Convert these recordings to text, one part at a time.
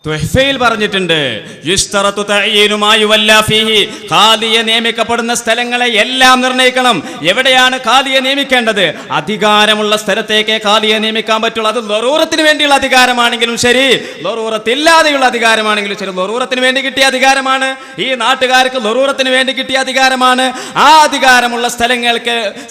തുഹ്ഫയിൽ പറഞ്ഞിട്ടുണ്ട്, യുസ്തറതു തഈനുമായി വല്ലാ ഫീഹി, ഖാദിയെ നിയമിക്കപ്പെടുന്ന സ്ഥലങ്ങളെ എല്ലാം നിർണ്ണയിക്കണം. എവിടെയാണ് ഖാദിയെ നിയമിക്കേണ്ടത്? അധികാരമുള്ള സ്ഥലത്തേക്ക് ഖാദിയെ നിയമിക്കാൻ പറ്റുള്ളൂ. അത് ലറൂറത്തിന് വേണ്ടിയുള്ള അധികാരമാണെങ്കിലും ശരി, ലറൂറത്തില്ലാതെയുള്ള അധികാരമാണെങ്കിലും ശരി. ലറൂറത്തിന് വേണ്ടി കിട്ടിയ അധികാരമാണ്, ഈ നാട്ടുകാർക്ക് ലറൂറത്തിന് വേണ്ടി കിട്ടിയ അധികാരമാണ്. ആ അധികാരമുള്ള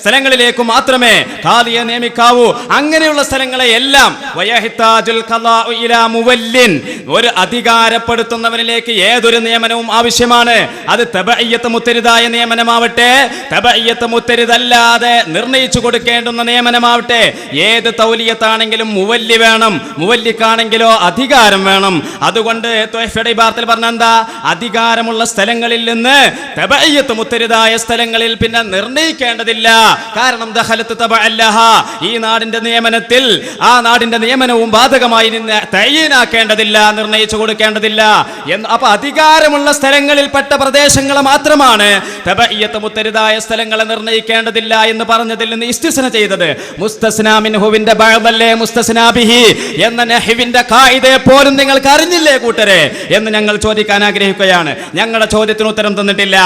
സ്ഥലങ്ങളിലേക്ക് മാത്രമേ ഖാദിയെ നിയമിക്കാവൂ. അങ്ങനെയുള്ള സ്ഥലങ്ങളെ എല്ലാം വയഹ്താജുൽ ഖളാഉ ഇലാ മുവല്ലിൻ, ഒരു അധികാരപ്പെടുത്തുന്നവനിലേക്ക് ഏതൊരു നിയമനവും ആവശ്യമാണ്. അത് തബഇയ്യത്ത് മുത്തരിദായ നിയമനമാവട്ടെ, തബഇയ്യത്ത് മുത്തരിദല്ലാതെ നിർണയിച്ചു കൊടുക്കേണ്ടുന്ന നിയമനമാവട്ടെ, ഏത് തൗലിയത്താണെങ്കിലും മുവല്ലി വേണം. മുവല്ലിക്കാണെങ്കിലോ അധികാരം വേണം. അതുകൊണ്ട് തുഹ്ഫയുടെ ഇബാറത്തിൽ പറഞ്ഞ എന്താ? അധികാരമുള്ള സ്ഥലങ്ങളിൽ നിന്ന് തബഇയ്യത്ത് മുത്തരിദായ സ്ഥലങ്ങളിൽ പിന്നെ നിർണയിക്കേണ്ടതില്ല. കാരണം ദഖലത്ത് തബഅല്ലഹ, ഈ നാടിന്റെ നിയമനത്തിൽ ആ നാടിന്റെ നിയമനവും ബാധകമായി നിന്ന് തഈനാക്കേണ്ടതില്ല, നിർണയിച്ചു കൊടുക്കേണ്ടതില്ല. അപ്പൊ അധികാരമുള്ള സ്ഥലങ്ങളിൽപ്പെട്ട പ്രദേശങ്ങൾ മാത്രമാണ് തബഇയ്യത്ത് മുത്തരിദായ സ്ഥലങ്ങളെ നിർണയിക്കേണ്ടതില്ല എന്ന് പറഞ്ഞതിൽ നിന്ന് ഇസ്തിസ്ന ചെയ്തത്. മുസ്തസ്നാ മിൻഹുവിന്റെ ബഅദല്ലേ മുസ്തസ്നാ ബിഹി എന്ന നഹ്വിന്റെ ഖായിദയെ പോലും നിങ്ങൾക്ക് അറിഞ്ഞില്ലേ കൂട്ടരെ എന്ന് ഞങ്ങൾ ചോദിക്കാൻ ആഗ്രഹിക്കുകയാണ്. ഞങ്ങളുടെ ചോദ്യത്തിന് ഉത്തരം തന്നിട്ടില്ല.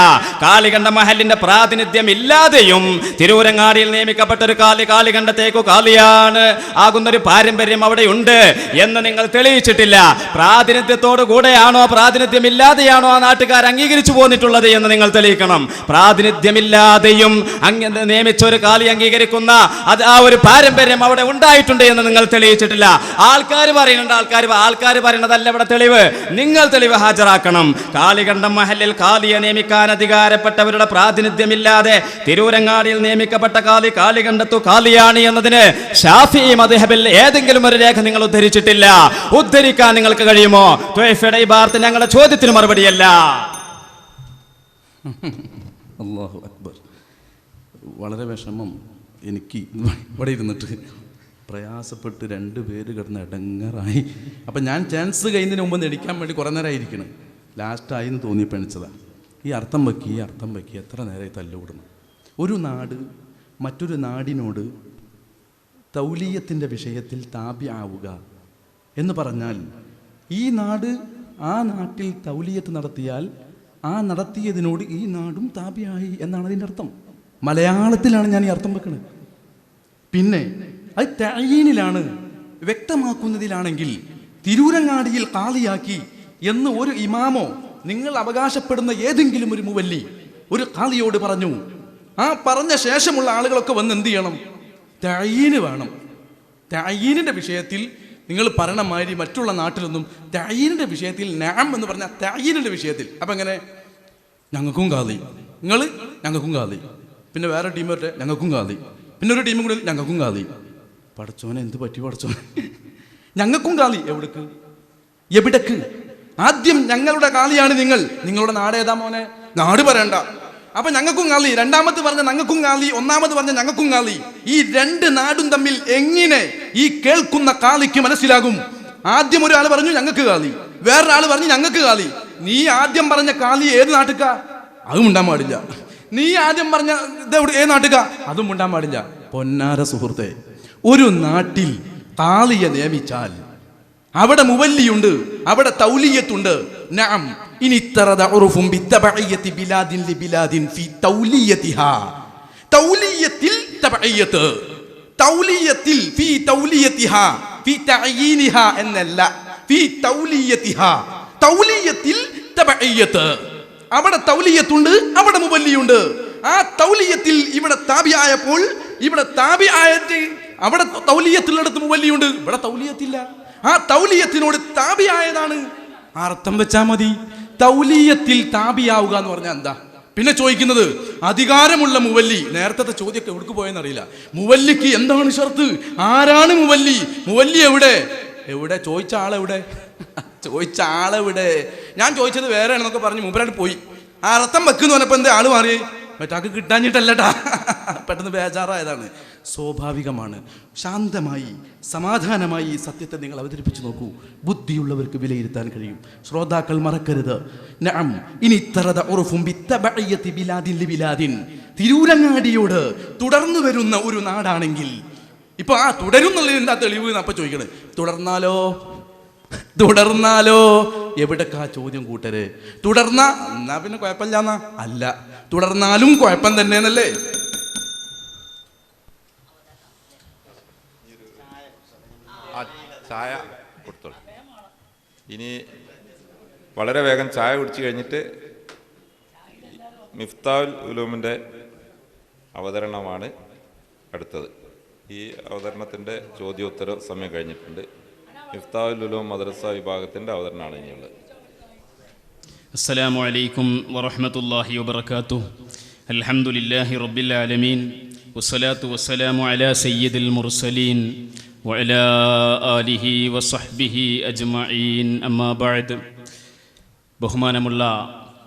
കാളികണ്ഠ മഹലിന്റെ പ്രാതിനിധ്യം ഇല്ലാതെയും തിരൂരങ്ങാടിയിൽ നിയമിക്കപ്പെട്ട ഒരു കാളികണ്ഠത്തേക്കു കാളിയാണ് ആകുന്നൊരു പാരമ്പര്യം അവിടെ ഉണ്ട് എന്ന് നിങ്ങൾ തെളിയിച്ചിട്ടില്ല. പ്രാതിനിധ്യത്തോടു കൂടെയാണോ പ്രാതിനിധ്യമില്ലാതെയാണോ ആ നാട്ടുകാർ അംഗീകരിച്ചു പോന്നിട്ടുള്ളത് എന്ന് നിങ്ങൾ തെളിയിക്കണം. പ്രാതിനിധ്യമില്ലാതെയും അങ്ങനെ നിയമിച്ച ഒരു കാലി അംഗീകരിക്കുന്ന അത് ആ ഒരു പാരമ്പര്യം അവിടെ ഉണ്ടായിട്ടുണ്ട് എന്ന് നിങ്ങൾ തെളിയിച്ചിട്ടില്ല. ആൾക്കാർ പറയുന്നുണ്ട്, ആൾക്കാർ പറയുന്നതല്ല ഇവിടെ തെളിവ്. നിങ്ങൾ തെളിവ് ഹാജരാക്കണം. കാളികണ്ഠം മഹലിൽ കാലിയെ നിയമിക്കാൻ അധികാരപ്പെട്ടവരുടെ പ്രാതിനിധ്യമില്ലാതെ തിരൂരങ്ങാടിയിൽ നിയമിക്കപ്പെട്ട കാലി കാളികണ്ഠത്തു കാലിയാണ് എന്നതിന് ശാഫിഈ മദ്ഹബിൽ ഏതെങ്കിലും ഒരു രേഖ നിങ്ങൾ ഉദ്ധരിച്ചിട്ടില്ല. ഉദ്ധരിക്കാൻ നിങ്ങൾക്ക് കഴിയുമോ? തുഹ്ഫയുടെ ഇബാറത്ത് ഞങ്ങളുടെ ചോദ്യത്തിന് മറുപടിയല്ല. അല്ലാഹു അക്ബർ. വളരെ വിഷമം എനിക്ക് ഇവിടെ ഇരുന്നിട്ട് പ്രയാസപ്പെട്ട് 2 പേര് കിടന്ന് ഇടങ്ങറായി. അപ്പം ഞാൻ ചാൻസ് കഴിയുന്നതിന് മുമ്പ് നെടിക്കാൻ വേണ്ടി കുറേ നേരമായിരിക്കണം. ലാസ്റ്റായി എന്ന് തോന്നിയപ്പോൾ എണിച്ചതാണ്. ഈ അർത്ഥം വെക്കി എത്ര നേരമായി തല്ലുകൂടണം. ഒരു നാട് മറ്റൊരു നാടിനോട് തൗലീയത്തിൻ്റെ വിഷയത്തിൽ താബിആവുക എന്ന് പറഞ്ഞാൽ, ഈ നാട് ആ നാട്ടിൽ തൗലീയത്ത് നടത്തിയാൽ ആ നടത്തിയതിനോട് ഈ നാടും താബിയായി എന്നാണ് അതിൻ്റെ അർത്ഥം. മലയാളത്തിലാണ് ഞാൻ ഈ അർത്ഥം വെക്കുന്നത്. പിന്നെ അത് തഈനിലാണ്, വ്യക്തമാക്കുന്നതിലാണെങ്കിൽ തിരൂരങ്ങാടിയിൽ ഖാളിയാക്കി എന്ന് ഒരു ഇമാമോ നിങ്ങൾ അവകാശപ്പെടുന്ന ഏതെങ്കിലും ഒരു മുവല്ലി ഒരു ഖാളിയോട് പറഞ്ഞു, ആ പറഞ്ഞ ശേഷമുള്ള ആളുകളൊക്കെ വന്ന് എന്ത് ചെയ്യണം? തഈന് വേണം. തഈനിൻ്റെ വിഷയത്തിൽ നിങ്ങൾ പറയണമാതിരി മറ്റുള്ള നാട്ടിലൊന്നും തഈനിൻ്റെ വിഷയത്തിൽ നഅം എന്ന് പറഞ്ഞാൽ തഈനിൻ്റെ വിഷയത്തിൽ അപ്പം എങ്ങനെ? ഞങ്ങൾക്കും ഖാളി, നിങ്ങൾ ഞങ്ങൾക്കും ഖാളി, പിന്നെ വേറെ ടീം വരട്ടെ ഞങ്ങൾക്കും ഖാളി, പിന്നെ ഒരു ടീമും കൂടി ഞങ്ങൾക്കും ഖാളി. പടച്ചോനെ എന്ത് പറ്റി പടച്ചോനെ? ഞങ്ങൾക്കും ഖാളി എവിടേക്ക്? ആദ്യം ഞങ്ങളുടെ ഖാളിയാണ് നിങ്ങൾ. നിങ്ങളുടെ നാട് ഏതാ മോനെ? നാട് പറയണ്ട. അപ്പൊ ഞങ്ങൾക്കും ഖാളി, രണ്ടാമത് പറഞ്ഞ ഞങ്ങൾക്കും ഖാളി, ഒന്നാമത് പറഞ്ഞ ഞങ്ങൾക്കും ഖാളി. ഈ 2 നാടും തമ്മിൽ എങ്ങനെ ഈ കേൾക്കുന്ന ഖാളിക്ക് മനസ്സിലാകും? ആദ്യം ഒരാൾ പറഞ്ഞു ഞങ്ങൾക്ക് ഖാളി, വേറൊരാൾ പറഞ്ഞു ഞങ്ങൾക്ക് ഖാളി. നീ ആദ്യം പറഞ്ഞ ഖാളി ഏത് നാട്ടുകാ? അതും ഉണ്ടാൻ പാടില്ല. നീ ആദ്യം പറഞ്ഞ ഏത് നാട്ടുകാ? അതും ഉണ്ടാൻ പാടില്ല. പൊന്നാര സുഹൃത്തെ, ഒരു നാട്ടിൽ ഖാളിയെ നിയമിച്ചാൽ അവിടെ മുവല്ലിയുണ്ട്, അവിടെ തൗലിയത്തുണ്ട്. നഅം ഇനിത്തറദ ഉറുഫും ബിത്തബഇയ്യതി ബിലാദിൻ ലിബിലാദിൻ ഫി തൗലിയതിഹാ. തൗലിയത്തിൽ തബഇയ്യത്ത്, തൗലിയത്തിൽ ഫി തൗലിയതിഹാ, ഫി തഈനിഹാ എന്നല്ല, ഫി തൗലിയതിഹാ. തൗലിയത്തിൽ തബഇയ്യത്ത്, അവിടെ തൗലിയത്തുണ്ട്, അവിടെ മുവല്ലിയുണ്ട്. ആ തൗലിയത്തിൽ ഇവിടെ താബിയായപ്പോൾ ഇവിടെ താബിയായിട്ട് അവിടെ തൗലിയത്തിലടുത്ത് മുവല്ലിയുണ്ട്, ഇവിടെ തൗലിയത്തില്ല. ആ തൗലിയത്തിനോട് താബിയായതാണ്. അർത്ഥം വെച്ചാൽ മതി. തൗലിയത്തിൽ താബിയാവുക എന്ന് പറഞ്ഞാൽ എന്താ? പിന്നെ ചോദിക്കുന്നത് അധികാരമുള്ള മുവല്ലി. നേരത്തെ ചോദ്യമൊക്കെ എവിടേക്ക് പോയെന്നറിയില്ല. മുവല്ലിക്ക് എന്താണ് ഷർത്ത്? ആരാണ് മുവല്ലി? മുവല്ലി എവിടെ ചോദിച്ച ആളെവിടെ? ചോദിച്ച ആളെവിടെ? ഞാൻ ചോദിച്ചത് വേറെയാണെന്നൊക്കെ പറഞ്ഞ് മൂപ്പരായിട്ട് പോയി. ആ അർത്ഥം വെക്കുന്നു പറഞ്ഞപ്പോൾ എന്താ ആള് മാറി? മറ്റാൾക്ക് കിട്ടാഞ്ഞിട്ടല്ലട്ടാ, പെട്ടെന്ന് ബേജാറായതാണ്. സ്വാഭാവികമാണ്. ശാന്തമായി സമാധാനമായി സത്യത്തെ നിങ്ങൾ അവതരിപ്പിച്ചു നോക്കൂ. ബുദ്ധിയുള്ളവർക്ക് വിലയിരുത്താൻ കഴിയും. ശ്രോതാക്കൾ മറക്കരുത്. നഅം ഇനിത്തറദ ഉറുഫും ബിത്തബഇയ്യതി ബിലാദിൻ ലിബിലാദിൻ. തിരൂരങ്ങാടിയോട് തുടർന്നു വരുന്ന ഒരു നാടാണെങ്കിൽ, ഇപ്പൊ ആ തുടരുന്നുള്ളതിന് എന്താ തെളിവ്? അപ്പൊ ചോദിക്കണേ, തുടർന്നാലോ തുടർന്നാലോ? എവിടേക്കാ ചോദ്യം കൂട്ടര്? തുടർന്ന എന്നാ പിന്നെ കുഴപ്പമില്ലാന്നാ? അല്ല, തുടർന്നാലും കുഴപ്പം തന്നെയെന്നല്ലേ? ചായ കൊടുത്തോളൂ. ഇനി വളരെ വേഗം ചായ കുടിച്ചു കഴിഞ്ഞിട്ട് മിഫ്താഹുൽ ഉലൂമിൻ്റെ അവതരണമാണ് അടുത്തത്. ഈ അവതരണത്തിൻ്റെ ചോദ്യോത്തര സമയം കഴിഞ്ഞിട്ടുണ്ട്. മിഫ്താഹുൽ ഉലൂം മദ്രസ വിഭാഗത്തിൻ്റെ അവതരണമാണ് ഇനിയുള്ളത്. അസ്സലാമു അലൈക്കും വറഹ്മത്തുള്ളാഹി വബറകാതുഹു. അൽഹംദുലില്ലാഹി റബ്ബിൽ ആലമീൻ വസ്സലാത്തു വസ്സലാമു അലാ സയ്യിദിൽ മുർസലീൻ വഅലാ ആലിഹി വസഹ്ബിഹി അജ്മഈൻ. അമ്മാ ബഅദ്. ബഹുമാനമുള്ള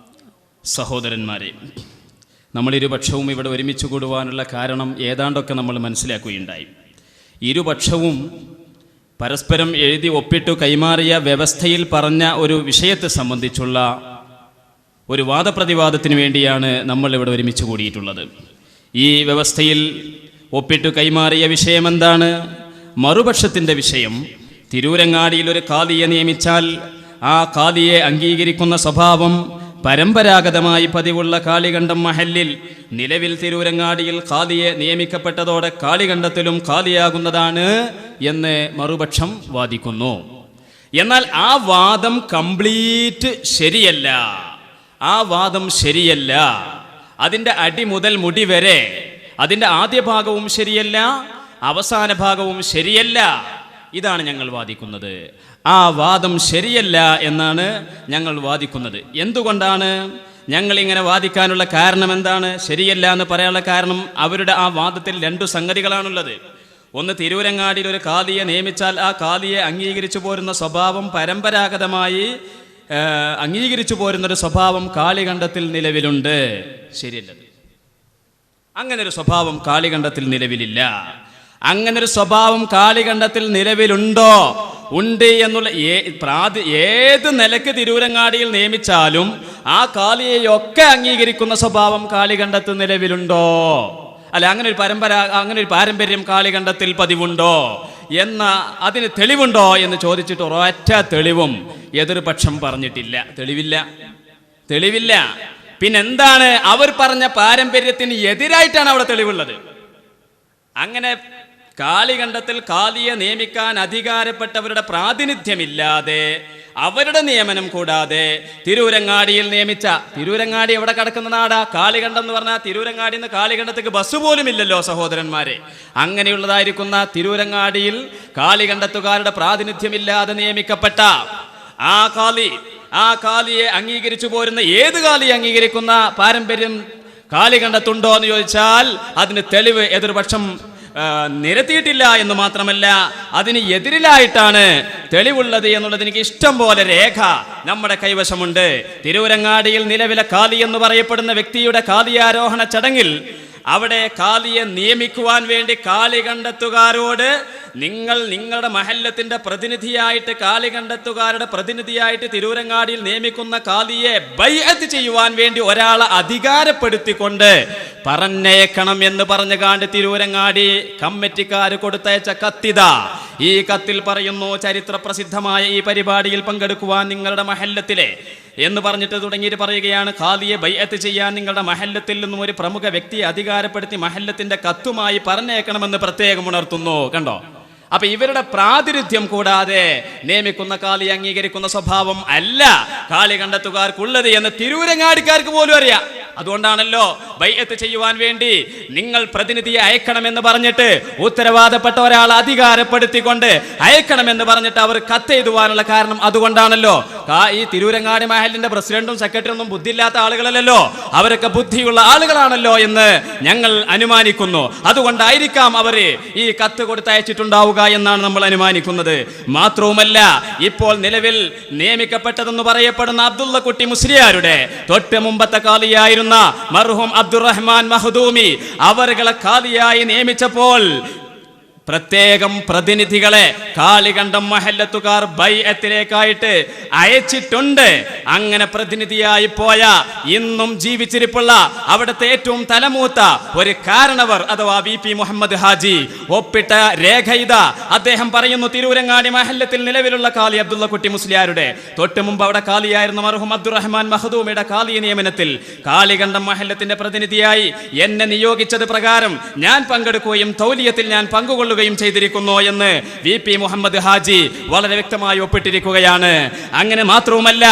സഹോദരന്മാരെ, നമ്മളിരുപക്ഷവും ഇവിടെ ഒരുമിച്ച് കൂടുവാനുള്ള കാരണം ഏതാണ്ടൊക്കെ നമ്മൾ മനസ്സിലാക്കുകയുണ്ടായി. ഇരുപക്ഷവും പരസ്പരം എഴുതി ഒപ്പിട്ടു കൈമാറിയ വ്യവസ്ഥയിൽ പറഞ്ഞ ഒരു വിഷയത്തെ സംബന്ധിച്ചുള്ള ഒരു വാദപ്രതിവാദത്തിന് വേണ്ടിയാണ് നമ്മളിവിടെ ഒരുമിച്ച് കൂടിയിട്ടുള്ളത്. ഈ വ്യവസ്ഥയിൽ ഒപ്പിട്ടു കൈമാറിയ വിഷയമെന്താണ്? മറുപക്ഷത്തിൻ്റെ വിഷയം, തിരൂരങ്ങാടിയിൽ ഒരു ഖാദിയെ നിയമിച്ചാൽ ആ ഖാദിയെ അംഗീകരിക്കുന്ന സ്വഭാവം പരമ്പരാഗതമായി പതിവുള്ള കാളികണ്ഠം മഹല്ലിൽ നിലവിൽ തിരൂരങ്ങാടിയിൽ ഖാദിയെ നിയമിക്കപ്പെട്ടതോടെ കാളികണ്ഠത്തിലും ഖാദിയാകുന്നതാണ് എന്ന് മറുപക്ഷം വാദിക്കുന്നു. എന്നാൽ ആ വാദം കംപ്ലീറ്റ് ശരിയല്ല. ആ വാദം ശരിയല്ല. അതിൻ്റെ അടി മുതൽ മുടി വരെ അതിൻ്റെ ആദ്യ ഭാഗവും ശരിയല്ല, അവസാന ഭാഗവും ശരിയല്ല. ഇതാണ് ഞങ്ങൾ വാദിക്കുന്നത്. ആ വാദം ശരിയല്ല എന്നാണ് ഞങ്ങൾ വാദിക്കുന്നത്. എന്തുകൊണ്ടാണ് ഞങ്ങളിങ്ങനെ വാദിക്കാനുള്ള കാരണം? എന്താണ് ശരിയല്ല എന്ന് പറയാനുള്ള കാരണം? അവരുടെ ആ വാദത്തിൽ രണ്ടു സംഗതികളാണുള്ളത്. ഒന്ന്, തിരൂരങ്ങാടിയിൽ ഒരു ഖാദിയെ നിയമിച്ചാൽ ആ ഖാദിയെ അംഗീകരിച്ചു പോരുന്ന സ്വഭാവം പരമ്പരാഗതമായി അംഗീകരിച്ചു പോരുന്നൊരു സ്വഭാവം കാളികണ്ഠത്തിൽ നിലവിലുണ്ട്. ശരിയല്ലത്. അങ്ങനൊരു സ്വഭാവം കാളികണ്ഠത്തിൽ നിലവിലില്ല. അങ്ങനൊരു സ്വഭാവം കാളികണ്ഠത്തിൽ നിലവിലുണ്ടോ? ഉണ്ട് എന്നുള്ള ഏത് നിലക്ക് തിരൂരങ്ങാടിയിൽ നിയമിച്ചാലും ആ കാളിയെയൊക്കെ അംഗീകരിക്കുന്ന സ്വഭാവം കാളികണ്ഠത്തിൽ നിലവിലുണ്ടോ? അല്ല, അങ്ങനെ ഒരു പാരമ്പര്യം കാളികണ്ഠത്തിൽ പതിവുണ്ടോ എന്ന അതിന് തെളിവുണ്ടോ എന്ന് ചോദിച്ചിട്ട് ഒരൊറ്റ തെളിവും എതിർപക്ഷം പറഞ്ഞിട്ടില്ല. തെളിവില്ല. പിന്നെന്താണ് അവർ പറഞ്ഞ പാരമ്പര്യത്തിന് എതിരായിട്ടാണ് അവിടെ തെളിവുള്ളത്. അങ്ങനെ കാളികണ്ഠത്തിൽ ഖാദിയെ നിയമിക്കാൻ അധികാരപ്പെട്ടവരുടെ പ്രാതിനിധ്യമില്ലാതെ, അവരുടെ നിയമനം കൂടാതെ തിരൂരങ്ങാടിയിൽ നിയമിച്ച, തിരൂരങ്ങാടി എവിടെ കിടക്കുന്ന നാടാ? കാളികണ്ഠം എന്ന് പറഞ്ഞാൽ തിരൂരങ്ങാടിയിൽ നിന്ന് കാളികണ്ഠത്തേക്ക് ബസ് പോലും ഇല്ലല്ലോ സഹോദരന്മാരെ. അങ്ങനെയുള്ളതായിരിക്കുന്ന തിരൂരങ്ങാടിയിൽ കാളികണ്ഠത്തുകാരുടെ പ്രാതിനിധ്യമില്ലാതെ നിയമിക്കപ്പെട്ട ആ ഖാദിയെ അംഗീകരിച്ചു പോരുന്ന ഏത് ഖാദിയെ അംഗീകരിക്കുന്ന പാരമ്പര്യം കാളികണ്ഠത്തുണ്ടോ എന്ന് ചോദിച്ചാൽ അതിന് തെളിവ് എതിർപക്ഷം നിരത്തിയിട്ടില്ല എന്ന് മാത്രമല്ല, അതിന് എതിരിലായിട്ടാണ് തെളിവുള്ളത് എന്നുള്ളത് എനിക്ക് ഇഷ്ടം പോലെ രേഖ നമ്മുടെ കൈവശമുണ്ട്. തിരൂരങ്ങാടിയിൽ നിലവിലെ ഖാദി എന്ന് പറയപ്പെടുന്ന വ്യക്തിയുടെ ഖാദിയാരോഹണ ചടങ്ങിൽ അവിടെ ഖാദിയെ നിയമിക്കുവാൻ വേണ്ടി കാളികണ്ഠത്തുകാരോട് നിങ്ങളുടെ മഹല്ലത്തിന്റെ പ്രതിനിധിയായിട്ട്, കാളികണ്ഠത്തുകാരുടെ പ്രതിനിധിയായിട്ട് തിരൂരങ്ങാടിയിൽ നിയമിക്കുന്ന ഖാദിയെ ബൈഅത്ത് ചെയ്യുവാൻ വേണ്ടി ഒരാളെ അധികാരപ്പെടുത്തിക്കൊണ്ട് പറഞ്ഞേക്കണം എന്ന് പറഞ്ഞു കാണ്ട് തിരൂരങ്ങാടി കമ്മിറ്റിക്കാർ കൊടുത്തയച്ച കത്തിത. ഈ കത്തിൽ പറയുന്നു, ചരിത്ര പ്രസിദ്ധമായ ഈ പരിപാടിയിൽ പങ്കെടുക്കുവാൻ നിങ്ങളുടെ മഹല്ലത്തിലെ എന്ന് പറഞ്ഞിട്ട് തുടങ്ങിയിട്ട് പറയുകയാണ്, ഖാദിയെ ബൈഅത്ത് ചെയ്യാൻ നിങ്ങളുടെ മഹല്ലത്തിൽ നിന്നും ഒരു പ്രമുഖ വ്യക്തിയെ അധികാരപ്പെടുത്തി മഹല്ലത്തിന്റെ കത്തുമായി പറഞ്ഞേക്കണമെന്ന് പ്രത്യേകം ഉണർത്തുന്നു. കണ്ടോ? അപ്പൊ ഇവരുടെ പ്രാതിനിധ്യം കൂടാതെ നിയമിക്കുന്ന ഖാദി അംഗീകരിക്കുന്ന സ്വഭാവം അല്ല കാളികണ്ഠത്തുകാർക്കുള്ളത് എന്ന് തിരൂരങ്ങാടിക്കാർക്ക് പോലും അറിയാം. അതുകൊണ്ടാണല്ലോ ബൈഅത്ത് ചെയ്യുവാൻ വേണ്ടി നിങ്ങൾ പ്രതിനിധിയെ അയക്കണമെന്ന് പറഞ്ഞിട്ട് ഉത്തരവാദപ്പെട്ട ഒരാളെ അധികാരപ്പെടുത്തിക്കൊണ്ട് അയക്കണമെന്ന് പറഞ്ഞിട്ട് അവർ കത്ത് എഴുതുവാനുള്ള കാരണം അതുകൊണ്ടാണല്ലോ. ഈ തിരൂരങ്ങാടി മഹലിന്റെ പ്രസിഡന്റും സെക്രട്ടറിയും ഒന്നും ബുദ്ധിയില്ലാത്ത ആളുകളല്ലല്ലോ, അവരൊക്കെ ബുദ്ധിയുള്ള ആളുകളാണല്ലോ എന്ന് ഞങ്ങൾ അനുമാനിക്കുന്നു. അതുകൊണ്ടായിരിക്കാം അവര് ഈ കത്ത് കൊടുത്തയച്ചിട്ടുണ്ടാവുക എന്നാണ് നമ്മൾ അനുമാനിക്കുന്നത്. മാത്രവുമല്ല, ഇപ്പോൾ നിലവിൽ നിയമിക്കപ്പെട്ടതെന്ന് പറയപ്പെടുന്ന അബ്ദുള്ള കുട്ടി മുസ്ലിയാരുടെ തൊട്ട് മുമ്പത്തെ ഖാദിയായിരുന്ന മർഹൂം അബ്ദുറഹ്മാൻ മഖ്ദൂമി അവരുടെ ഖാദിയായി നിയമിച്ചപ്പോൾ പ്രത്യേകം പ്രതിനിധികളെ കാളികണ്ഠം മഹല്ലത്തുകാർ ബൈഅത്തിലേക്കായിട്ട് അയച്ചിട്ടുണ്ട്. അങ്ങനെ പ്രതിനിധിയായി പോയ ഇന്നും ജീവിച്ചിരിപ്പുള്ള അവിടുത്തെ ഏറ്റവും തലമൂത്ത ഒരു കാരണവർ അഥവാ VP മുഹമ്മദ് ഹാജി ഒപ്പിട്ട രേഖ ഇതാ. അദ്ദേഹം പറയുന്നു, തിരൂരങ്ങാടി മഹല്ലത്തിൽ നിലവിലുള്ള കാളി അബ്ദുള്ള കുട്ടി മുസ്ലിയാരുടെ തൊട്ടു മുമ്പ് അവിടെ കാളിയായിരുന്ന മർഹൂം അബ്ദുറഹ്മാൻ മഖ്ദൂമിയുടെ കാളി നിയമനത്തിൽ കാളികണ്ഠം മഹല്ലത്തിന്റെ പ്രതിനിധിയായി എന്നെ നിയോഗിച്ചത് പ്രകാരം ഞാൻ പങ്കെടുക്കുകയും തൗലിയത്തിൽ ഞാൻ പങ്കുകൊള്ളുകയും ചെയ്തിരിക്കുന്നു എന്ന് VP മുഹമ്മദ് ഹാജി വളരെ വ്യക്തമായി ഒപ്പിട്ടിരിക്കുകയാണ്. അങ്ങനെ മാത്രവുമല്ല,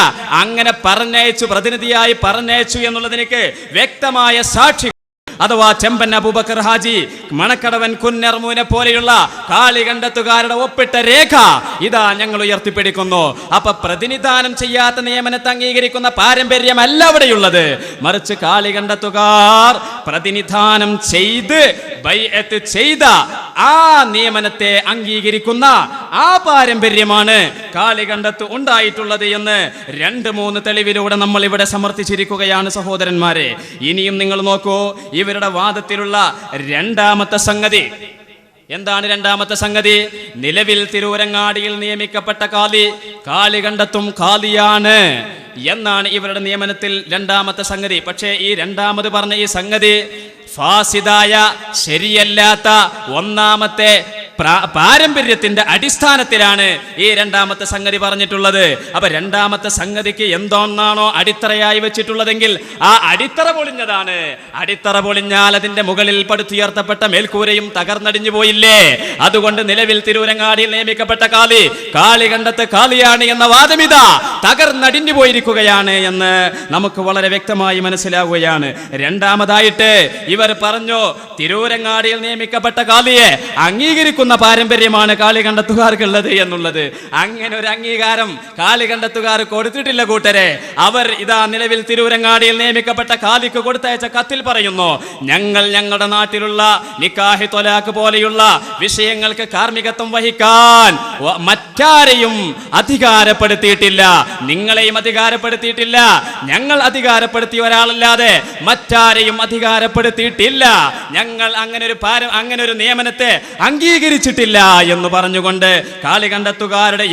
അങ്ങനെ പറഞ്ഞയച്ചു, പ്രതിനിധിയായി പറഞ്ഞയച്ചു എന്നുള്ളതിനേക്ക് വ്യക്തമായ സാക്ഷി അഥവാ ചെമ്പൻ അബൂബക്കർ ഹാജി, മണക്കടവൻ കുന്നർമൂനെ പോലെയുള്ള കാളികണ്ഠത്തുകാരുടെ ഒപ്പിട്ട രേഖ ഇതാ ഞങ്ങൾ ഉയർത്തിപ്പിടിക്കുന്നു. അപ്പൊ പ്രതിനിധാനം ചെയ്യാത്ത നിയമനത്തെ അംഗീകരിക്കുന്ന പാരമ്പര്യമല്ല അവിടെയുള്ളത്. മറിച്ച് കാളികണ്ഠത്തുകാർ പ്രതിനിധാനം ചെയ്ത് ബൈഅത്ത് ചെയ്ത ആ നിയമനത്തെ അംഗീകരിക്കുന്ന ആ പാരമ്പര്യമാണ് കാളികണ്ഠത്ത് ഉണ്ടായിട്ടുള്ളത് എന്ന് 2-3 തെളിവിലൂടെ നമ്മൾ ഇവിടെ സമർത്ഥിച്ചിരിക്കുകയാണ് സഹോദരന്മാരെ. ഇനിയും നിങ്ങൾ നോക്കൂ, ഇവരുടെ വാദത്തിലുള്ള രണ്ടാമത്തെ സംഗതി എന്താണ്? രണ്ടാമത്തെ സംഗതി, നിലവിൽ തിരൂരങ്ങാടിയിൽ നിയമിക്കപ്പെട്ട കാളി കാളികണ്ഠത്തും കാളിയാണ് എന്നാണ് ഇവരുടെ നിയമനത്തിൽ രണ്ടാമത്തെ സംഗതി. പക്ഷേ ഈ രണ്ടാമത് പറഞ്ഞ ഈ സംഗതി ഫാസിദായ, ശരിയല്ലാത്ത ഒന്നാമത്തെ പാരമ്പര്യത്തിന്റെ അടിസ്ഥാനത്തിലാണ് ഈ രണ്ടാമത്തെ സംഗതി പറഞ്ഞിട്ടുള്ളത്. അപ്പൊ രണ്ടാമത്തെ സംഗതിക്ക് എന്തോന്നാണോ അടിത്തറയായി വെച്ചിട്ടുള്ളതെങ്കിൽ ആ അടിത്തറ പൊളിഞ്ഞതാണ്. അടിത്തറ പൊളിഞ്ഞാൽ അതിന്റെ മുകളിൽ പടുത്തുയർത്തപ്പെട്ട മേൽക്കൂരയും തകർന്നടിഞ്ഞു പോയില്ലേ? അതുകൊണ്ട് നിലവിൽ തിരൂരങ്ങാടിയിൽ നിയമിക്കപ്പെട്ട കാളി കാളികണ്ഠത്ത് കാളിയാണ് എന്ന വാദമിതാ തകർന്നടിഞ്ഞു പോയിരിക്കുകയാണ് എന്ന് നമുക്ക് വളരെ വ്യക്തമായി മനസ്സിലാവുകയാണ്. രണ്ടാമതായിട്ട് ഇവർ പറഞ്ഞു, തിരൂരങ്ങാടിയിൽ നിയമിക്കപ്പെട്ട കാളിയെ അംഗീകരിക്കുന്ന പാരമ്പര്യമാണ് കാളികണ്ഠത്തുകാർക്കുള്ളത് എന്നുള്ളത്. അങ്ങനെ ഒരു അംഗീകാരം കാളികണ്ഠത്തുകാർ കൊടുത്തിട്ടില്ല കൂട്ടരെ. അവർ ഇതാ നിലവിൽ തിരൂരങ്ങാടിയിൽ നിയമിക്കപ്പെട്ട കാളിക്ക് കൊടുത്തയച്ച കത്തിൽ പറയുന്നു, ഞങ്ങൾ ഞങ്ങളുടെ നാട്ടിലുള്ള നിക്കാഹ് ത്വലാഖ് പോലെയുള്ള വിഷയങ്ങൾക്ക് കാർമ്മികത്വം വഹിക്കാൻ മറ്റാരെയും അധികാരപ്പെടുത്തിയിട്ടില്ല, നിങ്ങളെയും അധികാരപ്പെടുത്തിയിട്ടില്ല, ഞങ്ങൾ അധികാരപ്പെടുത്തിയ ഒരാളല്ലാതെ മറ്റാരെയും അധികാരപ്പെടുത്തിയിട്ടില്ല, ഞങ്ങൾ അങ്ങനെ ഒരു നിയമനത്തെ അംഗീകരിച്ചിട്ടില്ല എന്ന് പറഞ്ഞുകൊണ്ട് കാളികണ്ഠത്തുകാരുടെ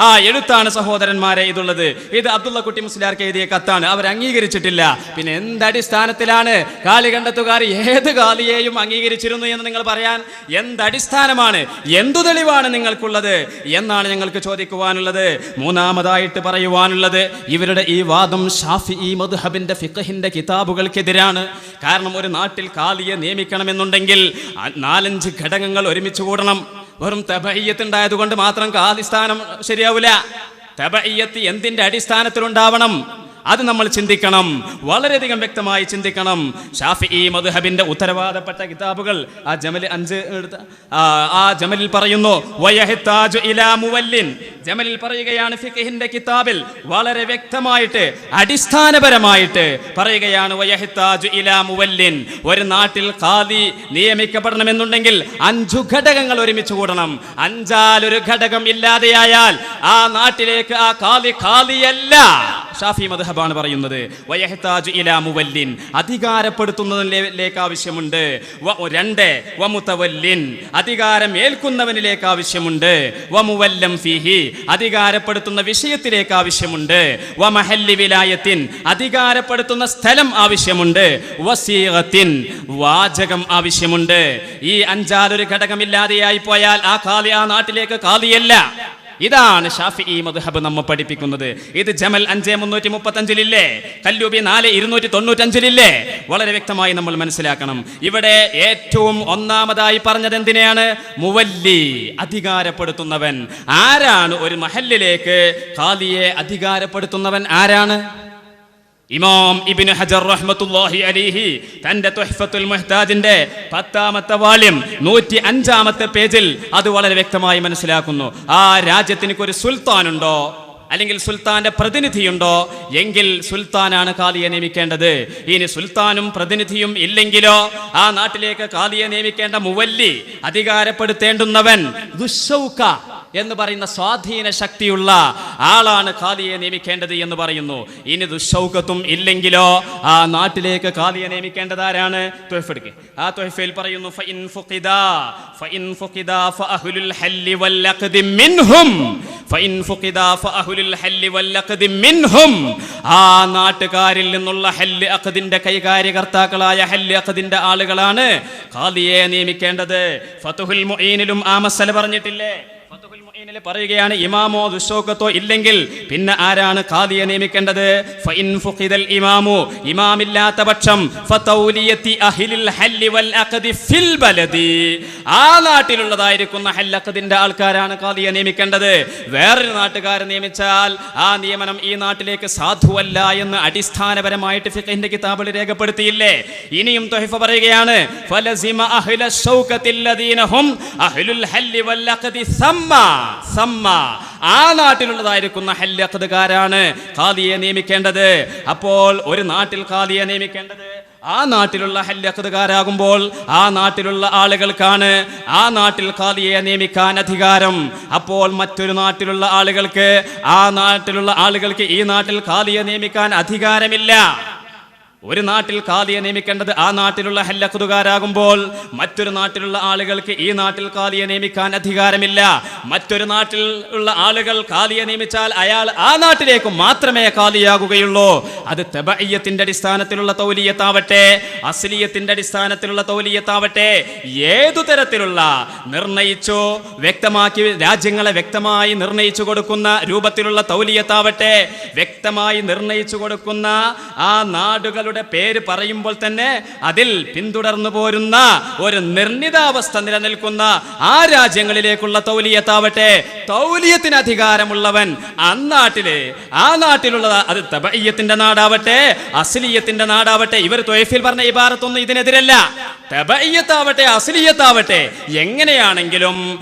ആ എഴുത്താണ് സഹോദരന്മാരെ ഇതുള്ളത്. ഇത് അബ്ദുള്ള കുട്ടി മുസ്ലിയാർക്ക് എഴുതിയ കത്താണ്. അവർ അംഗീകരിച്ചിട്ടില്ല. പിന്നെ എന്തടിസ്ഥാനത്തിലാണ് കാളികണ്ഠത്തുകാർ ഏത് കാളിയെയും അംഗീകരിച്ചിരുന്നു എന്ന് നിങ്ങൾ പറയാൻ എന്തടിസ്ഥാനമാണ്, എന്തു തെളിവാണ് നിങ്ങൾക്കുള്ളത് എന്നാണ് ഞങ്ങൾക്ക് ചോദിക്കുവാനുള്ളത്. മൂന്നാമതായിട്ട് പറയുവാനുള്ളത്, ഇവരുടെ ഈ വാദം ഷാഫിഈ മദ്ഹബിന്റെ ഫിഖഹിന്റെ കിതാബുകൾക്കെതിരാണ്. കാരണം ഒരു നാട്ടിൽ കാളിയെ നിയമിക്കണമെന്നുണ്ടെങ്കിൽ 4-5 ഘടകങ്ങൾ ഒരുമിച്ച് കൂടണം. വെറും തബഇയ്യത്ത് ഉണ്ടായതുകൊണ്ട് മാത്രം കാളി സ്ഥാനം ശരിയാവില്ല. തബഇയ്യത്ത് എന്തിന്റെ അടിസ്ഥാനത്തിലുണ്ടാവണം അത് നമ്മൾ ചിന്തിക്കണം, വളരെയധികം വ്യക്തമായി ചിന്തിക്കണം. ഷാഫിഈ മദ്ഹബിന്റെ ഉത്തരവാദപ്പെട്ട കിതാബുകൾ ആ ജമൽ 5 ആ ജമലിൽ പറയുന്നു, വയഹ്താജു ഇലാ മുവല്ലിൻ. ജമലിൽ പറയുകയാണ്, ഫിഖഹിന്റെ കിതാബിൽ വളരെ വ്യക്തമായിട്ട് അടിസ്ഥാനപരമായിട്ട് പറയുകയാണ്, വയഹ്താജു ഇലാ മുവല്ലിൻ. ഒരു നാട്ടിൽ ഖാദി നിയമിക്കപ്പെടണമെന്നുണ്ടെങ്കിൽ 5 ഘടകങ്ങൾ ഒരുമിച്ച് കൂടണം. 5-1 ഘടകം ഇല്ലാതെയായാൽ ആ നാട്ടിലേക്ക് ആ ഖാദിയല്ല. ഷാഫി മദ്ഹബാണ് പറയുന്നത്. വയഹ്താജു ഇലാ മുവല്ലിൻ, അധികാരപ്പെടുത്തുന്നതിലേക്ക് ആവശ്യമുണ്ട്. 2 വമുതവല്ലിൻ, അധികാരം ഏൽക്കുന്നവനിലേക്ക് ആവശ്യമുണ്ട്. വമുവല്ലം ഫീഹി, അധികാരപ്പെടുത്തുന്ന വിഷയത്തിലേക്ക് ആവശ്യമുണ്ട്. വമഹല്ലി വിലായത്തിൻ, അധികാരപ്പെടുത്തുന്ന സ്ഥലം ആവശ്യമുണ്ട്. വസീഗത്തിൻ, വാചകം ആവശ്യമുണ്ട്. ഈ 5-1 ഘടകമില്ലാതെയായി പോയാൽ ആ ഖാദി ആ നാട്ടിലേക്ക് ഖാദിയല്ല. ഇതാണ് ഷാഫിഈ മദ്ഹബ് നമ്മെ പഠിപ്പിക്കുന്നത്. ഇത് ജമൽ 5-335 കല്ലൂബി 4-295 വളരെ വ്യക്തമായി നമ്മൾ മനസ്സിലാക്കണം. ഇവിടെ ഏറ്റവും ഒന്നാമതായി പറഞ്ഞത് എന്തിനെയാണ്? മുവല്ലി, അധികാരപ്പെടുത്തുന്നവൻ. ആരാണ് ഒരു മഹല്ലിലേക്ക് ഖാദിയെ അധികാരപ്പെടുത്തുന്നവൻ? ആരാണ്? ഇമാം ഇബ്നു ഹജർ റഹ്മത്തുള്ളാഹി അലൈഹി തന്റെ തുഹ്ഫത്തുൽ മുഹ്താജിന്റെ 10ാമത്തെ വാല്യം 105ാമത്തെ പേജിൽ അത് വളരെ വ്യക്തമായി മനസ്സിലാക്കുന്നു. ആ രാജ്യത്തിന് ഒരു സുൽത്താനുണ്ടോ അല്ലെങ്കിൽ സുൽത്താന്റെ പ്രതിനിധിയുണ്ടോ എങ്കിൽ സുൽത്താനാണ് ഖാദിയെ നിയമിക്കേണ്ടത്. ഇനി സുൽത്താനും പ്രതിനിധിയും ഇല്ലെങ്കിലോ ആ നാട്ടിലേക്ക് ഖാദിയെ നിയമിക്കേണ്ട മുവല്ലി, അധികാരപ്പെടുത്തേണ്ടുന്നവൻ ദുശ്ശൗക, എന്ന് പറയുന്ന സ്വാധീന ശക്തിയുള്ള ആളാണ് ഖാദിയെ നിയമിക്കേണ്ടത് എന്ന് പറയുന്നു. ഇനി ദുശൗകത്തും ഇല്ലെങ്കിലോ ആ നാട്ടിലേക്ക് ഖാദിയെ നിയമിക്കേണ്ടത് ആരാണ്? തുഹ്ഫെടുക്ക്. ആ തുഹ്ഫയിൽ പറയുന്നു ഫഇൻ ഫുഖിദാ ഫഅഹ്ലുൽ ഹല്ലി വൽ അഖ്ദി മിൻഹും ഫഇൻ ഫുഖിദാ ഫഅഹ്ലുൽ ഹല്ലി വൽ അഖ്ദി മിൻഹും. ആ നാട്ടുകാരിൽ നിന്നുള്ള ഹല്ല് അഖ്ദിന്റെ കൈകാര്യകർത്താക്കളായ ഹല്ല് അഖ്ദിന്റെ ആളുകളാണ് ഖാദിയെ നിയമിക്കേണ്ടത്. ഫതുഹുൽ മുഈനിലും ആ മസല പറഞ്ഞിട്ടില്ലേ? ഫതുഹുൽ മുഈനിൽ പറയുകയാണ് ഇമാമോ ദുശൗകത്തോ ഇല്ലെങ്കിൽ പിന്നെ ആരാണ് ഖാദിയെ നിയമിക്കേണ്ടത്? ഫഇൻ ഫുഖിദൽ ഇമാമു, ഇമാമില്ലാത്ത പക്ഷം ഫതൗലിയത്തി അഹ്ലിൽ ഹല്ലി വൽ അഖ്ദി ഫിൽ ബലദി, ആ നാട്ടിലുള്ളതായിരിക്കുന്ന ഹല്ല് അഖ്ദിന്റെ ആൾക്കാരാണ് ഖാദിയെ നിയമിക്കേണ്ടത്. വേറൊരു നാട്ടുകാരെ നിയമിച്ചാൽ ആ നിയമനം ഈ നാട്ടിലേക്ക് സാധുവല്ല എന്ന് അടിസ്ഥാനപരമായിട്ട് ഫിഖ്ഹിന്റെ കിതാബിൽ രേഖപ്പെടുത്തിയില്ലേ? ഇനിയും തുഹ്ഫ പറയുകയാണ് ഫലസിമ അഹ്ല ശൗകത്തില്ലദീന ഹും അഹ്ലുൽ ഹല്ലി വൽ അഖ്ദി സമ്മ, ആ നാട്ടിലുള്ളതായിരിക്കുന്ന ഹല്ല് അഖ്ദുകാരാണ് ഖാദിയെ നിയമിക്കേണ്ടത്. അപ്പോൾ ഒരു നാട്ടിൽ ഖാദിയെ നിയമിക്കേണ്ടത് ആ നാട്ടിലുള്ള ഹല്ല് അഖ്ദുകാരാകുമ്പോൾ ആ നാട്ടിലുള്ള ആളുകൾക്കാണ് ആ നാട്ടിൽ ഖാദിയെ നിയമിക്കാൻ അധികാരം. അപ്പോൾ മറ്റൊരു നാട്ടിലുള്ള ആളുകൾക്ക് ഈ നാട്ടിൽ ഖാദിയെ നിയമിക്കാൻ അധികാരമില്ല. ഒരു നാട്ടിൽ ഖാദിയെ നിയമിക്കേണ്ടത് ആ നാട്ടിലുള്ള ഹല്ല് അഖ്ദുകാരാകുമ്പോൾ മറ്റൊരു നാട്ടിലുള്ള ആളുകൾക്ക് ഈ നാട്ടിൽ ഖാദിയെ നിയമിക്കാൻ അധികാരമില്ല. മറ്റൊരു നാട്ടിൽ ഉള്ള ആളുകൾ ഖാദിയെ നിയമിച്ചാൽ അയാൾ ആ നാട്ടിലേക്ക് മാത്രമേ ഖാദിയാകുകയുള്ളൂ. അത് തബഇയ്യത്തിന്റെ അടിസ്ഥാനത്തിലുള്ള തൗലിയത്താവട്ടെ, അസ്ലിയത്തിന്റെ അടിസ്ഥാനത്തിലുള്ള തൗലിയത്താവട്ടെ, ഏതു തരത്തിലുള്ള നിർണയിച്ചു വ്യക്തമാക്കി രാജ്യങ്ങളെ വ്യക്തമായി നിർണയിച്ചു കൊടുക്കുന്ന രൂപത്തിലുള്ള തൗലിയത്താവട്ടെ, വ്യക്തമായി നിർണയിച്ചു കൊടുക്കുന്ന ആ നാടുകളുടെ പേര് പറയുമ്പോൾ തന്നെ അതിൽ പിന്തുടർന്നു പോരുന്ന ഒരു നിർണിതാവസ്ഥ നിലനിൽക്കുന്ന ആ രാജ്യങ്ങളിലേക്കുള്ള തൗലിയത്താവട്ടെ, തൗലിയത്തിന് അധികാരമുള്ളവൻ ആ നാട്ടിലുള്ള അത് തബഇയ്യത്തിന്റെ നാടാവട്ടെ അസ്ലിയത്തിന്റെ നാടാവട്ടെ, ഇവർ ത്വയ്ഫിൽ പറഞ്ഞ ഇബാറത്തൊന്നും ഇതിനെതിരല്ല. തബഇയ്യത്താവട്ടെ അസ്ലിയത്താവട്ടെ എങ്ങനെയാണെങ്കിലും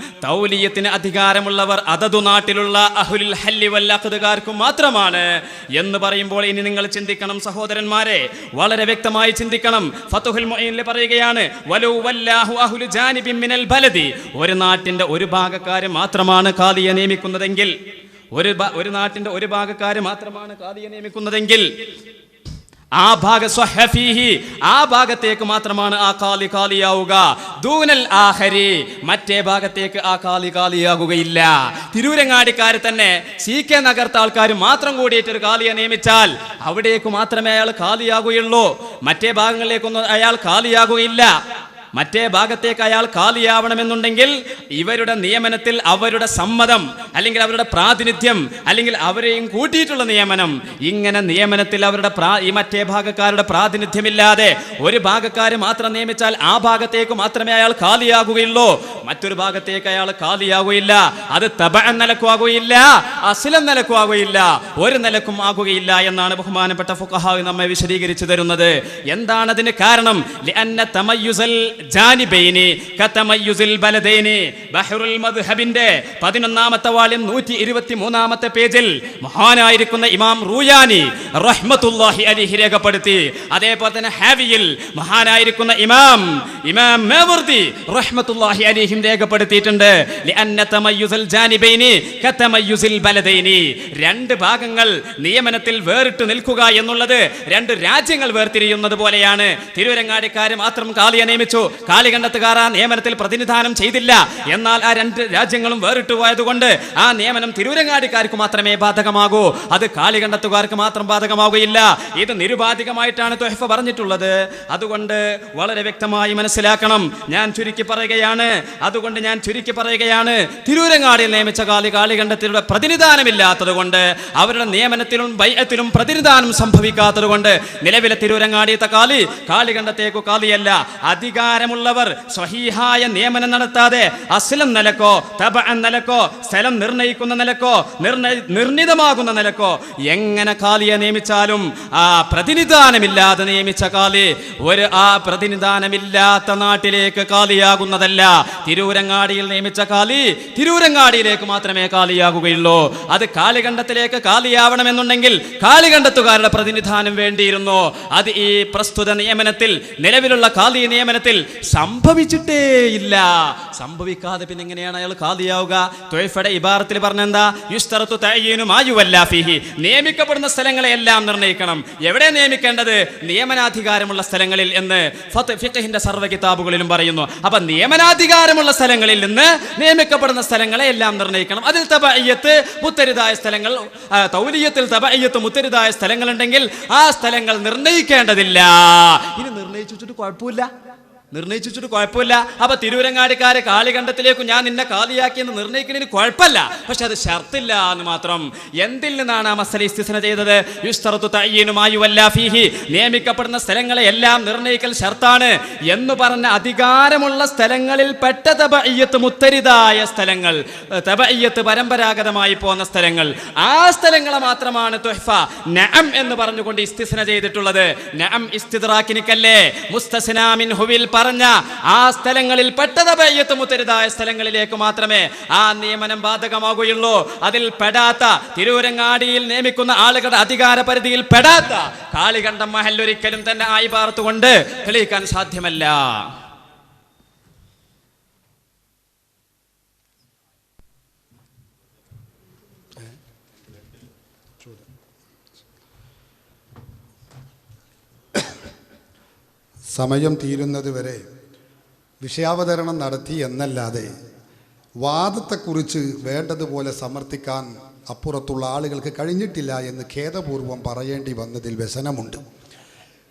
തൗലിയത്തിന് അധികാരമുള്ളവർ അതതു നാട്ടിലുള്ള അഹ്ലുൽ ഹല്ലി വൽ അഖ്ദുകാർക്ക് മാത്രമാണ് എന്ന് പറയുമ്പോൾ ഇനി നിങ്ങൾ ചിന്തിക്കണം സഹോദരന്മാരെ, വളരെ വ്യക്തമായി ചിന്തിക്കണം. ഫതുഹുൽ മുഈനിൽ പറയുകയാണ് വലൗ വല്ലാഹു അഹ്ലു ജാനിബിൻ മിനൽ ബലദി, ഒരു നാട്ടിന്റെ ഒരു ഭാഗക്കാരെ മാത്രമാണ് ഖാദിയെ നിയമിക്കുന്നതെങ്കിൽ, ഒരു നാട്ടിന്റെ ഒരു ഭാഗക്കാരെ മാത്രമാണ് ഖാദിയെ നിയമിക്കുന്നതെങ്കിൽ ആ ഭാഗത്തേക്ക് മാത്രമാണ് ആ ഖാലിയാവുക. ദൂനൽ ആഖരി, മറ്റേ ഭാഗത്തേക്ക് ആ ഖാലിയാകുകയില്ല. തിരൂരങ്ങാടിക്കാർ തന്നെ CK നഗരത്തെ ആൾക്കാർ മാത്രം കൂടിയിട്ട് ഒരു ഖാലിയെ നിയമിച്ചാൽ അവിടേക്ക് മാത്രമേ അയാൾ ഖാലിയാകുകയുള്ളൂ. മറ്റേ ഭാഗങ്ങളിലേക്കൊന്നും അയാൾ ഖാലിയാകുകയില്ല. മറ്റേ ഭാഗത്തേക്ക് അയാൾ ഖാലിയാവണമെന്നുണ്ടെങ്കിൽ ഇവരുടെ നിയമനത്തിൽ അവരുടെ സമ്മതം അല്ലെങ്കിൽ അവരുടെ പ്രാതിനിധ്യം അല്ലെങ്കിൽ അവരെയും കൂട്ടിയിട്ടുള്ള നിയമനം, ഇങ്ങനെ നിയമനത്തിൽ അവരുടെ ഈ മറ്റേ ഭാഗക്കാരുടെ പ്രാതിനിധ്യമില്ലാതെ ഒരു ഭാഗക്കാരെ മാത്രം നിയമിച്ചാൽ ആ ഭാഗത്തേക്ക് മാത്രമേ അയാൾ ഖാലിയാകുകയുള്ളൂ, മറ്റൊരു ഭാഗത്തേക്ക് അയാൾ ഖാലിയാകുകയില്ല. അത് തബഅൻ നിലക്കും ആകുകയില്ല, അസ്ലൻ നിലക്കും ആകുകയില്ല, ഒരു നിലക്കും ആകുകയില്ല എന്നാണ് ബഹുമാനപ്പെട്ട ഫുഖഹാ നമ്മെ വിശദീകരിച്ചു തരുന്നത്. എന്താണ് അതിന് കാരണം? ലിഅന്ന തമയ്യുസൽ ജാനിബൈനി കതമയ്യുസിൽ ബലദൈനി. ബഹ്റുൽ മദ്ഹബിന്റെ 11ാമത്തെ വാള്യം 123ാമത്തെ പേജിൽ മഹാനായിരിക്കുന്ന ഇമാം റൂയാനി റഹ്മത്തുള്ളാഹി അലൈഹി രേഖപ്പെടുത്തി. അതേപോലെ തന്നെ ഹാവിയിൽ മഹാനായിരിക്കുന്ന ഇമാം മാവർദി റഹ്മത്തുള്ളാഹി അലൈഹിം രേഖപ്പെടുത്തിയിട്ടുണ്ട്. ലിഅന്ന തമയ്യുസൽ ജാനിബൈനി കതമയ്യുസിൽ ബലദൈനി, രണ്ട് ഭാഗങ്ങൾ നിയമനത്തിൽ വേറിട്ട് നിൽക്കുക എന്നുള്ളത് രണ്ട് രാജ്യങ്ങൾ വേർതിരിയുന്നത് പോലെയാണ്. തിരൂരങ്ങാടിക്കാര് മാത്രം ഖാലിയെ നിയമിച്ചു, കാളികണ്ടത്തുകാർ ആ നിയമനത്തിൽ പ്രതിനിധാനം ചെയ്തില്ല. എന്നാൽ ആ രണ്ട് രാജ്യങ്ങളും വേറിട്ട് പോയതുകൊണ്ട് ആ നിയമനം തിരൂരങ്ങാടിക്കാർക്ക് മാത്രമേ ബാധകമാകൂ, അത് കാളികണ്ടത്തുകാർക്ക് മാത്രം ബാധകമാവുകയില്ല. ഇത് നിരുപാധികമായിട്ടാണ് തുഹ്ഫ പറഞ്ഞിട്ടുള്ളത്. അതുകൊണ്ട് വളരെ വ്യക്തമായി മനസ്സിലാക്കണം. ഞാൻ ചുരുക്കി പറയുകയാണ്, തിരൂരങ്ങാടിയിൽ നിയമിച്ച കാളികണ്ടത്തിലൂടെ പ്രതിനിധാനമില്ലാത്തത് കൊണ്ട്, അവരുടെ നിയമനത്തിലും ബൈഅത്തിലും പ്രതിനിധാനം സംഭവിക്കാത്തത് കൊണ്ട് നിലവിലെ തിരൂരങ്ങാടിയത്തെ കാളികണ്ടത്തേക്കു ഖാലിയല്ല. അധികാരമുള്ളവർ സ്വഹീഹായ നിയമനം നടത്താതെ അസ്ലം നിലക്കോ തബഅൻ നിലക്കോ സ്ഥലം നിർണയിക്കുന്ന നിലക്കോ നിർണിതമാകുന്ന നിലക്കോ എങ്ങനെ ഖാലിയെ നിയമിച്ചാലും ആ പ്രതിനിധാനമില്ലാതെ നിയമിച്ച ഖാലി ആ പ്രതിനിധാനമില്ലാത്ത നാട്ടിലേക്ക് ഖാലിയാകുന്നതല്ല. തിരൂരങ്ങാടിയിൽ നിയമിച്ച ഖാലി തിരൂരങ്ങാടിയിലേക്ക് മാത്രമേ ഖാലിയാകുകയുള്ളൂ. അത് കാളികണ്ടത്തിലേക്ക് ഖാലിയാവണമെന്നുണ്ടെങ്കിൽ കാളികണ്ടത്തുകാരുടെ പ്രതിനിധാനം വേണ്ടിയിരുന്നു. അത് ഈ പ്രസ്തുത നിയമനത്തിൽ, നിലവിലുള്ള ഖാലി നിയമനത്തിൽ സംഭവിച്ചിട്ടേ ഇല്ല. സംഭവിക്കാതെ പിന്നെ എങ്ങനെയാണ് അയാൾ ഖാദിയാവുക? തുഹഫയുടെ ഇബാറത്തിൽ പറഞ്ഞെന്താ? യുസ്തറത്തു തഅയ്യീനു മാ യുവല്ലാ ഫീഹി, നിയമിക്കപ്പെടുന്ന സ്ഥലങ്ങളെ എല്ലാം നിർണ്ണയിക്കണം. എവിടെ നിയമിക്കേണ്ടത്? നിയമനാധികാരമുള്ള സ്ഥലങ്ങളിൽ എന്ന് ഫിഖ്ഹിന്റെ സർവ്വ കിതാബുകളിലും പറയുന്നു. അപ്പൊ നിയമനാധികാരമുള്ള സ്ഥലങ്ങളിൽ നിന്ന് നിയമിക്കപ്പെടുന്ന സ്ഥലങ്ങളെ എല്ലാം നിർണ്ണയിക്കണം. അതിൽ തബഇയ്യത്ത് മുത്തരിദായ സ്ഥലങ്ങൾ, തൗലിയത്തിൽ തബഇയ്യത്ത് മുത്തരിദായ സ്ഥലങ്ങളുണ്ടെങ്കിൽ ആ സ്ഥലങ്ങൾ നിർണ്ണയിക്കേണ്ടതില്ല. ഇനി നിർണ്ണയിച്ചിട്ട് കുഴപ്പമില്ല. അപ്പൊ തിരൂരങ്ങാടിക്കാരെ കാളികണ്ഡത്തിലേക്കും ഞാൻ നിന്നെ കാലിയാക്കിയെന്ന് നിർണ്ണയിക്കുന്നതിന് കുഴപ്പമില്ല. പക്ഷെ അത് ഷർത്തില്ല എന്ന് മാത്രം. എന്തിൽ നിന്നാണ് ആ മസല ഇസ്തിസ്ന ചെയ്തത്? യുസ്തറത്തു തഅയ്യീനു മാ യുവല്ലാ ഫീഹി, നിയമിക്കപ്പെടുന്ന സ്ഥലങ്ങളെ എല്ലാം നിർണ്ണയിക്കൽ ഷർത്താണ് എന്ന് പറഞ്ഞ അധികാരമുള്ള സ്ഥലങ്ങളിൽ പെട്ട തബഇയ്യത്ത് മുത്തരിദായ സ്ഥലങ്ങൾ, തബഇയ്യത്ത് പരമ്പരാഗതമായി പോകുന്ന സ്ഥലങ്ങൾ, ആ സ്ഥലങ്ങളെ മാത്രമാണ് തുഹ്ഫ നഅം എന്ന് പറഞ്ഞുകൊണ്ട് ഇസ്തിസ്ന ചെയ്തിട്ടുള്ളത്. നഅം ഇസ്തിദ്റാക്കിനിക്കല്ലേ മുസ്തസ്നാ മിൻഹുവിൽ പറഞ്ഞ ആ സ്ഥലങ്ങളിൽ പെട്ടതബയ്യത്ത് മുത്തരിദായ സ്ഥലങ്ങളിലേക്ക് മാത്രമേ ആ നിയമനം ബാധകമാകുകയുള്ളൂ. അതിൽ പെടാത്ത, തിരൂരങ്ങാടിയിൽ നിയമിക്കുന്ന ആളുകളുടെ അധികാര പരിധിയിൽ പെടാത്ത കാളികണ്ഠം മഹൽ ഒരിക്കലും തന്നെ ആ ഇബാറത്ത് കൊണ്ട് തെളിയിക്കാൻ സാധ്യമല്ല. സമയം തീരുന്നത് വരെ വിഷയാവതരണം നടത്തി എന്നല്ലാതെ വാദത്തെക്കുറിച്ച് വേണ്ടതുപോലെ സമർത്ഥിക്കാൻ അപ്പുറത്തുള്ള ആളുകൾക്ക് കഴിഞ്ഞിട്ടില്ല എന്ന് ഖേദപൂർവം പറയേണ്ടി വന്നതിൽ വ്യസനമുണ്ട്.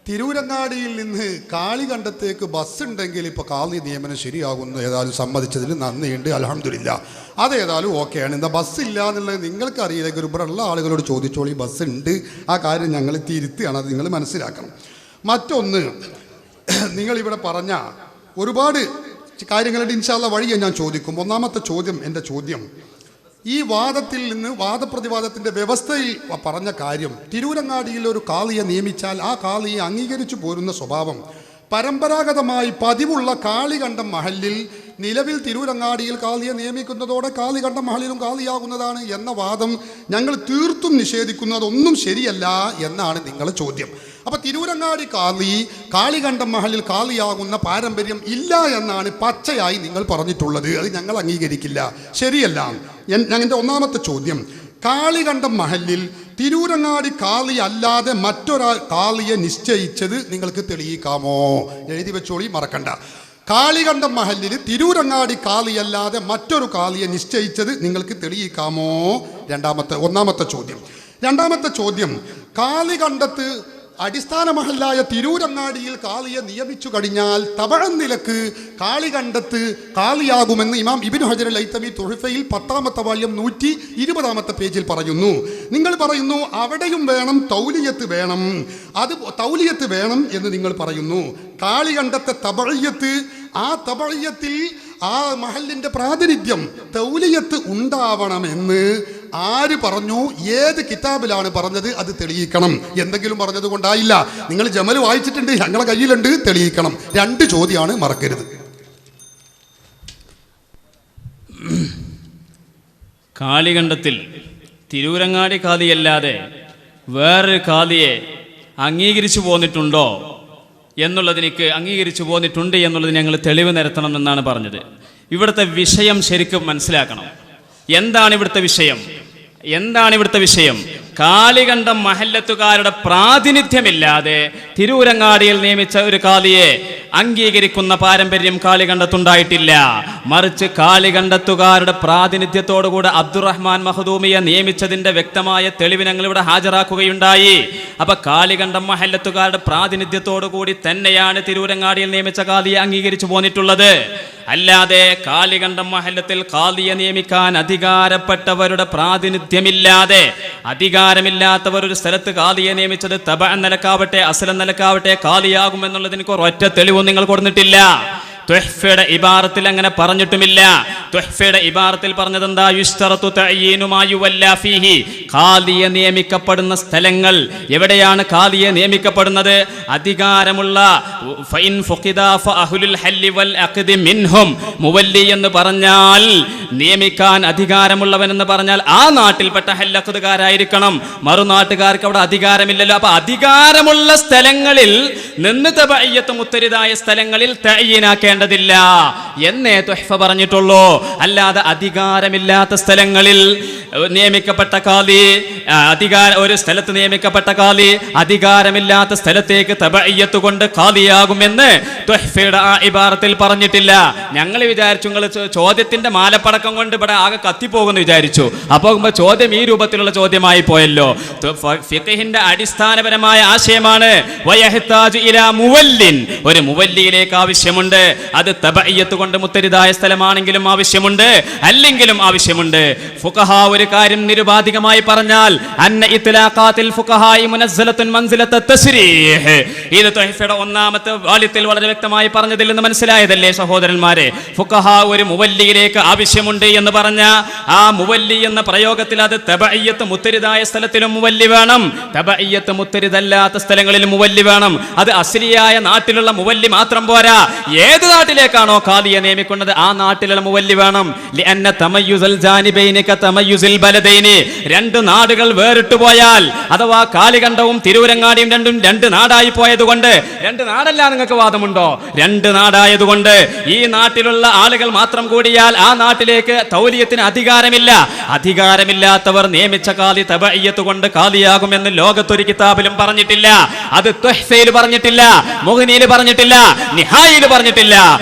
തിരൂരങ്ങാടിയിൽ നിന്ന് കാളികണ്ഠത്തേക്ക് ബസ് ഉണ്ടെങ്കിൽ ഇപ്പോൾ കാളി നിയമനം ശരിയാകുന്നു. ഏതായാലും സമ്മതിച്ചതിൽ നന്ദിയുണ്ട്, അൽഹംദുലില്ലാ. അതേതായാലും ഓക്കെയാണ്. എന്താ ബസ്സില്ല എന്നുള്ളത് നിങ്ങൾക്കറിയില്ലെങ്കിൽ ഇവിടെ ഉള്ള ആളുകളോട് ചോദിച്ചോളി. ബസ് ഉണ്ട്, ആ കാര്യം ഞങ്ങൾ തിരുത്തുകയാണ്, അത് നിങ്ങൾ മനസ്സിലാക്കണം. മറ്റൊന്ന്, നിങ്ങളിവിടെ പറഞ്ഞ ഒരുപാട് കാര്യങ്ങളുടെ ഇൻഷാ അല്ലാഹ് വഴിയെ ഞാൻ ചോദിക്കും. ഒന്നാമത്തെ ചോദ്യം, എൻ്റെ ചോദ്യം, ഈ വാദത്തിൽ നിന്ന് വാദപ്രതിവാദത്തിൻ്റെ വ്യവസ്ഥയിൽ പറഞ്ഞ കാര്യം, തിരൂരങ്ങാടിയിൽ ഒരു കാളിയെ നിയമിച്ചാൽ ആ കാളിയെ അംഗീകരിച്ചു പോരുന്ന സ്വഭാവം പരമ്പരാഗതമായി പതിവുള്ള കാളികണ്ഠം മഹലിൽ നിലവിൽ തിരൂരങ്ങാടിയിൽ കാളിയെ നിയമിക്കുന്നതോടെ കാളികണ്ഠം മഹലിലും കാളിയാകുന്നതാണ് എന്ന വാദം ഞങ്ങൾ തീർത്തും നിഷേധിക്കുന്നു. അതൊന്നും ശരിയല്ല എന്നാണ് നിങ്ങളുടെ ചോദ്യം. അപ്പോൾ തിരൂരങ്ങാടി കാളികണ്ഠം മഹലിൽ കാളിയാകുന്ന പാരമ്പര്യം ഇല്ല എന്നാണ് പച്ചയായി നിങ്ങൾ പറഞ്ഞിട്ടുള്ളത്. അത് ഞങ്ങൾ അംഗീകരിക്കില്ല, ശരിയല്ല. ഞങ്ങളുടെ ഒന്നാമത്തെ ചോദ്യം, കാളികണ്ഠം മഹലിൽ തിരൂരങ്ങാടി കാളി അല്ലാതെ മറ്റൊരാൾ കാളിയെ നിശ്ചയിച്ചത് നിങ്ങൾക്ക് തെളിയിക്കാമോ? എഴുതി വെച്ചോളി, മറക്കണ്ട. കാളികണ്ഠം മഹലിൽ തിരൂരങ്ങാടി കാളിയല്ലാതെ മറ്റൊരു കാളിയെ നിശ്ചയിച്ചത് നിങ്ങൾക്ക് തെളിയിക്കാമോ? ഒന്നാമത്തെ ചോദ്യം. രണ്ടാമത്തെ ചോദ്യം, കാളികണ്ഠത്ത് അടിസ്ഥാന മഹലായ തിരൂരങ്ങാടിയിൽ കാളിയെ നിയമിച്ചു കഴിഞ്ഞാൽ തബഅൻ നിലക്ക് കാളികണ്ഠത്ത് കാളിയാകുമെന്ന് ഇമാം ഇബ്നു ഹജർ അൽ ഹൈതമി തുഹഫയിൽ 10ാമത്തെ വാല്യം 120ാമത്തെ പേജിൽ പറയുന്നു. നിങ്ങൾ പറയുന്നു അവിടെയും വേണം തൗലിയത്ത് വേണം, അത് തൗലിയത്ത് വേണം എന്ന് നിങ്ങൾ പറയുന്നു. കാളികണ്ഠത്തെ തബഇയ്യത്ത്, ആ തബഇയ്യത്തിൽ ആ മഹലിൻ്റെ പ്രാതിനിധ്യം തൗലിയത്ത് ഉണ്ടാവണമെന്ന് ആര് പറഞ്ഞു? ഏത് കിതാബിലാണ് പറഞ്ഞത്? അത് തെളിയിക്കണം. എന്തെങ്കിലും പറഞ്ഞത് കൊണ്ടായില്ല. നിങ്ങൾ ജമൽ വായിച്ചിട്ടുണ്ട്, ഞങ്ങളെ കയ്യിലുണ്ട്, തെളിയിക്കണം. 2 ചോദ്യമാണ്, മറക്കരുത്. കാളികണ്ഠത്തിൽ തിരൂരങ്ങാടി കാളിയല്ലാതെ വേറൊരു കാളിയെ അംഗീകരിച്ചു പോന്നിട്ടുണ്ടോ എന്നുള്ളതിനേക്ക് അംഗീകരിച്ചു പോന്നിട്ടുണ്ട് എന്നുള്ളത് ഞങ്ങൾ തെളിവ് നിരത്തണം എന്നാണ് പറഞ്ഞത്. ഇവിടുത്തെ വിഷയം ശരിക്കും മനസ്സിലാക്കണം. എന്താണ് ഇവിടുത്തെ വിഷയം? കാളികണ്ഠം മഹല്ലത്തുകാരുടെ പ്രാതിനിധ്യമില്ലാതെ തിരൂരങ്ങാടിയിൽ നിയമിച്ച ഒരു കാളിയെ അംഗീകരിക്കുന്ന പാരമ്പര്യം കാളികണ്ഠത്തുണ്ടായിട്ടില്ല. മറിച്ച് കാളികണ്ഠത്തുകാരുടെ പ്രാതിനിധ്യത്തോടുകൂടെ അബ്ദുറഹ്മാൻ മഖ്ദൂമിയെ നിയമിച്ചതിന്റെ വ്യക്തമായ തെളിവ് ഞങ്ങൾ ഇവിടെ ഹാജരാക്കുകയുണ്ടായി. അപ്പൊ കാളികണ്ഠം മഹല്ലത്തുകാരുടെ പ്രാതിനിധ്യത്തോടുകൂടി തന്നെയാണ് തിരൂരങ്ങാടിയിൽ നിയമിച്ച കാളിയെ അംഗീകരിച്ചു പോന്നിട്ടുള്ളത്. അല്ലാതെ കാളികണ്ഠം മഹല്ലത്തിൽ കാളിയെ നിയമിക്കാൻ അധികാരപ്പെട്ടവരുടെ പ്രാതിനിധ്യമില്ലാതെ, അധികാരമില്ലാത്തവർ ഒരു സ്ഥലത്ത് കാളിയെ നിയമിച്ചത് തബഅൻ നിലക്കാവട്ടെ അസ്ലൻ നിലക്കാവട്ടെ കാളിയാകുമെന്നുള്ളതിന് ഒരൊറ്റ തെളിവും നിങ്ങൾ കൊടുത്തിട്ടില്ല. തുഹ്ഫയുടെ ഇബാറത്തിൽ അങ്ങനെ പറഞ്ഞിട്ടുമില്ല. തുഹ്ഫയുടെ ഇബാറത്തിൽ പറഞ്ഞതെന്താ? യുസ്തറത്തു തഅയ്യീനു മാ യുവല്ലാ ഫീഹി, ഖാദിയെ നിയമിക്കപ്പെടുന്ന സ്ഥലങ്ങൾ എവിടെയാണ് ഖാദിയെ നിയമിക്കപ്പെടുന്നത്? അധികാരമുള്ള ഫൈൻ ഫുഖിദ ഫഅഹ്ലുൽ ഹല്ലി വൽ അഖ്ദി മിൻഹും. മുവല്ലി എന്ന് പറഞ്ഞാൽ നിയമിക്കാൻ അധികാരമുള്ളവൻ എന്ന് പറഞ്ഞാൽ ആ നാട്ടിൽപ്പെട്ട ഹല്ലഖുകാരായിരിക്കണം. മറുനാട്ടുകാർക്ക് അവിടെ അധികാരമില്ലല്ലോ. അപ്പൊ അധികാരമുള്ള സ്ഥലങ്ങളിൽ നിന്ന് തബഇയ്യത്ത് മുത്തരിദായ സ്ഥലങ്ങളിൽ തഅയ്യിനാക്കേണ്ടതില്ല എന്നേ തുഹ്ഫ പറഞ്ഞിട്ടുള്ളൂ. അല്ലാതെ അധികാരമില്ലാത്ത സ്ഥലങ്ങളിൽ നിയമിക്കപ്പെട്ട ഖാദി, ഒരു സ്ഥലത്ത് നിയമിക്കപ്പെട്ട ഖാദി അധികാരമില്ലാത്ത സ്ഥലത്തേക്ക് തബഇയ്യത്ത് കൊണ്ട് ഖാദിയാകുമെന്ന് തുഹ്ഫയുടെ ആ ഇബാറത്തിൽ പറഞ്ഞിട്ടില്ല. ഞങ്ങൾ വിചാരിച്ചു നിങ്ങൾ ചോദ്യത്തിന്റെ മാലപ്പടക്കം കൊണ്ട് ഇവിടെ ആകെ കത്തിപ്പോകുന്നു വിചാരിച്ചു. അപ്പോൾ ചോദ്യം ഈ രൂപത്തിലുള്ള ചോദ്യമായി പോയല്ലോ. ഫിഖ്ഹിന്റെ അടിസ്ഥാനപരമായ ആശയമാണ് വയഹ്താജു ഇലാ മുവല്ലിൻ. ഒരു മുവല്ലിയിലേക്ക് ആവശ്യമുണ്ട്. അത് തബഇയ്യത്ത് കൊണ്ട് മുത്തരിദായ സ്ഥലമാണെങ്കിലും ആവശ്യമുണ്ട്, അല്ലെങ്കിലും ആവശ്യമുണ്ട്. ഫുഖഹാ ഒരു കാര്യം നിരുപാധികമായി പറഞ്ഞാൽ അന്ന ഇത്ലാഖാത്തിൽ ഫുഖഹായി മുനസ്സലത്തുൻ മൻസിലത തസ്രീഹ്. ഇത് തുഹ്ഫയുടെ ഒന്നാമത്തെ വാല്യത്തിൽ വളരെ വ്യക്തമായി പറഞ്ഞതിൽ നിന്ന് മനസ്സിലായതല്ലേ സഹോദരന്മാരെ? ഫുഖഹാ ഒരു മുവല്ലിയിലേക്ക് ആവശ്യമുണ്ട് എന്ന് പറഞ്ഞ ആ മുവല്ലി എന്ന പ്രയോഗത്തിൽ അത് തബഇയ്യത്ത് മുത്തരിദായ സ്ഥലത്തിലും മുവല്ലി വേണം, തബഇയ്യത്ത് മുത്തരിദല്ലാത്ത സ്ഥലങ്ങളിലും മുവല്ലി വേണം. അത് അസ്ലിയായ നാട്ടിലുള്ള മുവല്ലി മാത്രം പോരാ. ഏത് നാട്ടിലേക്കാണോ ഖാദിയെ നിയമിക്കുന്നത് ആ നാട്ടിലുള്ള മുവല്ലി വേണം. ലിഅന്ന തമയ്യുസൽ ജാനിബൈനി കതമയ്യുസിൽ ബലദൈനി. രണ്ട് നാടുകൾ വേറിട്ടു പോയാൽ അഥവാ കാളികണ്ഠവും തിരൂരങ്ങാടിയും രണ്ടും രണ്ട് നാടായി പോയതുകൊണ്ട്, രണ്ട് നാടല്ല നിങ്ങൾക്ക് വാദമുണ്ടോ? രണ്ട് നാടായതുകൊണ്ട് ഈ നാട്ടിലുള്ള ആളുകൾ മാത്രം കൂടിയാൽ ആ നാട്ടിലേക്ക് തൗലിയത്തിന് അധികാരമില്ല. അധികാരമില്ലാത്തവർ നിയമിച്ച ഖാദി തബഇയ്യത്ത് കൊണ്ട് ഖാദിയാകുമെന്ന് ലോകത്തൊരു കിതാബിലും പറഞ്ഞിട്ടില്ല. അത് തുഹ്ഫയിൽ പറഞ്ഞിട്ടില്ല, മുഗ്നിയിൽ പറഞ്ഞിട്ടില്ല, നിഹായിൽ പറഞ്ഞിട്ടില്ല.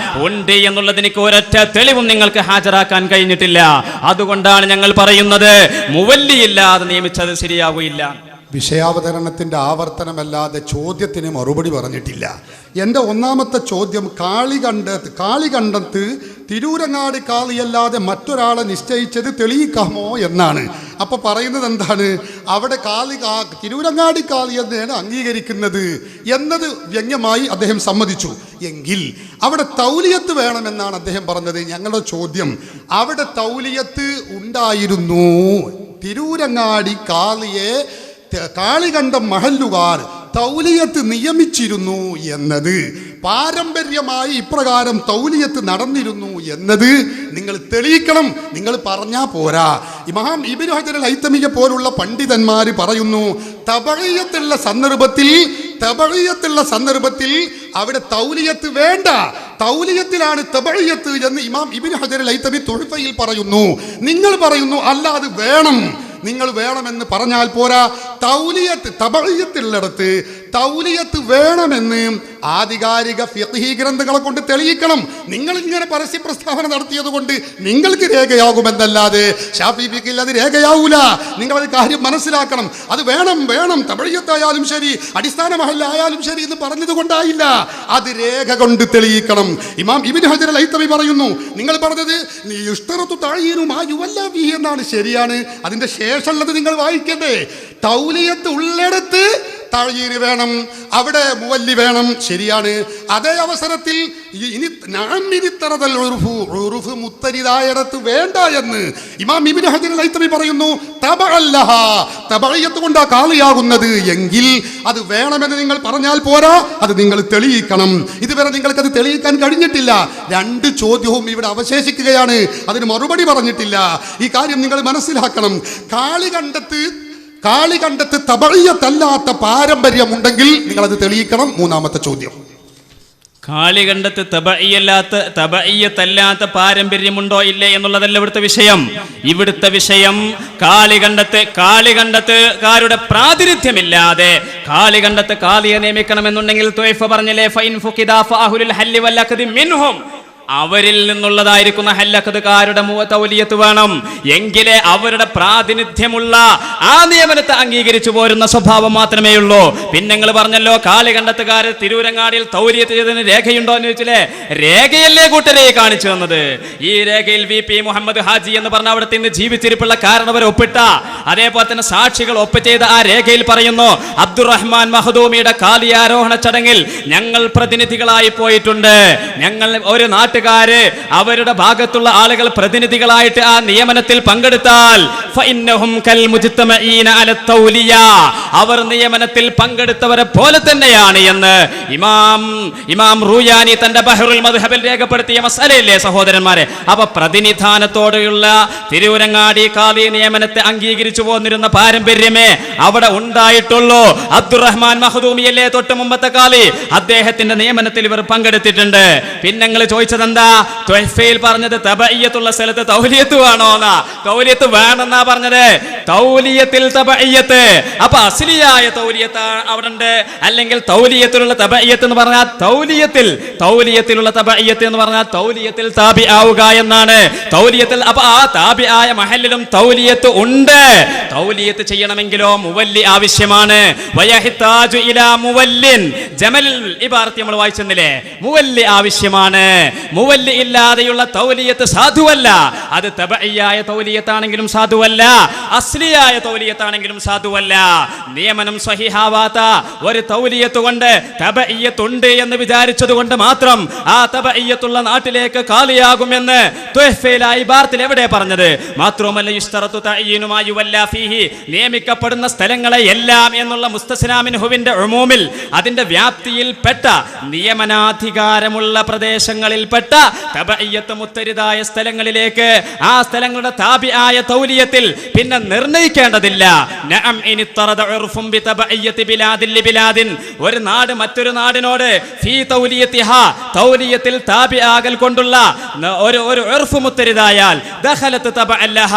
ഉണ്ട് എന്നുള്ളതിന് ഒരൊറ്റ തെളിവും നിങ്ങൾക്ക് ഹാജരാക്കാൻ കഴിഞ്ഞിട്ടില്ല. അതുകൊണ്ടാണ് ഞങ്ങൾ പറയുന്നത് മുവല്ലിയില്ലാതെ നിയമിച്ചത് ശരിയാകുകയില്ല. വിഷയാവതരണത്തിൻ്റെ ആവർത്തനമല്ലാതെ ചോദ്യത്തിന് മറുപടി പറഞ്ഞിട്ടില്ല. എൻ്റെ ഒന്നാമത്തെ ചോദ്യം കാളികണ്ഠത്ത് തിരൂരങ്ങാടി ഖാദിയല്ലാതെ മറ്റൊരാളെ നിശ്ചയിച്ചത് തെളിയിക്കാമോ എന്നാണ്. അപ്പോൾ പറയുന്നത് എന്താണ്? അവിടെ തിരൂരങ്ങാടി ഖാദി എന്നാണ് അംഗീകരിക്കുന്നത് എന്നത് വ്യംഗ്യമായി അദ്ദേഹം സമ്മതിച്ചു. എങ്കിൽ അവിടെ തൗലിയത്ത് വേണമെന്നാണ് അദ്ദേഹം പറഞ്ഞത്. ഞങ്ങളുടെ ചോദ്യം, അവിടെ തൗലിയത്ത് ഉണ്ടായിരുന്നു. തിരൂരങ്ങാടി ഖാദിയെ കാളികണ്ഠം മഹല്ലുകാർ തൗലിയത്ത് നിയമിച്ചിരുന്നു എന്നത്, പാരമ്പര്യമായി ഇപ്രകാരം തൗലിയത്ത് നടന്നിരുന്നു എന്നത് നിങ്ങൾ തെളിയിക്കണം. നിങ്ങൾ പറഞ്ഞാൽ പോരാ. ഇമാം ഇബ്നു ഹജർ അൽ ഹൈതമിയെ പോലുള്ള പണ്ഡിതന്മാർ പറയുന്നു തബഇയ്യത്തുള്ള സന്ദർഭത്തിൽ അവിടെ തൗലിയത്ത് വേണ്ട, തൗലിയത്തിലാണ് തബഇയ്യത്ത് എന്ന് ഇമാം ഇബ്നു ഹജർ അൽ ഹൈതമി തുഹ്ഫയിൽ പറയുന്നു. നിങ്ങൾ പറയുന്നു അല്ല, അത് വേണം. നിങ്ങൾ വേണമെന്ന് പറഞ്ഞാൽ പോരാ. തബഇയ്യത്തുള്ളിടത്ത് തൗലിയത്ത് വേണമെന്ന് ആധികാരിക ഫിഖ്ഹി ഗ്രന്ഥങ്ങളെ കൊണ്ട് തെളിയിക്കണം. നിങ്ങൾ ഇങ്ങനെ പരസ്യ പ്രസ്താവന നടത്തിയത് കൊണ്ട് നിങ്ങൾക്ക് രേഖയാകുമെന്നല്ലാതെ ശാഫി ഫിഖ്ഹിൽ അത് രേഖയാവൂല. നിങ്ങളത് കാര്യം മനസ്സിലാക്കണം. അത് വേണം തബഇയ്യത്തായാലും ശരി, അടിസ്ഥാന മഹല്ലായാലും ശരി എന്ന് പറഞ്ഞത് കൊണ്ടായില്ല, അത് രേഖ കൊണ്ട് തെളിയിക്കണം. ഇമാം ഇബ്നു ഹജർ അൽ ഹൈതമി പറയുന്നു നിങ്ങൾ പറഞ്ഞത് യുഷ്തറത്തു തഅയ്യീനു മാ യുവല്ലാ ഫീഹി എന്നാണ്. ശരിയാണ്. അതിന്റെ ശേഷമുള്ളത് നിങ്ങൾ വായിക്കണ്ടേ? തൗലിയത്ത് ഉള്ളിടത്ത് തഅയ്യീൻ വേണം, അവിടെ മുവല്ലി വേണം. ശരിയാണ്. അതേ അവസരത്തിൽ ഉറുഫ് മുത്തരിദായിടത്ത് വേണ്ട എന്ന് ഇമാം ഇബ്നു ഹജർ അൽ ഹൈതമി പറയുന്നു. തബഇയ്യത്ത് കൊണ്ടാ ഖാദിയാകുന്നത് എങ്കിൽ അത് വേണമെന്ന് നിങ്ങൾ പറഞ്ഞാൽ പോരാ, അത് നിങ്ങൾ തെളിയിക്കണം. ഇതുവരെ നിങ്ങൾക്കത് തെളിയിക്കാൻ കഴിഞ്ഞിട്ടില്ല. രണ്ട് ചോദ്യവും ഇവിടെ അവശേഷിക്കുകയാണ്. അതിന് മറുപടി പറഞ്ഞിട്ടില്ല. ഈ കാര്യം നിങ്ങൾ മനസ്സിലാക്കണം. കാളികണ്ഠത്ത് തബഇയ്യത്തല്ലാത്ത പാരമ്പര്യമുണ്ടെങ്കിൽ നിങ്ങളത് തെളിയിക്കണം. മൂന്നാമത്തെ ചോദ്യം, കാളികണ്ഠത്ത് തബഇയ്യത്തല്ലാത്ത പാരമ്പര്യമുണ്ടോ ഇല്ലേ എന്നുള്ളതല്ല ഇവിടുത്തെ വിഷയം. ഇവിടുത്തെ വിഷയം കാളികണ്ഠത്തുകാരുടെ പ്രാതിനിധ്യമില്ലാതെ കാളികണ്ഠത്ത് ഖാദിയെ നിയമിക്കണമെന്നുണ്ടെങ്കിൽ തുഹ്ഫ പറഞ്ഞില്ലേ ഫൈൻ ഫുഖിദ ഫഅഹ്ലുൽ ഹല്ലി വൽ അഖ്ദി മിൻഹും. അവരിൽ നിന്നുള്ളതായിരിക്കുന്ന ഹല്ലഖതുകാരുടെ തൗലിയത്ത് വേണം. എങ്കിലേ അവരുടെ പ്രാതിനിധ്യമുള്ള ആ നിയമനത്തെ അംഗീകരിച്ചു പോരുന്ന സ്വഭാവം മാത്രമേ ഉള്ളൂ. പിന്നെ നിങ്ങൾ പറഞ്ഞല്ലോ കാളികണ്ഠത്തുകാർ തിരൂരങ്ങാടിയിൽ തൗലിയത്ത് ചെയ്തതിന് രേഖയുണ്ടോ എന്ന് ചോദിച്ചില്ലേ? രേഖയല്ലേ കൂട്ടരെ കാണിച്ചു തന്നത്. ഈ രേഖയിൽ VP മുഹമ്മദ് ഹാജി എന്ന് പറഞ്ഞ അവിടുത്തെ ഇന്ന് ജീവിച്ചിരിപ്പുള്ള കാരണവർ ഒപ്പിട്ട, അതേപോലെ തന്നെ സാക്ഷികൾ ഒപ്പ് ചെയ്ത ആ രേഖയിൽ പറയുന്നു അബ്ദുറഹ്മാൻ മഖ്ദൂമിയുടെ ഖാദിയാരോഹണ ചടങ്ങിൽ ഞങ്ങൾ പ്രതിനിധികളായി പോയിട്ടുണ്ട്. ഞങ്ങൾ ഒരു നാട്ടുകാർ നാട്ടുകാര് അവരുടെ ഭാഗത്തുള്ള ആളുകൾ പ്രതിനിധികളായിട്ട് ആ നിയമനത്തിൽ പങ്കെടുത്താൽ ഫഇന്നഹും കൽ മുജ്തമഈന അല തൗലിയ, അവർ നിയമനത്തിൽ പങ്കെടുത്തവരെ പോലെ തന്നെയാണ് എന്ന് ഇമാം റൂയാനി തന്റെ ബഹറുൽ മദ്ഹബിൽ രേഖപ്പെടുത്തിയ മസലയില്ലേ സഹോദരന്മാരെ. അപ്പൊ പ്രതിനിധാനത്തോടെയുള്ള തിരൂരങ്ങാടി ഖാദി നിയമനത്തെ അംഗീകരിച്ചു പോന്നിരുന്ന പാരമ്പര്യമേ അവിടെ ഉണ്ടായിട്ടുള്ളൂ. അബ്ദുറഹ്മാൻ മഖ്ദൂമിയല്ലേ തൊട്ട് മുമ്പത്തെ ഖാദി, അദ്ദേഹത്തിന്റെ നിയമനത്തിൽ ഇവർ പങ്കെടുത്തിട്ടുണ്ട്. പിന്നെ നിങ്ങൾ ചോദിച്ചത് എന്താ? തുഹ്ഫയിൽ പറഞ്ഞത് തബഇയ്യത്തുള്ള സ്ഥലത്ത് തൗലിയത്ത് വേണോന്നാ? തൗലിയത്ത് വേണമെന്നാ പറഞ്ഞത്. തൗലിയത്തിൽ തബഇയ്യത്ത്, അപ്പൊ അസ്ലിയായ തൗലിയത്ത് അവിടെ ഉണ്ട്. അല്ലെങ്കിൽ തൗലിയത്തിലുള്ള തബഇയ്യത്ത് എന്ന് പറഞ്ഞാൽ തൗലിയത്തിലുള്ള തബഇയ്യത്ത് എന്ന് പറഞ്ഞാൽ തൗലിയത്തിൽ താബി ആവുക എന്നാണ്. തൗലിയത്തിൽ, അപ്പൊ ആ താബി ആയ മഹല്ലിലും തൗലിയത്ത് ഉണ്ട്. തൗലിയത്ത് ചെയ്യണമെങ്കിലോ മുവല്ലി ആവശ്യമാണ്. വയഹ്താജു ഇലാ മുവല്ലിൻ, ജമൽ ഇബാറത്ത് നമ്മൾ വായിച്ചെന്നില്ലേ, മുവല്ലി ആവശ്യമാണ്. മുവല്ലി ഇല്ലാതെയുള്ള തൗലിയത്ത് സാധുവല്ല. അത് തബഇയ്യായ തൗലിയത്താണെങ്കിലും സാധുവല്ല, അസ്ലിയായ തൗലിയത്താണെങ്കിലും സാധുവല്ല. നിയമനം സ്വഹീഹാവാത്ത ഒരു തൗലിയത്ത് കൊണ്ട് തബഇയ്യത്തുണ്ട് എന്ന് വിചാരിച്ചത് കൊണ്ട് മാത്രം ആ തബഇയ്യത്തുള്ള നാട്ടിലേക്ക് ഖാലിയാകുമെന്ന് തുഹ്ഫയിലായി ഇബാറത്തിൽ എവിടെ പറഞ്ഞത്? മാത്രമല്ല യുസ്തറത്തു തഅയ്യിനു മാ യുവല്ലാ ഫീഹി, നിയമിക്കപ്പെടുന്ന സ്ഥലങ്ങളെ എല്ലാം എന്നുള്ള മുസ്തസ്നാ മിൻഹുവിന്റെ ഉമൂമിൽ, അതിന്റെ വ്യാപ്തിയിൽപ്പെട്ട നിയമനാധികാരമുള്ള പ്രദേശങ്ങളിൽപ്പെട്ട തബഇയ്യത്ത് മുത്തരിദായ സ്ഥലങ്ങളിലേക്ക്, ആ സ്ഥലങ്ങളുടെ താബിആയ തൗലിയത്തിൽ പിന്നെ നിർണയിക്കേണ്ടതില്ല. നഅം ഇനിത്തറദ ഉർഫും ബിതബഇയ്യത്തി ബിലാദിൻ ലിബിലാദിൻ, ഒരു നാട് മറ്റൊരു നാടിനോട് ഫീ തൗലിയത്തിഹാ, തൗലിയത്തിൽ താബിആകൽ കൊണ്ടുള്ള ഒരു ഉർഫ് മുത്തരിദായാൽ ദഖലത്ത് തബഅല്ലഹ,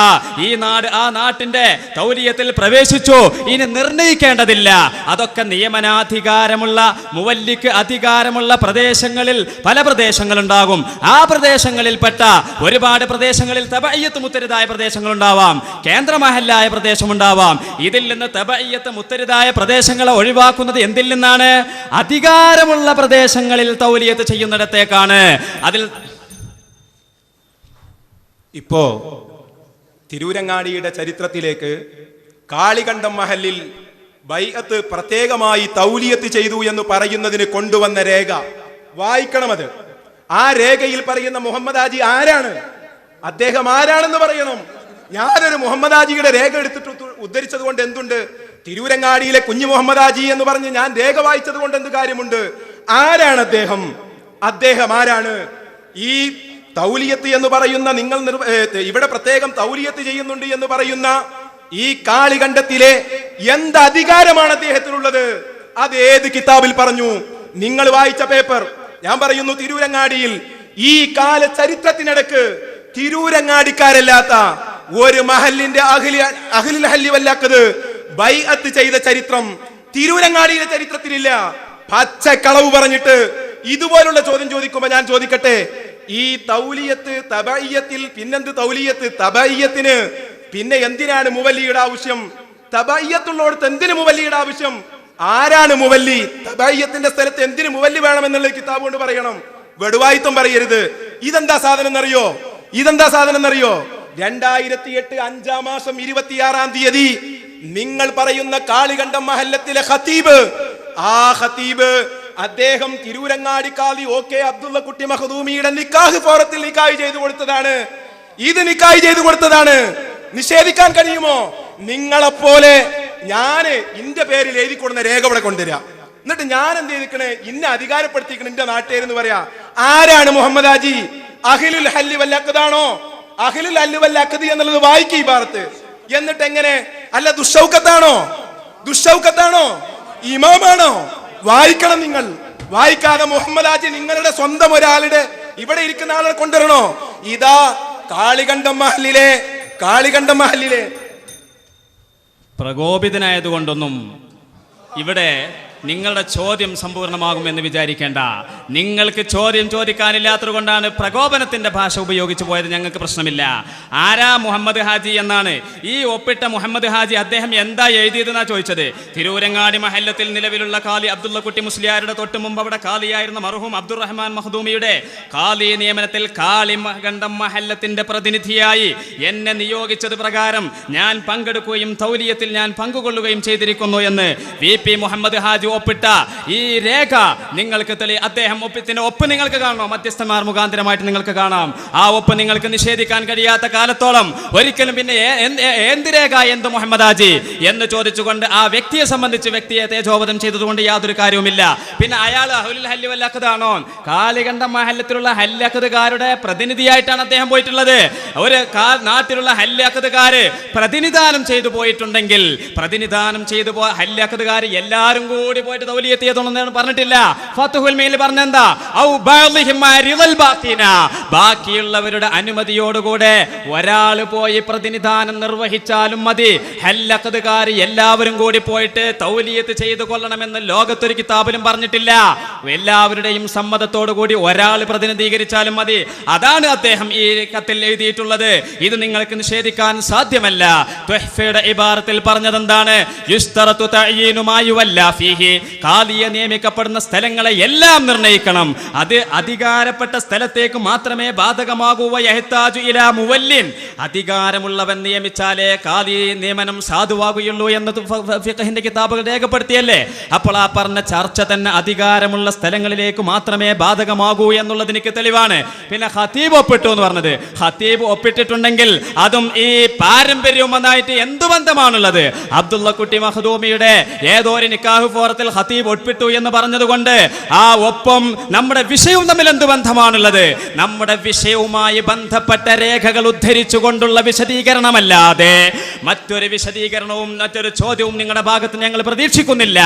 ഈ നാട് ആ നാട്ടിന്റെ തൗലിയത്തിൽ പ്രവേശിച്ചു. ഇനി നിർണയിക്കേണ്ടതില്ല. അതൊക്കെ നിയമനാധികാരമുള്ള മുവല്ലിക്ക് അധികാരമുള്ള പ്രദേശങ്ങളിൽ പല പ്രദേശങ്ങളുണ്ടാകും. ആ പ്രദേശങ്ങളിൽപ്പെട്ട ഒരുപാട് പ്രദേശങ്ങളിൽ തബഇയ്യത്ത് മുത്തരിദായ പ്രദേശങ്ങളുണ്ടാവാം, കേന്ദ്രമഹല്ലായ പ്രദേശമുണ്ടാവാം. ഇതിൽ നിന്ന് തബഇയ്യത്ത് മുത്തരിദായ പ്രദേശങ്ങളെ ഒഴിവാക്കുന്നത് എന്തിൽ നിന്നാണ്? അധികാരമുള്ള പ്രദേശങ്ങളിൽ തൗലിയത്ത് ചെയ്യുന്നിടത്തേക്കാണ്. അതിൽ ഇപ്പോ തിരൂരങ്ങാടിയുടെ ചരിത്രത്തിലേക്ക് കാളികണ്ഠം മഹലിൽ ബൈഅത്ത് പ്രത്യേകമായി തൗലിയത്ത് ചെയ്തു എന്ന് പറയുന്നതിന് കൊണ്ടുവന്ന രേഖ വായിക്കണമത്. ആ രേഖയിൽ പറയുന്ന മുഹമ്മദ് ഹാജി ആരാണ്? അദ്ദേഹം ആരാണെന്ന് പറയണം. ഞാനൊരു മുഹമ്മദ് ഹാജിയുടെ രേഖ എടുത്തിട്ട് ഉദ്ധരിച്ചത് കൊണ്ട് എന്തുണ്ട്? തിരൂരങ്ങാടിയിലെ കുഞ്ഞു മുഹമ്മദ് ഹാജി എന്ന് പറഞ്ഞ് ഞാൻ രേഖ വായിച്ചത് കൊണ്ട് എന്ത് കാര്യമുണ്ട്? ആരാണ് അദ്ദേഹം? അദ്ദേഹം ആരാണ്? ഈ തൗലിയത്ത് എന്ന് പറയുന്ന നിങ്ങൾ ഇവിടെ പ്രത്യേകം തൗലിയത്ത് ചെയ്യുന്നുണ്ട് എന്ന് പറയുന്ന ഈ കാളികണ്ഠത്തിലെ എന്ത് അധികാരമാണ് അദ്ദേഹത്തിനുള്ളത്? അത് ഏത് കിതാബിൽ പറഞ്ഞു? നിങ്ങൾ വായിച്ച പേപ്പർ. ഞാൻ പറയുന്നു, തിരൂരങ്ങാടിയിൽ ഈ കാല ചരിത്രത്തിനിടക്ക് തിരൂരങ്ങാടിക്കാരല്ലാത്ത ഒരു മഹല്ലിന്റെ അഹ്ലുൽ ഹല്ലി വല്ലാക്കത് ബൈഅത്ത് ചെയ്ത ചരിത്രം തിരൂരങ്ങാടിയിലെ ചരിത്രത്തിലില്ല. പച്ചക്കളവ് പറഞ്ഞിട്ട് ഇതുപോലുള്ള ചോദ്യം ചോദിക്കുമ്പോ ഞാൻ ചോദിക്കട്ടെ, ഈ തൗലിയത്ത് തബഇയ്യത്തിൽ പിന്നെന്ത് തൗലിയത്ത്? തബഇയ്യത്തിന് പിന്നെ എന്തിനാണ് മുവല്ലിയുടെ ആവശ്യം? തബഇയ്യത്തുള്ളോടത്ത് എന്തിന് മുവല്ലിയുടെ ആവശ്യം? ആരാണ് മുവല്ലി? തബഇയ്യത്തിന്റെ സ്ഥലത്ത് എന്തിന് മുവല്ലി വേണമെന്നുള്ള കിതാബ് കൊണ്ട് പറയണം. വെടുവായിത്വം പറയരുത്. ഇതെന്താ സാധനം എന്നറിയോ? 2008 5 മാസം 26 തീയതി നിങ്ങൾ പറയുന്ന കാളികണ്ഠം മഹല്ലത്തിലെ ഖതീബ്, ആ ഖതീബ് അദ്ദേഹം തിരൂരങ്ങാടി ഖാദി ഓക്കെ അബ്ദുള്ള കുട്ടി മഖ്ദൂമിയുടെ നിക്കാഹ് ഫോറത്തിൽ നിക്കാഹ് ചെയ്തു കൊടുത്തതാണ്. ഇത് നിക്കാഹ് ചെയ്തു കൊടുത്തതാണ്. നിഷേധിക്കാൻ കഴിയുമോ? നിങ്ങളെപ്പോലെ ഞാൻ ഇന്റെ പേരിൽ എഴുതി കൊടുക്കുന്ന രേഖ ഇവിടെ കൊണ്ടുവരാം. എന്നിട്ട് ഞാൻ എന്ത് ചെയ്തിക്കണേ? ഇന്നെ അധികാരപ്പെടുത്തിക്കണ എന്റെ നാട്ടുകാരെന്ന് പറയാ. ആരാണ് മുഹമ്മദ് ഹാജി? അഹ്ലുൽ ഹല്ലി വല്ലക്കതാണോ? അഹ്ലുൽ ഹല്ലി വല്ലക്കത് എന്നുള്ളത് വായിക്കുക ഈ ഭാഗത്ത്. എന്നിട്ട് എങ്ങനെ? അല്ല ദുഷൗക്കത്താണോ? ഇമാമാണോ? വായിക്കണം. നിങ്ങൾ വായിക്കാതെ മുഹമ്മദ് ഹാജി നിങ്ങളുടെ സ്വന്തം ഒരാളുടെ ഇവിടെ ഇരിക്കുന്ന ആളെ കൊണ്ടുവരണോ? ഇതാ കാളികണ്ഠം മഹലിലെ പ്രകോപിതനായതുകൊണ്ടൊന്നും ഇവിടെ നിങ്ങളുടെ ചോദ്യം സമ്പൂർണ്ണമാകുമെന്ന് വിചാരിക്കേണ്ട. നിങ്ങൾക്ക് ചോദ്യം ചോദിക്കാനില്ലാത്തത് കൊണ്ടാണ് പ്രകോപനത്തിന്റെ ഭാഷ ഉപയോഗിച്ചു പോയത്. ഞങ്ങൾക്ക് പ്രശ്നമില്ല. ആരാ മുഹമ്മദ് ഹാജി എന്നാണ് ഈ ഒപ്പിട്ട മുഹമ്മദ് ഹാജി. അദ്ദേഹം എന്താ എഴുതിയതെന്നാ ചോദിച്ചത്. തിരൂരങ്ങാടി മഹല്ലത്തിൽ നിലവിലുള്ള ഖാലി അബ്ദുള്ള കുട്ടി മുസ്ലിയാരുടെ തൊട്ട് മുമ്പ് അവിടെ ഖാലിയായിരുന്ന മർഹൂം അബ്ദുറഹ്മാൻ മഖ്ദൂമിയുടെ ഖാലി നിയമനത്തിൽ കാളികണ്ഠം മഹല്ലത്തിന്റെ പ്രതിനിധിയായി എന്നെ നിയോഗിച്ചത് പ്രകാരം ഞാൻ പങ്കെടുക്കുകയും തൗലിയത്തിൽ ഞാൻ പങ്കുകൊള്ളുകയും ചെയ്തിരിക്കുന്നു എന്ന് VP മുഹമ്മദ് ഹാജി ഒപ്പിട്ട ഈ രേഖ നിങ്ങൾക്ക് അദ്ദേഹം ഒപ്പിത്തിന്റെ ഒപ്പ് നിങ്ങൾക്ക് കാണണം, മധ്യസ്ഥന്മാർ മുഖാന്തരമായിട്ട് നിങ്ങൾക്ക് കാണാം. ആ ഒപ്പ് നിങ്ങൾക്ക് നിഷേധിക്കാൻ കഴിയാത്ത കാലത്തോളം ഒരിക്കലും പിന്നെ എന്ത് രേഖ, എന്ത് മുഹമ്മദ് ഹാജി എന്ന് ചോദിച്ചുകൊണ്ട് ആ വ്യക്തിയെ സംബന്ധിച്ച് വ്യക്തിയെ തേജോവധം ചെയ്തതുകൊണ്ട് യാതൊരു കാര്യവുമില്ല. പിന്നെ അയാൾ അഹ്ലുൽ ഹല്ലി വൽ അഖ്ദാണോ, കാലികണ്ഠം മഹല്ലത്തിലുള്ള ഹല്ലഖദുകാരുടെ പ്രതിനിധിയായിട്ടാണ് അദ്ദേഹം പോയിട്ടുള്ളത്. ഒരു നാട്ടിലുള്ള ഹല്ലഖദുകാര് പ്രതിനിധാനം ചെയ്തു പോയിട്ടുണ്ടെങ്കിൽ പ്രതിനിധാനം ചെയ്തു പോയ ഹല്ലഖദുകാർ എല്ലാവരും കൂടി പോയിട്ട് തൗലിയത്ത് ചെയ്തോളെന്ന് പറഞ്ഞിട്ടില്ല. ഫത്ഹുൽ മീനിൽ പറഞ്ഞെന്താ, ഔ ബഅദിഹിം റിദൽ ബാഖീന, ബാക്കിയുള്ളവരുടെ അനുമതിയോടുകൂടെ ഒരാൾ പോയി പ്രതിനിധാനം നിർവഹിച്ചാലും മതി. ഹല്ലഖദുകാർ എല്ലാവരും കൂടി പോയിട്ട് തൗലിയത്ത് ചെയ്തു കൊള്ളണമെന്ന് ലോകത്തൊരു കിതാബിലും പറഞ്ഞിട്ടില്ല. എല്ലാവരുടെയും സമ്മതത്തോടു കൂടി ഒരാൾ പ്രതിനിധീകരിച്ചാലും മതി. അതാണ് അദ്ദേഹം ഈ കത്തിൽ എഴുതിയിട്ടുള്ളത്. ഇത് നിങ്ങൾക്ക് നിഷേധിക്കാൻ സാധ്യമല്ല. തുഹ്ഫയുടെ ഇബാറത്തിൽ പറഞ്ഞതെന്താണ്, യുസ്തറതു തഅയീനു മാ യുവല്ലാ ഫീഹി, ഖാദിയെ നിയമിക്കപ്പെടുന്ന സ്ഥലങ്ങളെ എല്ലാം നിർണയിക്കണം. അത് അധികാരപ്പെട്ട സ്ഥലത്തേക്ക് മാത്രമേ ബാധകമാകൂ. വയഹ്താജു ഇലാ മുവല്ലിൻ, അധികാരമുള്ളവൻ നിയമിച്ചാലേ ഖാദി നിയമനം സാധുവാകുകയുള്ളൂ എന്നത് ഫിഖഹിന്റെ കിതാബുകൾ രേഖപ്പെടുത്തിയല്ലേ. അപ്പോൾ ആ പറഞ്ഞ ചർച്ച തന്നെ അധികാരമുള്ള സ്ഥലങ്ങളിലേക്ക് മാത്രമേ ബാധകമാകൂ എന്നുള്ളതിന് തെളിവാണ്. പിന്നെ ഖതീബ് ഒപ്പിട്ടു എന്ന് പറഞ്ഞത്, ഖതീബ് ഒപ്പിട്ടിട്ടുണ്ടെങ്കിൽ അതും ഈ പാരമ്പര്യവുമായിട്ട് എന്ത് ബന്ധമാണുള്ളത്? അബ്ദുള്ള കുട്ടി മഖ്ദൂമിയുടെ ഏതോ ഒരു നിക്കാഹ് ഫോറത്തിൽ ഖതീബ് ഒപ്പിട്ടു എന്ന് പറഞ്ഞതുകൊണ്ട് ആ ഒപ്പം നമ്മുടെ വിഷയവും തമ്മിൽ എന്ത് ബന്ധമാണുള്ളത്? നമ്മുടെ വിഷയവുമായി ബന്ധപ്പെട്ട രേഖകൾ ഉദ്ധരിച്ചുകൊണ്ടുള്ള വിശദീകരണമല്ലാതെ മറ്റൊരു വിശദീകരണവും മറ്റൊരു ചോദ്യവും നിങ്ങളുടെ ഭാഗത്ത് ഞങ്ങൾ പ്രതീക്ഷിക്കുന്നില്ല.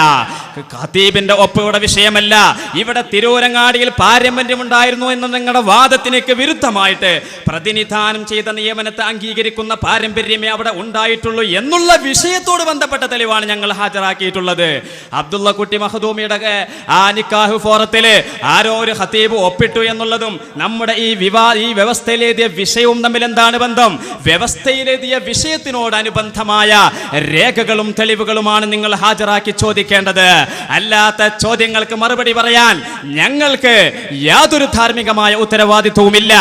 ഖതീബിന്റെ ഒപ്പയുടെ വിഷയമല്ല ഇവിടെ. തിരൂരങ്ങാടിയിൽ പാരമ്പര്യമുണ്ടായിരുന്നു എന്ന നിങ്ങളുടെ വാദത്തിനേക്ക് വിരുദ്ധമായിട്ട് പ്രതിനിധാനം ചെയ്ത നിയമനത്തെ അംഗീകരിക്കുന്ന പാരമ്പര്യമേ അവിടെ ഉണ്ടായിട്ടുള്ളൂ എന്നുള്ള വിഷയത്തോട് ബന്ധപ്പെട്ട തെളിവാണ് ഞങ്ങൾ ഹാജരാക്കിയിട്ടുള്ളത്. അബ്ദുള്ള കുട്ടി മഖ്ദൂമിയുടെ ആ നിക്കാഹ് ഫോറത്തില് ആരോ ഒരു ഖതീബ് ഒപ്പിട്ടു എന്നുള്ളതും നമ്മുടെ ഈ വ്യവസ്ഥയിലെഴുതിയ വിഷയവും തമ്മിൽ എന്താണ് ബന്ധം? വ്യവസ്ഥയിലെഴുതിയ വിഷയത്തിനോട് അനുബന്ധമായ രേഖകളും തെളിവുകളുമാണ് നിങ്ങൾ ഹാജരാക്കി ചോദിക്കേണ്ടത്. അല്ലാത്ത ചോദ്യങ്ങൾക്ക് മറുപടി പറയാൻ ഞങ്ങൾക്ക് യാതൊരു ധാർമ്മികമായ ഉത്തരവാദിത്വവുമില്ല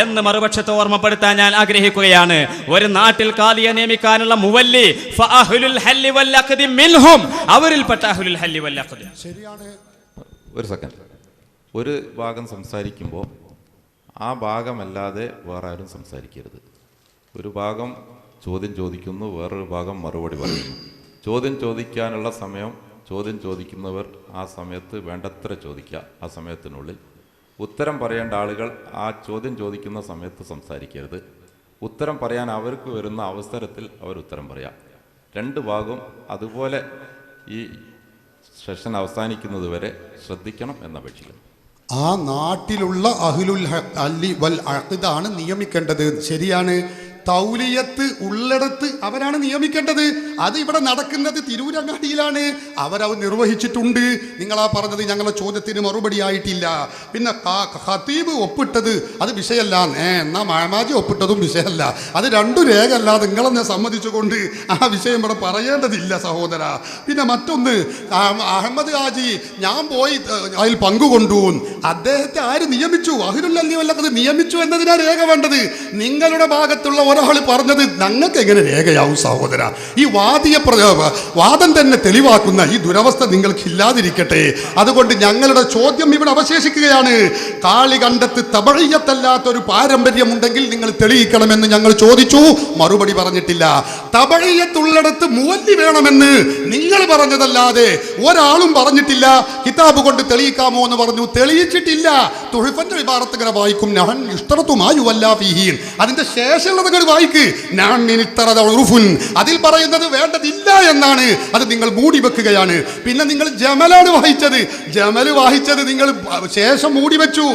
എന്ന് മറുപക്ഷത്തെ ഓർമ്മപ്പെടുത്താൻ ഞാൻ ആഗ്രഹിക്കുകയാണ്. ഒരു നാട്ടിൽ ഖാദിയെ നിയമിക്കാനുള്ള മുവല്ലി ഫഅഹ്ലുൽ ഹല്ലി വൽ അഖ്ദി മിൻഹും, അവരിൽപ്പെട്ട അഹ്ലുൽ ഹല്ലി വൽ അഖ്ദി. ശരിയാണ്. ഒരു സെക്കൻഡ്. ഒരു ഭാഗം സംസാരിക്കുമ്പോൾ ആ ഭാഗമല്ലാതെ വേറെ ആരും സംസാരിക്കരുത്. ഒരു ഭാഗം ചോദ്യം ചോദിക്കുന്നു, വേറൊരു ഭാഗം മറുപടി പറയുന്നു. ചോദ്യം ചോദിക്കാനുള്ള സമയം ചോദ്യം ചോദിക്കുന്നവർ ആ സമയത്ത് വേണ്ടത്ര ചോദിക്കുക. ആ സമയത്തിനുള്ളിൽ ഉത്തരം പറയേണ്ട ആളുകൾ ആ ചോദ്യം ചോദിക്കുന്ന സമയത്ത് സംസാരിക്കരുത്. ഉത്തരം പറയാൻ അവർക്ക് വരുന്ന അവസരത്തിൽ അവർ ഉത്തരം പറയാം. രണ്ട് ഭാഗം അതുപോലെ ഈ സെഷൻ അവസാനിക്കുന്നത് വരെ ശ്രദ്ധിക്കണം എന്നപേക്ഷിക്കുന്നു. ആ നാട്ടിലുള്ള അഹ്ലുൽ ഹല്ലി വൽ അഖ്ദാണ് നിയമിക്കേണ്ടത്. ശരിയാണ്. തൗലിയത്ത് ഉള്ളിടത്ത് അവരാണ് നിയമിക്കേണ്ടത്. അത് ഇവിടെ നടക്കുന്നത് തിരൂരങ്ങാടിയിലാണ്. അവരത് നിർവഹിച്ചിട്ടുണ്ട്. നിങ്ങളാ പറഞ്ഞത് ഞങ്ങളുടെ ചോദ്യത്തിന് മറുപടി ആയിട്ടില്ല. പിന്നെ ഖതീബ് ഒപ്പിട്ടത് അത് വിഷയമല്ല. എന്നാ മഹമാജി ഒപ്പിട്ടതും വിഷയമല്ല. അത് രണ്ടു രേഖ അല്ലാതെ നിങ്ങളെന്നെ സമ്മതിച്ചുകൊണ്ട് ആ വിഷയം ഇവിടെ പറയേണ്ടതില്ല സഹോദര. പിന്നെ മറ്റൊന്ന്, അഹമ്മദ് ഹാജി ഞാൻ പോയി അതിൽ പങ്കുകൊണ്ടു. അദ്ദേഹത്തെ ആര് നിയമിച്ചു? അഹ്ലുൽ ഹല്ലി വൽ അഖ്ദി നിയമിച്ചു എന്നതിനാ രേഖ വേണ്ടത്. നിങ്ങളുടെ ഭാഗത്തുള്ള ഒരാൾ പറഞ്ഞത് ഞങ്ങൾക്ക് എങ്ങനെ രേഖയാവും സഹോദര? ഈ വാദം തന്നെ തെളിവാക്കുന്ന ഈ ദുരവസ്ഥ നിങ്ങൾക്ക് ഇല്ലാതിരിക്കട്ടെ. അതുകൊണ്ട് ഞങ്ങളുടെ ചോദ്യം ഇവിടെ അവശേഷിക്കുകയാണ്. കാളികണ്ഠത്ത് തബഈയത്തല്ലാത്തൊരു പാരമ്പര്യമുണ്ടെങ്കിൽ നിങ്ങൾ തെളിയിക്കണമെന്ന് ഞങ്ങൾ ചോദിച്ചു. മറുപടി പറഞ്ഞിട്ടില്ല. തബഈയത്തുള്ളിടത്ത് മുവല്ലി വേണമെന്ന് നിങ്ങൾ പറഞ്ഞതല്ലാതെ ഒരാളും പറഞ്ഞിട്ടില്ല. കിതാബ് കൊണ്ട് തെളിയിക്കാമോ എന്ന് പറഞ്ഞു, തെളിയിച്ചിട്ടില്ല. തുഹ്ഫന്റെ ഇബാറത്ത് ഇങ്ങനെ വായിക്കും, നഹൻ യുഷ്തറതു മാ യുവല്ലാ ഫീഹി. അതിന്റെ ശേഷമുള്ളത് വായിക്ക്, അതിൽ പറയുന്നത് വേണ്ടതില്ല എന്നാണ്. അത് നിങ്ങൾ മൂടി വെക്കുകയാണ്. പിന്നെ നിങ്ങൾ ജമലാണ് വായിച്ചത്. ജമല് വായിച്ചത് നിങ്ങൾ ശേഷം മൂടി വെച്ചു.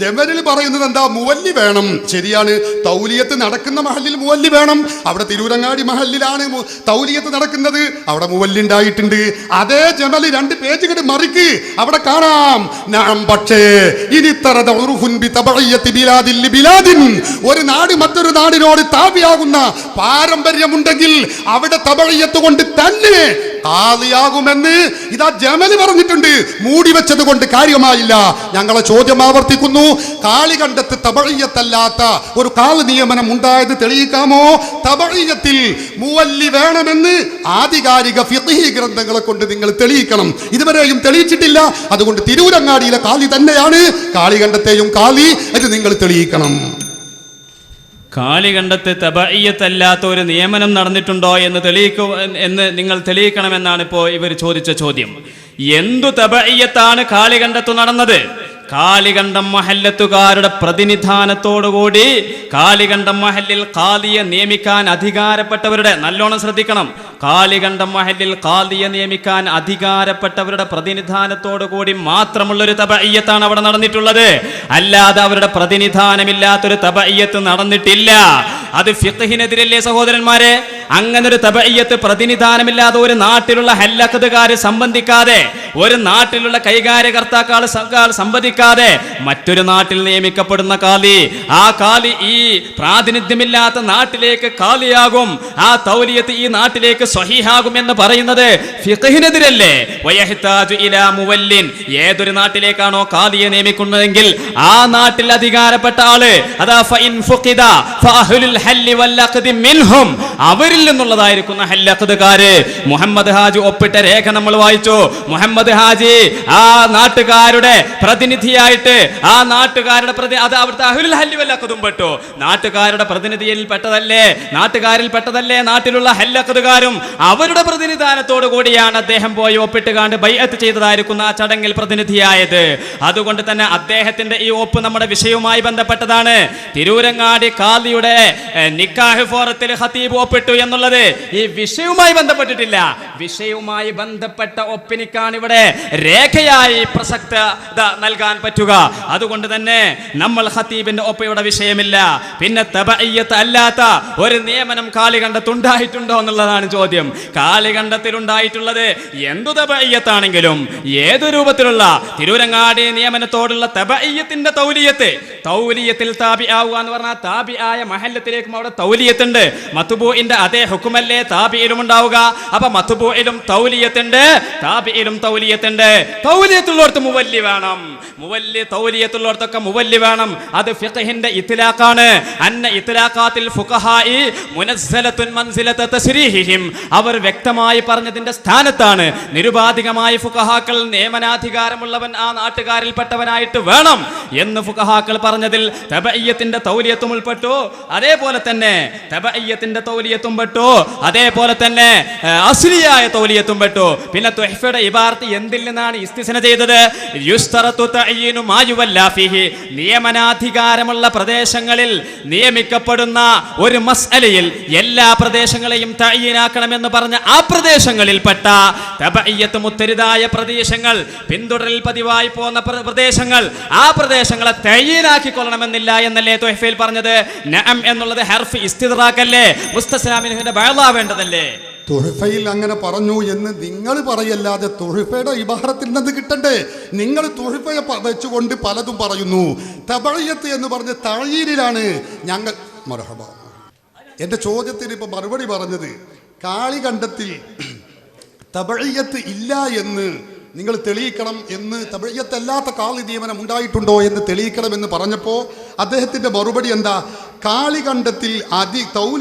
ജമലിൽ പറയുന്നത് എന്താ? മുവല്ലി വേണം. ശരിയാണ്. തൗലിയത്ത് നടക്കുന്ന മഹല്ലിൽ മുവല്ലി വേണം. അവിടെ തിരൂരങ്ങാടി മഹല്ലിലാണ് തൗലിയത്ത് നടക്കുന്നത്. അവിടെ മുവല്ലി ഉണ്ടായിട്ടുണ്ട്. അതേ ജമല് 2 പേജുകൾ മറിക്ക്, അവിടെ കാണാം. പക്ഷേ ഒരു നാട് മറ്റൊരു നാടിനോട് താപിയാകുന്ന പാരമ്പര്യമുണ്ടെങ്കിൽ അവിടെ തബഈയത്ത് കൊണ്ട് തന്നെ കാളിയാകുമെന്ന് ഇതാ ജമല് പറഞ്ഞിട്ടുണ്ട്. മൂടി വെച്ചത് കൊണ്ട് കാര്യമായില്ല. ഞങ്ങളെ ചോദ്യം ആവർത്തിക്കുന്നു. കാളികണ്ഡത്ത് തബഈയത്തല്ലാത്ത ഒരു കാളി നിയമനം ഉണ്ടായത് തെളിയിക്കാമോ? തബഈയത്തിൽ മുവല്ലി വേണമെന്ന് ആധികാരിക ഫിഖ്ഹി ഗ്രന്ഥങ്ങളെ കൊണ്ട് നിങ്ങൾ തെളിയിക്കണം. ഇതുവരെയും തെളിയിച്ചിട്ടില്ല. അതുകൊണ്ട് തിരൂരങ്ങാടിയിലെ കാളി തന്നെയാണ് കാളികണ്ഡത്തെയും കാളി. അത് നിങ്ങൾ തെളിയിക്കണം. കാളികണ്ഡത്ത് തബഈയത്തല്ലാത്ത ഒരു നിയമനം നടന്നിട്ടുണ്ടോ എന്ന് നിങ്ങൾ തെളിയിക്കണമെന്നാണ് ഇപ്പോൾ ഇവർ ചോദിച്ച ചോദ്യം. എന്തു തബഈയത്താണ് കാളികണ്ഡത്ത് നടന്നത്? കാളികണ്ഡം മഹല്ലത്തുകാരുടെ പ്രതിനിധാനത്തോടുകൂടി കാളികണ്ഡം മഹല്ലിൽ ഖാദിയെ നിയമിക്കാൻ അധികാരപ്പെട്ടവരുടെ, നല്ലോണം ശ്രദ്ധിക്കണം, കാളികണ്ഡം മഹല്ലിൽ ഖാദിയെ നിയമിക്കാൻ അധികാരപ്പെട്ടവരുടെ പ്രതിനിധാനത്തോടുകൂടി മാത്രമുള്ളൊരു തബഈയത്താണ് അവിടെ നടന്നിട്ടുള്ളത്. അല്ലാതെ അവരുടെ പ്രതിനിധാനമില്ലാത്തൊരു തബഈയത്ത് നടന്നിട്ടില്ല. അത് ഫിഖ്ഹിനെതിരല്ലേ സഹോദരന്മാരെ? അങ്ങനെ ഒരു തബഈയത്ത് പ്രതിനിധാനമില്ലാതെ ഒരു നാട്ടിലുള്ള ഹല്ലഖ്തുകാര് സംബന്ധിക്കാതെ, ഒരു നാട്ടിലുള്ള കൈകാര്യകർത്താക്കൾ സംബന്ധിക്കാതെ മറ്റൊരു നാട്ടിൽ നിയമിക്കപ്പെടുന്ന കാളി, ആ കാളി ഈ പ്രാതിനിധ്യമില്ലാത്ത നാട്ടിലേക്ക് കാളിയാകും, ആ തൗലിയത്ത് ഈ നാട്ടിലേക്ക് സ്വഹീഹാകും എന്ന് പറയുന്നത് ഫിഖ്ഹിനെതിരല്ലേ? വയഹ്താജു ഇലാ മുവല്ലിൻ, ഏതൊരു നാട്ടിലേക്കാണോ കാളിയെ നിയമിക്കുന്നതെങ്കിൽ ആ നാട്ടിൽ അധികാരപ്പെട്ട ആള്, അതാ ഫഇൻ ഫുഖിദ ഫഅഹ്ലുൽ ഹല്ലി വൽ അഖ്ദി മിൻഹും, അവരിൽ നിന്നുള്ളതായിരിക്കുന്ന ഹല്ലഖ്തുകാര്. മുഹമ്മദ് ഹാജി ഒപ്പിട്ട രേഖ നമ്മൾ വായിച്ചു. മുഹമ്മദ് ഹാജി ആ നാട്ടുകാരുടെ പ്രതിനിധിയായിട്ട്, ആ നാട്ടുകാരുടെ അത് അവിടുത്തെ അഹ്ലുൽ ഹല്ലി വൽ അഖ്ദും പെട്ടു. നാട്ടുകാരുടെ പ്രതിനിധിയിൽ പെട്ടതല്ലേ, നാട്ടുകാരിൽ പെട്ടതല്ലേ നാട്ടിലുള്ള ഹല്ലഖ്തുകാരും. അവരുടെ പ്രതിനിധാനത്തോടു കൂടിയാണ് അദ്ദേഹം പോയി ഒപ്പിട്ടുകാണ്ട് ബൈഅത്ത് ചെയ്തതായിരിക്കുന്ന ആ ചടങ്ങിൽ പ്രതിനിധിയായത്. അതുകൊണ്ട് തന്നെ അദ്ദേഹത്തിന്റെ ഈ ഒപ്പ് നമ്മുടെ വിഷയവുമായി ബന്ധപ്പെട്ടതാണ്. തിരൂരങ്ങാടി ഖാദിയുടെ നിക്കാഹ് ഫോറത്തിൽ ഖതീബ് ഒപ്പിട്ടു എന്നുള്ളത് ഈ വിഷയവുമായി ബന്ധപ്പെട്ടിട്ടില്ല. വിഷയവുമായി ബന്ധപ്പെട്ട ഒപ്പിനിക്കാണ് ഇവിടെ രേഖയായി പ്രസക്തത നൽകാൻ പറ്റുക. അതുകൊണ്ട് തന്നെ നമ്മൾ ഖതീബിന്റെ ഒപ്പയുടെ വിഷയമില്ല. പിന്നെ തബഈയത്ത് അല്ലാത്ത ഒരു നിയമനം കാളികണ്ഡത്തുണ്ടായിട്ടുണ്ടോ എന്നുള്ളതാണ് ചോദ്യം. കാളികണ്ഡത്തിലുണ്ടായിട്ടുള്ളത് എന്തു തബഈയത്താണെങ്കിലും ഏതു രൂപത്തിലുള്ള തിരൂരങ്ങാടി നിയമനത്തോടുള്ള തബഈയത്തിന്റെ തൗലിയത്തിൽ താബിആവുക എന്ന് പറഞ്ഞാൽ താബിആയ മഹല്ലത്തിലേക്കും അവിടെ തൗലിയത്തുണ്ട്. മത്ബൂഇന്റെ അതേ ഹുക്കുമല്ലേ താബിയിലും ഉണ്ടാവുക. അപ്പൊ മത്ബൂഇലും തൗലിയത്തുണ്ട്, താബിയിലും തൗലിയത്തുണ്ട്. തൗലിയത്തുള്ളവർക്ക് മുവല്ലി വേണം, തൗലിയത്തുള്ളവർക്കൊക്കെ മുവല്ലി വേണം. അത് ഫിഖ്ഹിന്റെ ഇത്ലാഖാണ്. അന്ന ഇത്ലാഖാത്തിൽ ഫുഖഹാഇ മുനസ്സലത്തുൻ മൻസിലത തസ്രീഹിഹിം, അവർ വ്യക്തമായി പറഞ്ഞതിന്റെ സ്ഥാനത്താണ്. നിരുപാധികമായി ഫുഖഹാക്കൾ നിയമനാധികാരമുള്ളവൻ ആ നാട്ടുകാരിൽപ്പെട്ടവനായിട്ട് വേണം എന്ന് ഫുഖഹാക്കൾ പറഞ്ഞതിൽ തബഈയത്തിന്റെ തൗലിയത്തും ഉൾപ്പെട്ടു. അതേപോലെ തന്നെ തബഈയത്തിന്റെ തൗലിയത്തും പെട്ടു, അതേപോലെ തന്നെ അസ്ലിയായ തൗലിയത്തും പെട്ടു. പിന്നെ തുഹ്ഫയുടെ ഇബാറത്ത് എന്തിൽ നിന്നാണ് ഇസ്തിസ്ന ചെയ്തത്? യുസ്തറത്തു തഅയ്യിനു മാ യുവല്ലാ ഫീഹി, നിയമനാധികാരമുള്ള പ്രദേശങ്ങളിൽ നിയമിക്കപ്പെടുന്ന ഒരു മസ്അലയിൽ എല്ലാ പ്രദേശങ്ങളെയും തഅയ്യിനാക്കണമെന്ന് പറഞ്ഞ ആ പ്രദേശങ്ങളിൽപ്പെട്ട തബഈയത്ത് മുത്തരിദായ പ്രദേശങ്ങൾ, പിന്തുടരൽ പതിവായി പോകുന്ന പ്രദേശങ്ങൾ, ആ പ്രദേശങ്ങളെ തഅയ്യിനാക്കിക്കൊള്ളണമെന്നില്ല എന്നല്ലേ തുഹ്ഫയിൽ പറഞ്ഞത്? നഅം എന്നുള്ളത് ഹർഫ് ഇസ്തിദ്റാഖല്ലേ, മുസ്തസ്നാ മിൻഹുവിന്റെ ബഅളാവേണ്ടതല്ലേ? തുഹഫയിൽ അങ്ങനെ പറഞ്ഞു എന്ന് നിങ്ങൾ പറയല്ലാതെ തുഹഫയുടെ ഇബാറത്തിൽ നിന്ന് കിട്ടണ്ടേ? നിങ്ങൾ തുഹഫയെ വെച്ചുകൊണ്ട് പലതും പറയുന്നു. തബഈയത്ത് എന്ന് പറഞ്ഞ തഅയ്യീനിലാണ് ഞങ്ങൾ. മർഹബ. എൻ്റെ ചോദ്യത്തിന് ഇപ്പൊ മറുപടി പറഞ്ഞത് കാളികണ്ഡത്തിൽ തബഈയത്ത് ഇല്ല എന്ന് നിങ്ങൾ തെളിയിക്കണം എന്ന്, തബഈയത്തല്ലാത്ത കാളി നിയമനം ഉണ്ടായിട്ടുണ്ടോ എന്ന് തെളിയിക്കണമെന്ന് പറഞ്ഞപ്പോൾ അദ്ദേഹത്തിൻ്റെ മറുപടി എന്താ? കാളികണ്ഡത്തിൽ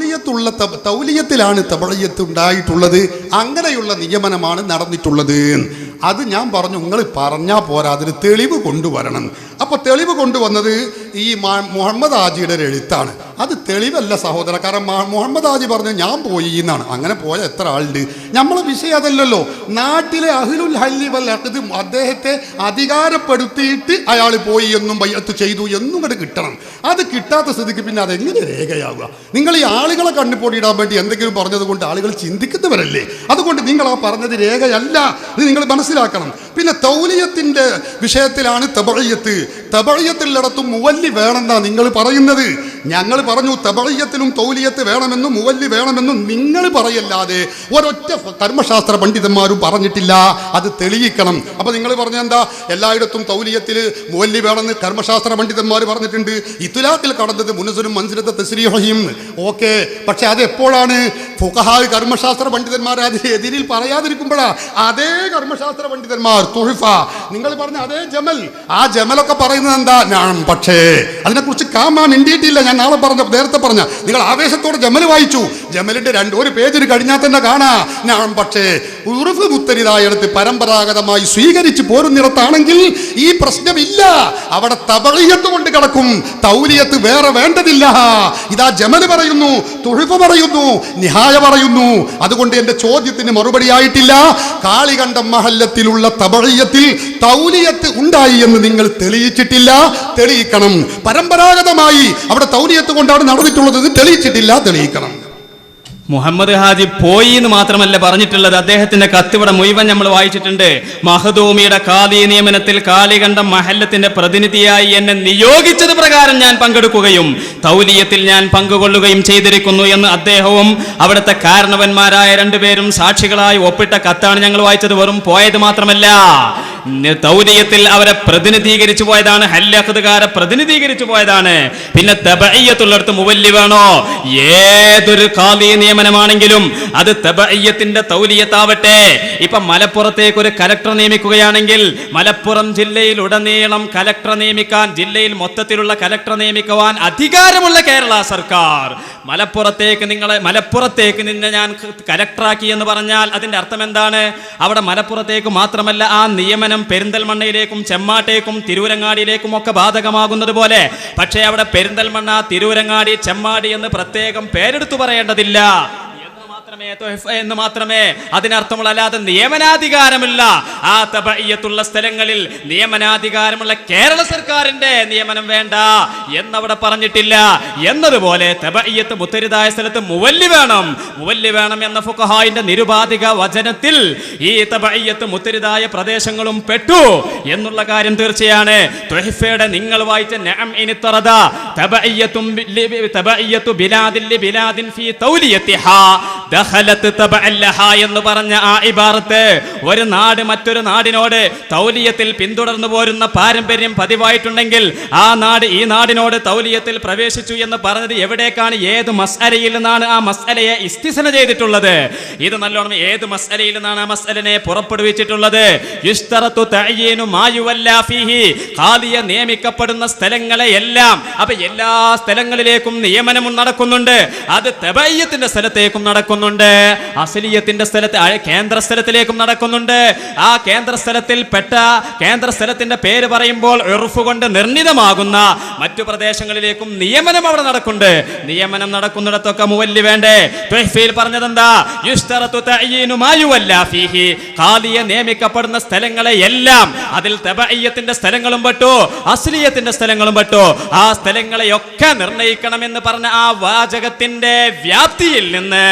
തൗലിയത്തിലാണ് തബഈയത്ത് ഉണ്ടായിട്ടുള്ളത്, അങ്ങനെയുള്ള നിയമനമാണ് നടന്നിട്ടുള്ളത്. അത് ഞാൻ പറഞ്ഞു, നിങ്ങൾ പറഞ്ഞാൽ പോരാ, അതിന് തെളിവ് കൊണ്ടുവരണം. അപ്പോൾ തെളിവ് കൊണ്ടുവന്നത് ഈ മുഹമ്മദ് ഹാജിയുടെ ഒരു എഴുത്താണ്. അത് തെളിവല്ല സഹോദര. കാരണം മുഹമ്മദ് ഹാജി പറഞ്ഞു ഞാൻ പോയി എന്നാണ്. അങ്ങനെ പോയ എത്ര ആളുണ്ട്? നമ്മളെ വിഷയം അതല്ലല്ലോ. നാട്ടിലെ അഹ്ലുൽ ഹല്ലി വൽ അഖ്ദ് അദ്ദേഹത്തെ അധികാരപ്പെടുത്തിയിട്ട് അയാൾ പോയി എന്നും ബൈഅത്ത് ചെയ്തു എന്നും കൂടെ കിട്ടണം. അത് കിട്ടാത്ത സ്ഥിതിക്ക് പിന്നെ അതെങ്ങനെ രേഖയാവുക? നിങ്ങൾ ഈ ആളുകളെ കണ്ണുപൊടിയിടാൻ വേണ്ടി എന്തെങ്കിലും പറഞ്ഞത് കൊണ്ട് ആളുകൾ ചിന്തിക്കുന്നവരല്ലേ. അതുകൊണ്ട് നിങ്ങൾ ആ പറഞ്ഞത് രേഖയല്ല, ഇത് നിങ്ങൾ മനസ്സിലാക്കണം. പിന്നെ തൗലിയത്തിന്റെ വിഷയത്തിലാണ് തബഈയത്ത്. തബഈയത്തിലിടത്തും മുവല്ലി മുവല്ലി വേണമെന്നാ നിങ്ങൾ പറയുന്നത്. ഞങ്ങൾ പറഞ്ഞു തബഈയത്തിലും തൗലിയത്ത് വേണമെന്നും മുവല്ലി വേണമെന്നും നിങ്ങൾ പറയല്ലാതെ ഒരൊറ്റ കർമ്മശാസ്ത്ര പണ്ഡിതന്മാരും പറഞ്ഞിട്ടില്ല. അത് തെളിയിക്കണം. അപ്പൊ നിങ്ങൾ പറഞ്ഞ എന്താ, എല്ലായിടത്തും തൗലിയത്തിൽ മുവല്ലി വേണമെന്ന് കർമ്മശാസ്ത്ര പണ്ഡിതന്മാർ പറഞ്ഞിട്ടുണ്ട്. ഇത്ലാഖിൽ കടന്നത് മുനസലും മൻസിലത്തെ തസ്രീഹയും. ഓക്കെ, പക്ഷെ അത് എപ്പോഴാണ്? ഫുഖഹാ കർമ്മശാസ്ത്ര പണ്ഡിതന്മാർ അതിന് എതിരിൽ പറയാതിരിക്കുമ്പോഴാ അതേ കർമ്മശാസ്ത്ര പണ്ഡിതന്മാർ തുഹഫ നിങ്ങൾ പറഞ്ഞ അതേ ജമൽ, ആ ജമലൊക്കെ പറയുന്നത് എന്താ? ഞാൻ പക്ഷേ അതിനെക്കുറിച്ച് കാമാ മിണ്ടിയിട്ടില്ല. ഞാൻ നേരത്തെ പറഞ്ഞ നിങ്ങൾ ആവേശത്തോടെ ജമൽ വായിച്ചു. ജമലിന്റെ ഒരു പേജിൽ കഴിഞ്ഞാൽ തന്നെ കാണാ ഞാൻ പക്ഷേ ഉറുഫ് മുത്തരിതായ എടുത്ത് പരമ്പരാഗതമായി സ്വീകരിച്ച് പോരുന്നിടത്താണെങ്കിൽ ഈ പ്രശ്നമില്ല. അവിടെ തബഈയത്ത് കൊണ്ട് കിടക്കും, തൗലിയത്ത് വേറെ വേണ്ടതില്ല. ഇതാ ജമൽ പറയുന്നു, തുഹഫ പറയുന്നു, നിഹായ പറയുന്നു. അതുകൊണ്ട് എന്റെ ചോദ്യത്തിന് മറുപടി ആയിട്ടില്ല. കാളികണ്ഠം മഹല്ലത്തിലുള്ള തബഈയത്തിൽ തൗലിയത്ത് ഉണ്ടായി എന്ന് നിങ്ങൾ തെളിയിച്ചിട്ടില്ല. തെളിയിക്കണം. പരമ്പരാഗതമായി അവിടെ തൗലിയത്ത് കൊണ്ടാണ് നടന്നിട്ടുള്ളത്. തെളിയിച്ചിട്ടില്ല, തെളിയിക്കണം. മുഹമ്മദ് ഹാജി പോയി എന്ന് മാത്രമല്ല പറഞ്ഞിട്ടുള്ളത്, അദ്ദേഹത്തിന്റെ കത്തിവിടെ മുഴുവൻ നമ്മൾ വായിച്ചിട്ടുണ്ട്. മഹദൂമിയുടെ ഖാദി നിയമനത്തിൽ കാളികണ്ഠം മഹല്ലത്തിന്റെ പ്രതിനിധിയായി എന്നെ നിയോഗിച്ചത് പ്രകാരം ഞാൻ പങ്കെടുക്കുകയും തൗലിയത്തിൽ ഞാൻ പങ്കുകൊള്ളുകയും ചെയ്തിരിക്കുന്നു എന്ന് അദ്ദേഹവും അവിടുത്തെ കാരണവന്മാരായ രണ്ടുപേരും സാക്ഷികളായി ഒപ്പിട്ട കത്താണ് ഞങ്ങൾ വായിച്ചത്. വെറും പോയത് മാത്രമല്ല, തൗലിയത്തിൽ അവരെ പ്രതിനിധീകരിച്ചു പോയതാണ്, ഹല്ലഖ്ദുകാരെ പ്രതിനിധീകരിച്ചു പോയതാണ്. പിന്നെ തബഈയത്തുള്ളിടത്ത് മുവല്ലി വേണോ? ഏതൊരു ഖാദി നിയമനമാണെങ്കിലും അത് തബഈയത്തിന്റെ തൗലിയത്താവട്ടെ. ഇപ്പൊ മലപ്പുറത്തേക്ക് ഒരു കലക്ടർ നിയമിക്കുകയാണെങ്കിൽ മലപ്പുറം ജില്ലയിൽ ഉടനീളം കലക്ടർ നിയമിക്കാൻ, ജില്ലയിൽ മൊത്തത്തിലുള്ള കലക്ടർ നിയമിക്കുവാൻ അധികാരമുള്ള കേരള സർക്കാർ മലപ്പുറത്തേക്ക് നിന്നെ ഞാൻ കലക്ടറാക്കി എന്ന് പറഞ്ഞാൽ അതിന്റെ അർത്ഥം എന്താണ്? അവിടെ മലപ്പുറത്തേക്ക് മാത്രമല്ല, ആ നിയമനം പെരിന്തൽമണ്ണയിലേക്കും ചെമ്മാട്ടേക്കും തിരൂരങ്ങാടിയിലേക്കും ഒക്കെ ബാധകമാകുന്നത് പോലെ. പക്ഷേ അവിടെ പെരിന്തൽമണ്ണ, തിരൂരങ്ങാടി, ചെമ്മാടി എന്ന് പ്രത്യേകം പേരെടുത്തു പറയേണ്ടതില്ല എന്ന് മാത്രമേ അതിനർത്ഥമുള്ള, അല്ലാതെ നിയമനാധികാരമില്ല. ആ തബഈയത്തുള്ള സ്ഥലങ്ങളിൽ നിയമനാധികാരമുള്ള കേരള സർക്കാരിന്റെ നിയമനം വേണ്ട എന്നവിടെ പറഞ്ഞിട്ടില്ല. എന്നതുപോലെ തബഈയത്ത് മുത്തരിതായ സ്ഥലത്ത് മുവല്ലി വേണം എന്ന ഫുഖഹായിന്റെ നിരുപാധിക വചനത്തിൽ ഈ തബഈയത്ത് മുത്തരിതായ പ്രദേശങ്ങളും പെട്ടു എന്നുള്ള കാര്യം തീർച്ചയാണ്. തുഹഫയുടെ നിങ്ങൾ വായിച്ച നഅം ഇനിത്തറദ തബഈയത്തു ബിലാദിൻ ലിബിലാദിൻ ഫീ തൗലിയത്തിഹാ എന്ന് പറഞ്ഞ ആ ഇബാറത്ത് ഒരു നാട് മറ്റൊരു നാടിനോട് തൗലിയത്തിൽ പിന്തുടർന്നു പോരുന്ന പാരമ്പര്യം പതിവായിട്ടുണ്ടെങ്കിൽ ആ നാട് ഈ നാടിനോട് തൗലിയത്തിൽ പ്രവേശിച്ചു എന്ന് പറഞ്ഞത് എവിടേക്കാണ്, ഏത് മസ്അലയിൽ നിന്നാണ് ആ മസ്അലയെ ഇസ്തിസ്ന ചെയ്തിട്ടുള്ളത്? ഇത് നല്ലോണം ഏത് മസ്അലയിൽ നിന്നാണ് ആ മസ്അലനെ പുറപ്പെടുവിച്ചിട്ടുള്ളത്? യുസ്തറത്തു തഅയീനു മാ യുവല്ലാ ഫീഹി, ഖാദിയെ നിയമിക്കപ്പെടുന്ന സ്ഥലങ്ങളെ എല്ലാം, അപ്പൊ എല്ലാ സ്ഥലങ്ങളിലേക്കും നിയമനം നടക്കുന്നുണ്ട്. അത് തബഈയത്തിന്റെ സ്ഥലത്തേക്കും നടക്കുന്നുണ്ട്, അസ്ലിയത്തിന്റെ സ്ഥലത്ത് കേന്ദ്ര സ്ഥലത്തിലേക്കും നടക്കുന്നുണ്ട്. ആ കേന്ദ്ര സ്ഥലത്തിന്റെ പേര് പറയുമ്പോൾ ഉർഫ് കൊണ്ട് നിർണിതമാകുന്ന മറ്റു പ്രദേശങ്ങളിലേക്കും നിയമനം അവിടെ നടക്കുന്നുണ്ട്. നിയമനം നടക്കുന്നിടത്തൊക്കെ മുവല്ലി വേണ്ടേ? തുഹഫയിൽ പറഞ്ഞതെന്താ? യുസ്തറത്തു തഅയീനു മാ യുവല്ലാ ഫീഹി, ഖാദിയെ നിയമിക്കപ്പെടുന്ന സ്ഥലങ്ങളെ എല്ലാം, അതിൽ തബഈയത്തിന്റെ സ്ഥലങ്ങളും പെട്ടു, അസ്ലിയത്തിന്റെ സ്ഥലങ്ങളും പെട്ടു. ആ സ്ഥലങ്ങളെയൊക്കെ നിർണയിക്കണമെന്ന് പറഞ്ഞ ആ വാചകത്തിന്റെ വ്യാപ്തിയിൽ നിന്ന്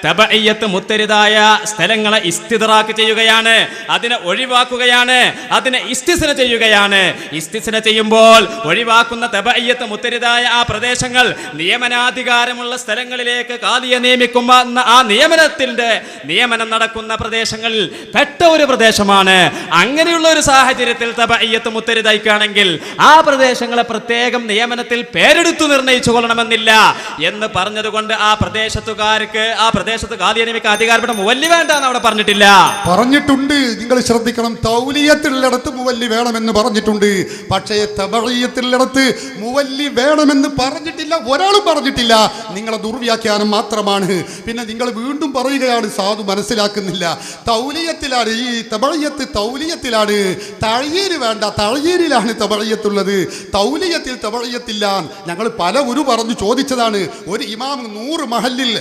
തബഈയത്ത് മുത്തരിതായ സ്ഥലങ്ങളെ ഇസ്തിദ്റാക്ക് ചെയ്യുകയാണ്, അതിനെ ഒഴിവാക്കുകയാണ്, അതിനെ ഇസ്തിസ്ന ചെയ്യുകയാണ്. ഇസ്തിസ്ന ചെയ്യുമ്പോൾ ഒഴിവാക്കുന്ന തബഈയത്ത് മുത്തരിതായ ആ പ്രദേശങ്ങൾ നിയമനാധികാരമുള്ള സ്ഥലങ്ങളിലേക്ക് ഖാദിയെ നിയമിക്കുന്ന ആ നിയമനം നടക്കുന്ന പ്രദേശങ്ങളിൽ പെട്ട ഒരു പ്രദേശമാണ്. അങ്ങനെയുള്ള ഒരു സാഹചര്യത്തിൽ തബഈയത്ത് മുത്തരിതായിക്കാണെങ്കിൽ ആ പ്രദേശങ്ങളെ പ്രത്യേകം നിയമനത്തിൽ പേരെടുത്തു നിർണയിച്ചു കൊള്ളണമെന്നില്ല എന്ന് പറഞ്ഞതുകൊണ്ട് ആ പ്രദേശത്തുകാർക്ക് ആ പ്രദേശത്ത് ഖാദിയെ നിയമിക്കാൻ അധികാരപ്പെട്ട മുവല്ലി വേണ്ട എന്ന് അവിടെ പറഞ്ഞിട്ടില്ല. പറഞ്ഞിട്ടുണ്ട്, നിങ്ങൾ ശ്രദ്ധിക്കണം. തൗലിയത്തിലുള്ളിടത്ത് മുവല്ലി വേണമെന്ന് പറഞ്ഞിട്ടുണ്ട്, പക്ഷേ തബഈയത്തിലുള്ളിടത്ത് മുവല്ലി വേണമെന്ന് പറഞ്ഞിട്ടില്ല, ഒരാളും പറഞ്ഞിട്ടില്ല. നിങ്ങളെ ദുർവ്യാഖ്യാനം മാത്രമാണ്. പിന്നെ നിങ്ങൾ വീണ്ടും പറയുകയാണ്, സാധു മനസ്സിലാക്കുന്നില്ല. തൗലിയത്തിലാണ് ഈ തബഈയത്ത്, തൗലിയത്തിലാണ്. തഅയീന് വേണ്ട, തഅയീനിലാണ് തബഈയത്തുള്ളത്, തൗലിയത്തിൽ തബഈയത്തില്ല. ഞങ്ങൾ പല പറഞ്ഞു ചോദിച്ചതാണ്. ഒരു ഇമാം 100 മഹല്ലിൽ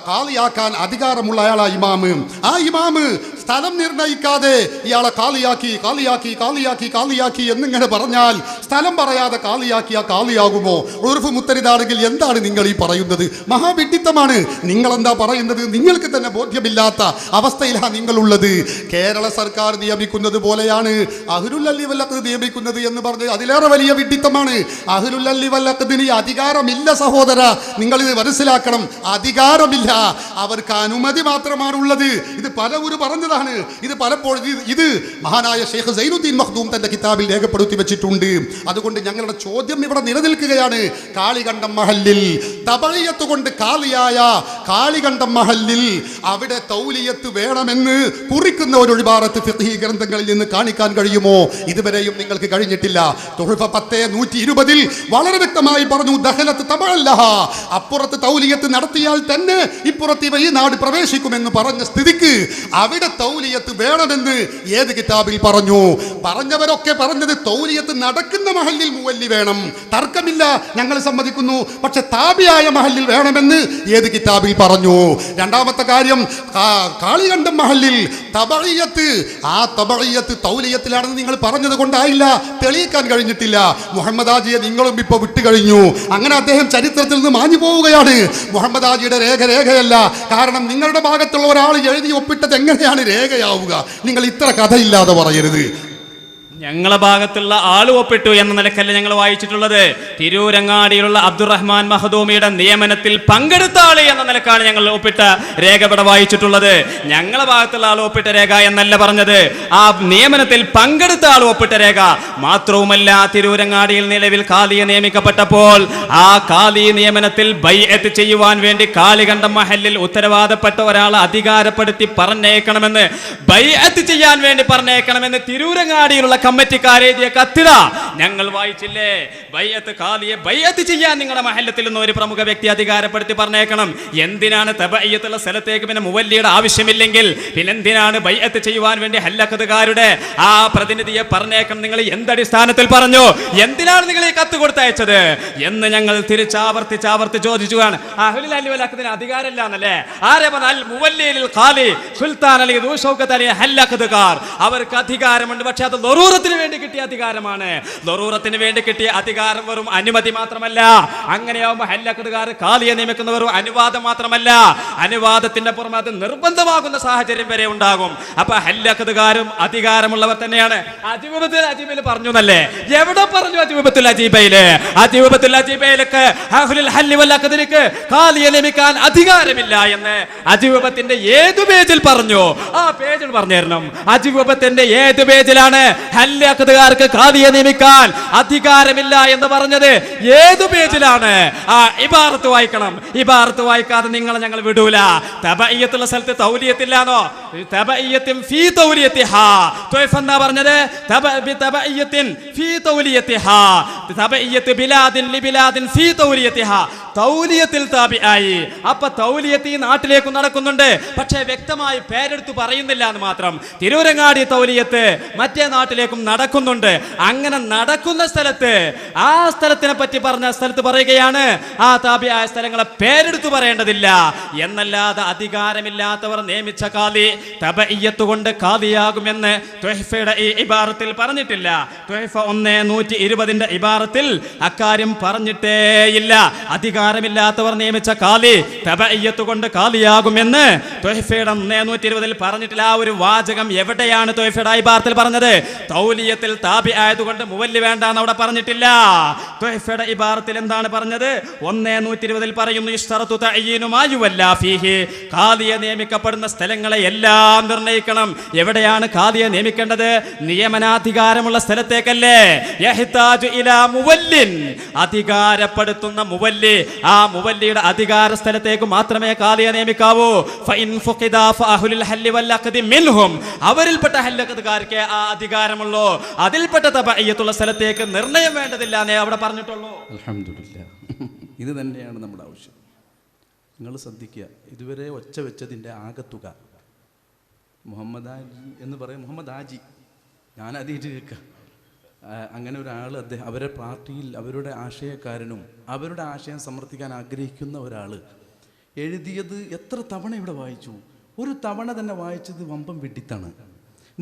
ഖാദിയാക്കാൻ അധികാരമുള്ള അയാളാ ഇമാമ്. ആ ഇമാമ് സ്ഥലം നിർണയിക്കാതെ ഇയാളെ കാളിയാക്കി കാളിയാക്കി കാളിയാക്കി കാളിയാക്കി എന്നിങ്ങനെ പറഞ്ഞാൽ സ്ഥലം പറയാതെ കാളിയാക്കിയാ കാളിയാകുമോ? ഉർഫ് മുത്തരിതാണെങ്കിൽ എന്താണ് നിങ്ങൾ ഈ പറയുന്നത്? മഹാവിഡിത്തമാണ്. നിങ്ങൾ എന്താ പറയുന്നത്? നിങ്ങൾക്ക് തന്നെ ബോധ്യമില്ലാത്ത അവസ്ഥയിലാണ് നിങ്ങളുള്ളത്. കേരള സർക്കാർ നിയമിക്കുന്നത് പോലെയാണ് അഹ്ലുൽ അല്ലി വൽ അഖ്ദ് നിയമിക്കുന്നത് എന്ന് പറഞ്ഞ് അതിലേറെ വലിയ വിഡിത്തമാണ്. അഹ്ലുൽ അല്ലി വൽ അഖ്ദിന് അധികാരമില്ല സഹോദര, നിങ്ങൾ ഇത് മനസ്സിലാക്കണം. അധികാരമില്ല, അവർക്ക് അനുമതി മാത്രമാണുള്ളത്. ഇത് പലവരും പറഞ്ഞതാണ്. ഇത് പലപ്പോഴും ഇത് മഹാനായ ഷെയ്ഖ് സൈനുദ്ദീൻ മഖ്ദൂം തന്റെ കിതാബിൽ രേഖപ്പെടുത്തി വെച്ചിട്ടുണ്ട്. അതുകൊണ്ട് ഞങ്ങളുടെ ചോദ്യം ഇവിടെ നിലനിൽക്കുകയാണ്. കാളികണ്ഠം മഹല്ലിൽ തബഇയ്യത്ത് കൊണ്ട് കാളിയായ കാളികണ്ഠം മഹല്ലിൽ അവിടെ തൗലിയത്ത് വേണമെന്ന് കുറിക്കുന്ന ഒരു ഇബാറത്ത് ഫിഖ്ഹി ഗ്രന്ഥങ്ങളിൽ നിന്ന് കാണിക്കാൻ കഴിയുമോ? ഇതുവരെയും നിങ്ങൾക്ക് കഴിഞ്ഞിട്ടില്ല. തുഹ്ഫ 10:120 വളരെ വ്യക്തമായി പറഞ്ഞു, ദഖലത്ത് തബഅല്ലഹ, അപ്പുറത്ത് തൗലിയത്ത് നടത്തിയാൽ തന്നെ ഇപ്പുറത്ത് ഈ നാട് പ്രവേശിക്കുമെന്ന് പറഞ്ഞ സ്ഥിതിക്ക് അവിടെ തൗലിയത്ത് വേണമെന്ന് ഏത് കിതാബിൽ പറഞ്ഞു? പറഞ്ഞവരൊക്കെ പറഞ്ഞത് തൗലിയത്ത് നടക്കുന്ന മഹല്ലിൽ മുവല്ലി വേണം, തർക്കമില്ല, ഞങ്ങൾ സമ്മതിക്കുന്നു. പക്ഷെ താബിയായ മഹല്ലിൽ വേണമെന്ന് ഏത് കിതാബിൽ പറഞ്ഞു? രണ്ടാമത്തെ കാര്യം, കാളികണ്ഠം മഹല്ലിൽ തബഇയ്യത്ത്, ആ തബഇയ്യത്ത് തൗലിയത്തിലാണെന്ന് നിങ്ങൾ പറഞ്ഞത് കൊണ്ടായില്ല, തെളിയിക്കാൻ കഴിഞ്ഞിട്ടില്ല. മുഹമ്മദ് ഹാജിയെ നിങ്ങളും ഇപ്പൊ വിട്ടുകഴിഞ്ഞു. അങ്ങനെ അദ്ദേഹം ചരിത്രത്തിൽ നിന്ന് മാഞ്ഞു പോവുകയാണ്. മുഹമ്മദ് ഹാജിയുടെ രേഖയല്ല. കാരണം നിങ്ങളുടെ ഭാഗത്തുള്ള ഒരാൾ എഴുതി ഒപ്പിട്ടത് എങ്ങനെയാണ് രേഖയാവുക? നിങ്ങൾ ഇത്ര കഥയില്ലാതെ പറയരുത്. ഞങ്ങളെ ഭാഗത്തുള്ള ആള് ഒപ്പിട്ടു എന്ന നിലക്കല്ല ഞങ്ങൾ വായിച്ചിട്ടുള്ളത്. തിരൂരങ്ങാടിയിലുള്ള അബ്ദുറഹ്മാൻ മഖ്ദൂമിയുടെ നിയമനത്തിൽ പങ്കെടുത്ത ആള് എന്ന നിലക്കാണ് ഞങ്ങൾ ഒപ്പിട്ട രേഖ ഇവിടെ വായിച്ചിട്ടുള്ളത്. ഞങ്ങളെ ഭാഗത്തുള്ള ആൾ ഒപ്പിട്ട രേഖ എന്നല്ല പറഞ്ഞത്, ആ നിയമനത്തിൽ പങ്കെടുത്ത ആൾ ഒപ്പിട്ട രേഖ. മാത്രവുമല്ല, തിരൂരങ്ങാടിയിൽ നിലവിൽ കാളിയെ നിയമിക്കപ്പെട്ടപ്പോൾ ആ കാളി നിയമനത്തിൽ ബൈഅത്ത് ചെയ്യുവാൻ വേണ്ടി കാളികണ്ഠം മഹല്ലിൽ ഉത്തരവാദപ്പെട്ട ഒരാളെ അധികാരപ്പെടുത്തി പറഞ്ഞേക്കണമെന്ന്, ബൈഅത്ത് ചെയ്യാൻ വേണ്ടി പറഞ്ഞേക്കണമെന്ന് തിരൂരങ്ങാടിയിലുള്ള കമ്മിറ്റിക്കാർ എഴുതിയ കത്തിട ഞങ്ങൾ വായിച്ചില്ലേ? ബൈഅത്ത്, കാളിയെ ബൈഅത്ത് ചെയ്യാൻ നിങ്ങളുടെ മഹല്ലത്തിൽ നിന്ന് ഒരു പ്രമുഖ വ്യക്തി അധികാരപ്പെടുത്തി പറഞ്ഞേക്കണം. എന്തിനാണ് തബഇയ്യത്തുള്ള സ്ഥലത്തേക്ക് പിന്നെ മുവല്ലിയുടെ ആവശ്യമില്ലെങ്കിൽ പിന്നെന്തിനാണ് ബൈഅത്ത് ചെയ്യുവാൻ വേണ്ടി ഹല്ലഖതുകാരുടെ ആ പ്രതിനിധിയെ പറഞ്ഞേക്കണം? നിങ്ങൾ എന്തടിസ്ഥാനത്തിൽ പറഞ്ഞു? എന്തിനാണ് നിങ്ങൾ ഈ കത്ത് കൊടുത്തയച്ചത് എന്ന് ഞങ്ങൾ തിരിച്ചാവർത്തിച്ച് ചോദിച്ചുകയാണ്. അഹ്ലുൽ അല്ലി വൽ അഖ്ദിന് അധികാരമില്ല എന്നല്ലേ? ആരെ പറഞ്ഞാൽ മുവല്ലിയിൽ ഖാലി സുൽത്താൻ അലി ദൂ ഷൗക്കത്ത് അലി ഹല്ലഖതുകാർ, അവർക്ക് അധികാരമുണ്ട്. പക്ഷെ അത് ദറൂറത്തിന് വേണ്ടി കിട്ടിയ അധികാരമാണ്. ദറൂറത്തിന് വേണ്ടി കിട്ടിയ അധികാരം വെറും അനുമതി മാത്രമല്ല. അങ്ങനെയാവുമ്പോൾ ഹല്ലഖതുകാർ കാളിയെ നിയമിക്കുന്ന വെറും അനുവാദം മാത്രമല്ല, അനുവാദത്തിന്റെ പുറമെ അത് നിർബന്ധമാകുന്ന സാഹചര്യം വരെ ഉണ്ടാകും. അപ്പൊ ഹല്ലഖതുകാരും അധികാരമുള്ളവർ തന്നെയാണ്. അജീബത്തുൽ പറഞ്ഞു എന്നല്ലേ? എവിടെ പറഞ്ഞു അജീബത്തുൽ അജീബയില്? അജീബത്തുൽ അജീബയിലേക്ക് അഹ്ലുൽ ഹല്ലി വൽ അഖ്ദിനിക്ക് കാളിയെ നിയമിക്കാൻ അധികാരമില്ല എന്ന് അജീബത്തിന്റെ ഏതു പേജിൽ പറഞ്ഞു? ആ പേജിൽ പറഞ്ഞു തരണം. അജീബത്തിന്റെ ഏത് പേജിലാണ് ഹല്ലഖതുകാർക്ക് കാളിയെ നിയമിക്കാൻ അധികാരമില്ല എന്ന് പറഞ്ഞത്? ഏതു പേജിലാണ്? ആ ഇബാറത്ത് വായിക്കണം. ഇബാറത്ത് വായിക്കാതെ നിങ്ങളെ ഞങ്ങൾ വിടൂല. തബഇയ്യത്തുള്ള സ്ഥലത്ത് തൗലിയത്തില്ലാന്നോ? തബഇയ്യത്തിൻ ഫീ തൗലിയത്തിഹാ. തുയ്ഫ എന്താ പറഞ്ഞത്? തബഇയ്യത്തിൻ ഫീ തൗലിയത്തിഹാ, തബഇയ്യത്ത് ബിലാദിൻ ലിബിലാദിൻ ഫീ തൗലിയത്തിഹാ. തൗലിയത്തിൽ താബിആയി. അപ്പൊ തൗലിയത്ത് ഈ നാട്ടിലേക്ക് നടക്കുന്നുണ്ട്, പക്ഷേ വ്യക്തമായി പേരെടുത്ത് പറയുന്നില്ല എന്ന് മാത്രം. തിരൂരങ്ങാടി തൗലിയത്ത് മറ്റേ നാട്ടിലേക്കും നടക്കുന്നുണ്ട്. അങ്ങനെ നടക്കുന്ന സ്ഥലത്ത് ആ സ്ഥലത്തിനെ പറ്റി പറഞ്ഞ സ്ഥലത്ത് പറയുകയാണ് ആ താബിആയ സ്ഥലങ്ങളെ പേരെടുത്ത് പറയേണ്ടതില്ല എന്നല്ലാതെ അധികാരമില്ലാത്തവർ നിയമിച്ച കാളി തബഇയ്യത്ത് കൊണ്ട് കാളിയാകുമെന്ന് തുഹ്ഫയുടെ ഈ ഇബാറത്തിൽ പറഞ്ഞിട്ടില്ല. തുഹ്ഫ 1:120 ഇബാറത്തിൽ അക്കാര്യം പറഞ്ഞിട്ടേയില്ല. അധികാരമില്ലാത്തവർ നിയമിച്ച കാളി തബഇയ്യത്ത് കൊണ്ട് കാളിയാകുമെന്ന് തുഹ്ഫയുടെ 1:120 പറഞ്ഞിട്ടില്ല. ആ ഒരു വാചകം എവിടെയാണ് തുഹ്ഫയുടെ ഇബാറത്തിൽ പറഞ്ഞത്? തൗലിയത്തിൽ താബി ആയതുകൊണ്ട് മുവല്ലി വേണ്ടാന്ന് അവിടെ പറഞ്ഞിട്ടില്ല. തുഹ്ഫയുടെ ഇബാറത്തിൽ എന്താണ് പറഞ്ഞത്? 1:120 പറയുന്നു, ഇശ്തറതു തഅയ്യീനു മാ യുവല്ലാ ഫീഹി, കാളിയെ നിയമിക്കപ്പെടുന്ന സ്ഥലങ്ങളെ എല്ലാം നിർണയിക്കണം. എവിടെയാണ് കാളിയെ നിയമിക്കേണ്ടത്? നിയമനാധികാരമുള്ള സ്ഥലത്തേക്കല്ലേ? യഹ്താജു ഇലാ മുവല്ലിൻ, അധികാരപ്പെടുത്തുന്ന മുവല്ലി, ആ മുവല്ലിയുടെ അധികാര സ്ഥലത്തേക്ക് മാത്രമേ കാളിയെ നിയമിക്കാവൂ. ഫഇൻ ഫുഖിദാ ഫഅഹ്ലുൽ ഹല്ലി വൽ അഖ്ദി മിൻഹും, അവരിൽപ്പെട്ട ഹല്ലഖതുകാർക്ക് ആ അധികാരമുള്ളൂ. അതിൽപ്പെട്ട തബഇയ്യത്തുള്ള സ്ഥലത്തേക്ക് നിർണയം വേണ്ടതില്ല എന്നേ അവിടെ പറഞ്ഞിട്ടുള്ളൂ. അൽഹംദുലില്ലാ. ഇത് തന്നെയാണ് നമ്മുടെ ആവശ്യം. നിങ്ങൾ ശ്രദ്ധിക്കുക, ഇതുവരെ ഒച്ച വെച്ചതിൻ്റെ ആകത്തുക മുഹമ്മദ് ഹാജി എന്ന് പറയും. മുഹമ്മദ് ഹാജി ഞാൻ അതീറ്റ് കേൾക്കുക. അങ്ങനെ ഒരാൾ അദ്ദേഹം അവരുടെ പാർട്ടിയിൽ അവരുടെ ആശയക്കാരനും അവരുടെ ആശയം സമർത്ഥിക്കാൻ ആഗ്രഹിക്കുന്ന ഒരാൾ എഴുതിയത് എത്ര തവണ ഇവിടെ വായിച്ചു? ഒരു തവണ തന്നെ വായിച്ചത് വമ്പം വെട്ടിത്താണ്.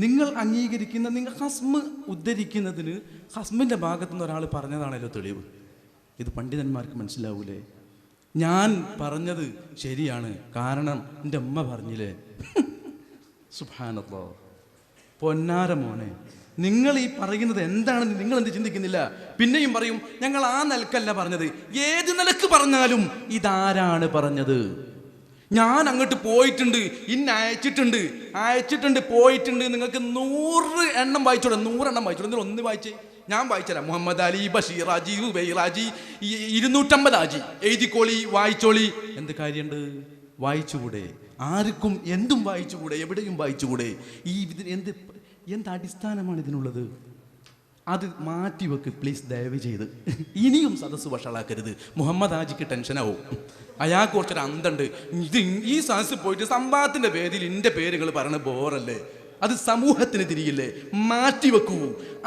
നിങ്ങൾ അംഗീകരിക്കുന്ന, നിങ്ങൾ ഹസ്മ് ഉദ്ധരിക്കുന്നതിന് ഹസ്മിൻ്റെ ഭാഗത്തു നിന്ന് ഒരാൾ പറഞ്ഞതാണല്ലോ തെളിവ്. ഇത് പണ്ഡിതന്മാർക്ക് മനസ്സിലാവൂലേ? ഞാൻ പറഞ്ഞത് ശരിയാണ്, കാരണം എൻ്റെ അമ്മ പറഞ്ഞില്ലേ. സുബ്ഹാനല്ലാഹ്. പൊന്നാര മോനെ, നിങ്ങൾ ഈ പറയുന്നത് എന്താണെന്ന് നിങ്ങൾ എന്ത് ചിന്തിക്കുന്നില്ല? പിന്നെയും പറയും ഞങ്ങൾ ആ നിലക്കല്ല പറഞ്ഞത്. ഏത് നിലക്ക് പറഞ്ഞാലും ഇതാരാണ് പറഞ്ഞത്? ഞാൻ അങ്ങോട്ട് പോയിട്ടുണ്ട്, അയച്ചിട്ടുണ്ട് പോയിട്ടുണ്ട്. നിങ്ങൾക്ക് 100 എണ്ണം വായിച്ചോളൂ, 100 എണ്ണം വായിച്ചോളൂ. എന്നാൽ ഒന്ന് വായിച്ചേ, ഞാൻ വായിച്ചുതരാം. മുഹമ്മദ് അലി, ബഷീർ ഹാജി, ഉബൈർ ഹാജി, 250 ഹാജി, എഴുതിക്കോളി, വായിച്ചോളി. എന്ത് കാര്യമുണ്ട്? വായിച്ചുകൂടെ? ആർക്കും എന്തും വായിച്ചുകൂടെ? എവിടെയും വായിച്ചുകൂടെ? എന്ത് അടിസ്ഥാനമാണ് ഇതിനുള്ളത്? അത് മാറ്റിവെക്ക് പ്ലീസ്, ദയവ് ചെയ്ത്. ഇനിയും സദസ്സ് വഷളാക്കരുത്. മുഹമ്മദ് ഹാജിക്ക് ടെൻഷനാവും. അയാൾക്ക് കുറച്ചൊരു അന്തണ്ട്. ഈ സദസ്സ് പോയിട്ട് സംവാദത്തിന്റെ പേരിൽ എൻ്റെ പേരുകൾ പറയണ ബോറല്ലേ? അത് സമൂഹത്തിന് തിരിയില്ലേ? മാറ്റിവെക്കൂ.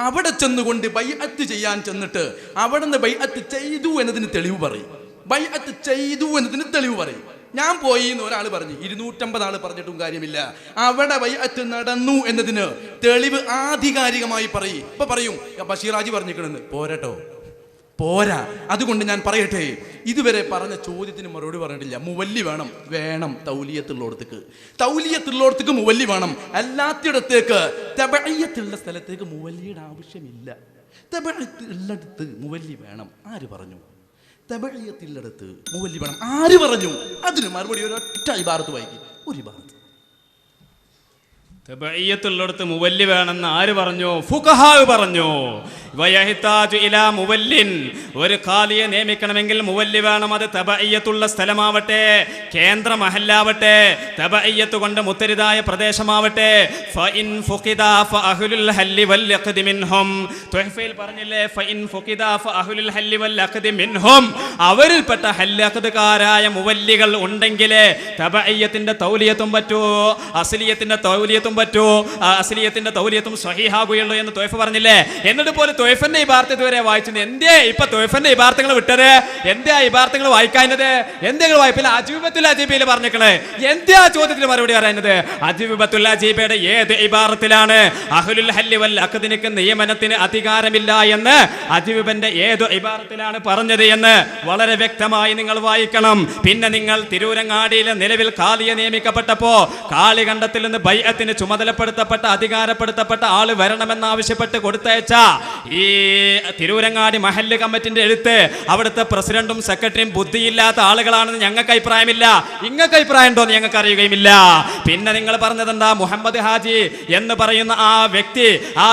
അവിടെ ചെന്നുകൊണ്ട് ബൈഅത്ത് ചെയ്യാൻ ചെന്നിട്ട് അവിടെ നിന്ന് ബൈഅത്ത് ചെയ്തു എന്നതിന് തെളിവ് പറയും. ബൈഅത്ത് ചെയ്തു എന്നതിന് തെളിവ് പറയും. ഞാൻ പോയി എന്ന് ഒരാൾ പറഞ്ഞു, 250 ആൾ പറഞ്ഞിട്ടും കാര്യമില്ല. അവിടെ ബൈഅത്ത് നടന്നു എന്നതിന് തെളിവ് ആധികാരികമായി പറയും. ഇപ്പൊ പറയും ബഷീർ ഹാജി പറഞ്ഞിരിക്കണെന്ന്. പോരാട്ടോ, പോരാ. അതുകൊണ്ട് ഞാൻ പറയട്ടെ, ഇതുവരെ പറഞ്ഞ ചോദ്യത്തിന് മറുപടി പറഞ്ഞിട്ടില്ല. മുവല്ലി വേണം തൗലിയത്തുള്ളടത്തേക്ക് മുവല്ലി വേണം. അല്ലാത്തിടത്തേക്ക് തബഇയ്യത്തുള്ള സ്ഥലത്തേക്ക് മുവല്ലിയുടെ ആവശ്യമില്ല. തബഇയ്യത്തുള്ളിടത്ത് മുവല്ലി വേണം. ആര് പറഞ്ഞു? തബഇയ്യത്തുള്ളിടത്ത് മുവല്ലി വേണം. ആര് പറഞ്ഞു? അതിന് മറുപടി ഒരൊറ്റ ഇബാറത്ത് വായിക്കും. ഒരു ഇബാറത്ത്. തബഇയ്യത്തുള്ളിടത്ത് മുവല്ലി വേണമെന്ന് ആര് പറഞ്ഞു? ഫുഖഹാ പറഞ്ഞു. വയഹ്താജു ഇലാ മുവല്ലിൻ, ഒരു ഖാലിയെ നിയമിക്കണമെങ്കിൽ മുവല്ലി വേണം. അത് തബഇയ്യത്തുള്ള സ്ഥലമാവട്ടെ, കേന്ദ്ര മഹല്ലാവട്ടെ, തബഇയ്യത്ത് കൊണ്ട് മുത്തരിതായ പ്രദേശമാവട്ടെ. ഫഇൻ ഫുഖിദാ ഫഅഹ്ലുൽ ഹല്ലി വൽ അഖ്ദി മിൻഹും. തുഹ്ഫയിൽ പറഞ്ഞില്ലേ, ഫഇൻ ഫുഖിദാ ഫഅഹ്ലുൽ ഹല്ലി വൽ അഖ്ദി മിൻഹും. അവരിൽപ്പെട്ട ഹല്ല് അഖ്ദുകാരായ മുവല്ലികൾ ഉണ്ടെങ്കിൽ തബഇയ്യത്തിന്റെ തൗലിയത്തും പറ്റൂ, അസ്ലിയത്തിന്റെ തൗലിയത്തും പറ്റൂ. അസ്ലിയത്തിന്റെ തൗലിയത്തും സ്വഹീഹാകുകയുള്ളൂ എന്ന് തുഹ്ഫ പറഞ്ഞില്ലേ? എന്നിട്ട് പോലെ തുഹ്ഫന്റെ ഇബാറത്ത് ഇതുവരെ വായിച്ചത് എന്തേ? ഇപ്പൊ തുഹ്ഫന്റെ ഇബാറത്തുകൾ വിട്ടത് എന്തേ? ഇബാറത്തുകൾ വായിക്കാഞ്ഞത് എന്തെങ്കിലും വായ്പില്ല? അജീബത്തുൽ അജീബയിൽ പറഞ്ഞിക്കണേ. എന്തേ ആ ചോദ്യത്തിന് മറുപടി പറയുന്നത്? അജീബത്തുൽ അജീബയുടെ ഏത് ഇബാറത്തിലാണ് അഹ്ലുൽ ഹല്ലി വൽ അഖ്ദിനിക്ക് നിയമനത്തിന് അധികാരമില്ല എന്ന് അജീബന്റെ ഏത് ഇബാറത്തിലാണ് പറഞ്ഞത് എന്ന് വളരെ വ്യക്തമായി നിങ്ങൾ വായിക്കണം. പിന്നെ നിങ്ങൾ തിരൂരങ്ങാടിയിലെ നിലവിൽ ഖാലിയെ നിയമിക്കപ്പെട്ടപ്പോ കാളികണ്ഡത്തിൽ നിന്ന് ബൈഅത്തിന് ചുമതലപ്പെടുത്തപ്പെട്ട അധികാരപ്പെടുത്തപ്പെട്ട ആള് വരണമെന്നാവശ്യപ്പെട്ട് കൊടുത്തയച്ച ഈ തിരൂരങ്ങാടി മഹല്ല് കമ്മിറ്റിന്റെ എഴുത്ത് അവിടുത്തെ പ്രസിഡന്റും സെക്രട്ടറിയും ബുദ്ധിയില്ലാത്ത ആളുകളാണെന്ന് ഞങ്ങൾക്ക് അഭിപ്രായമില്ല. നിങ്ങൾക്ക് അഭിപ്രായം ഉണ്ടോ എന്ന് ഞങ്ങൾക്ക് അറിയുകയുമില്ല. പിന്നെ നിങ്ങൾ പറഞ്ഞതെന്താ? മുഹമ്മദ് ഹാജി എന്ന് പറയുന്ന ആ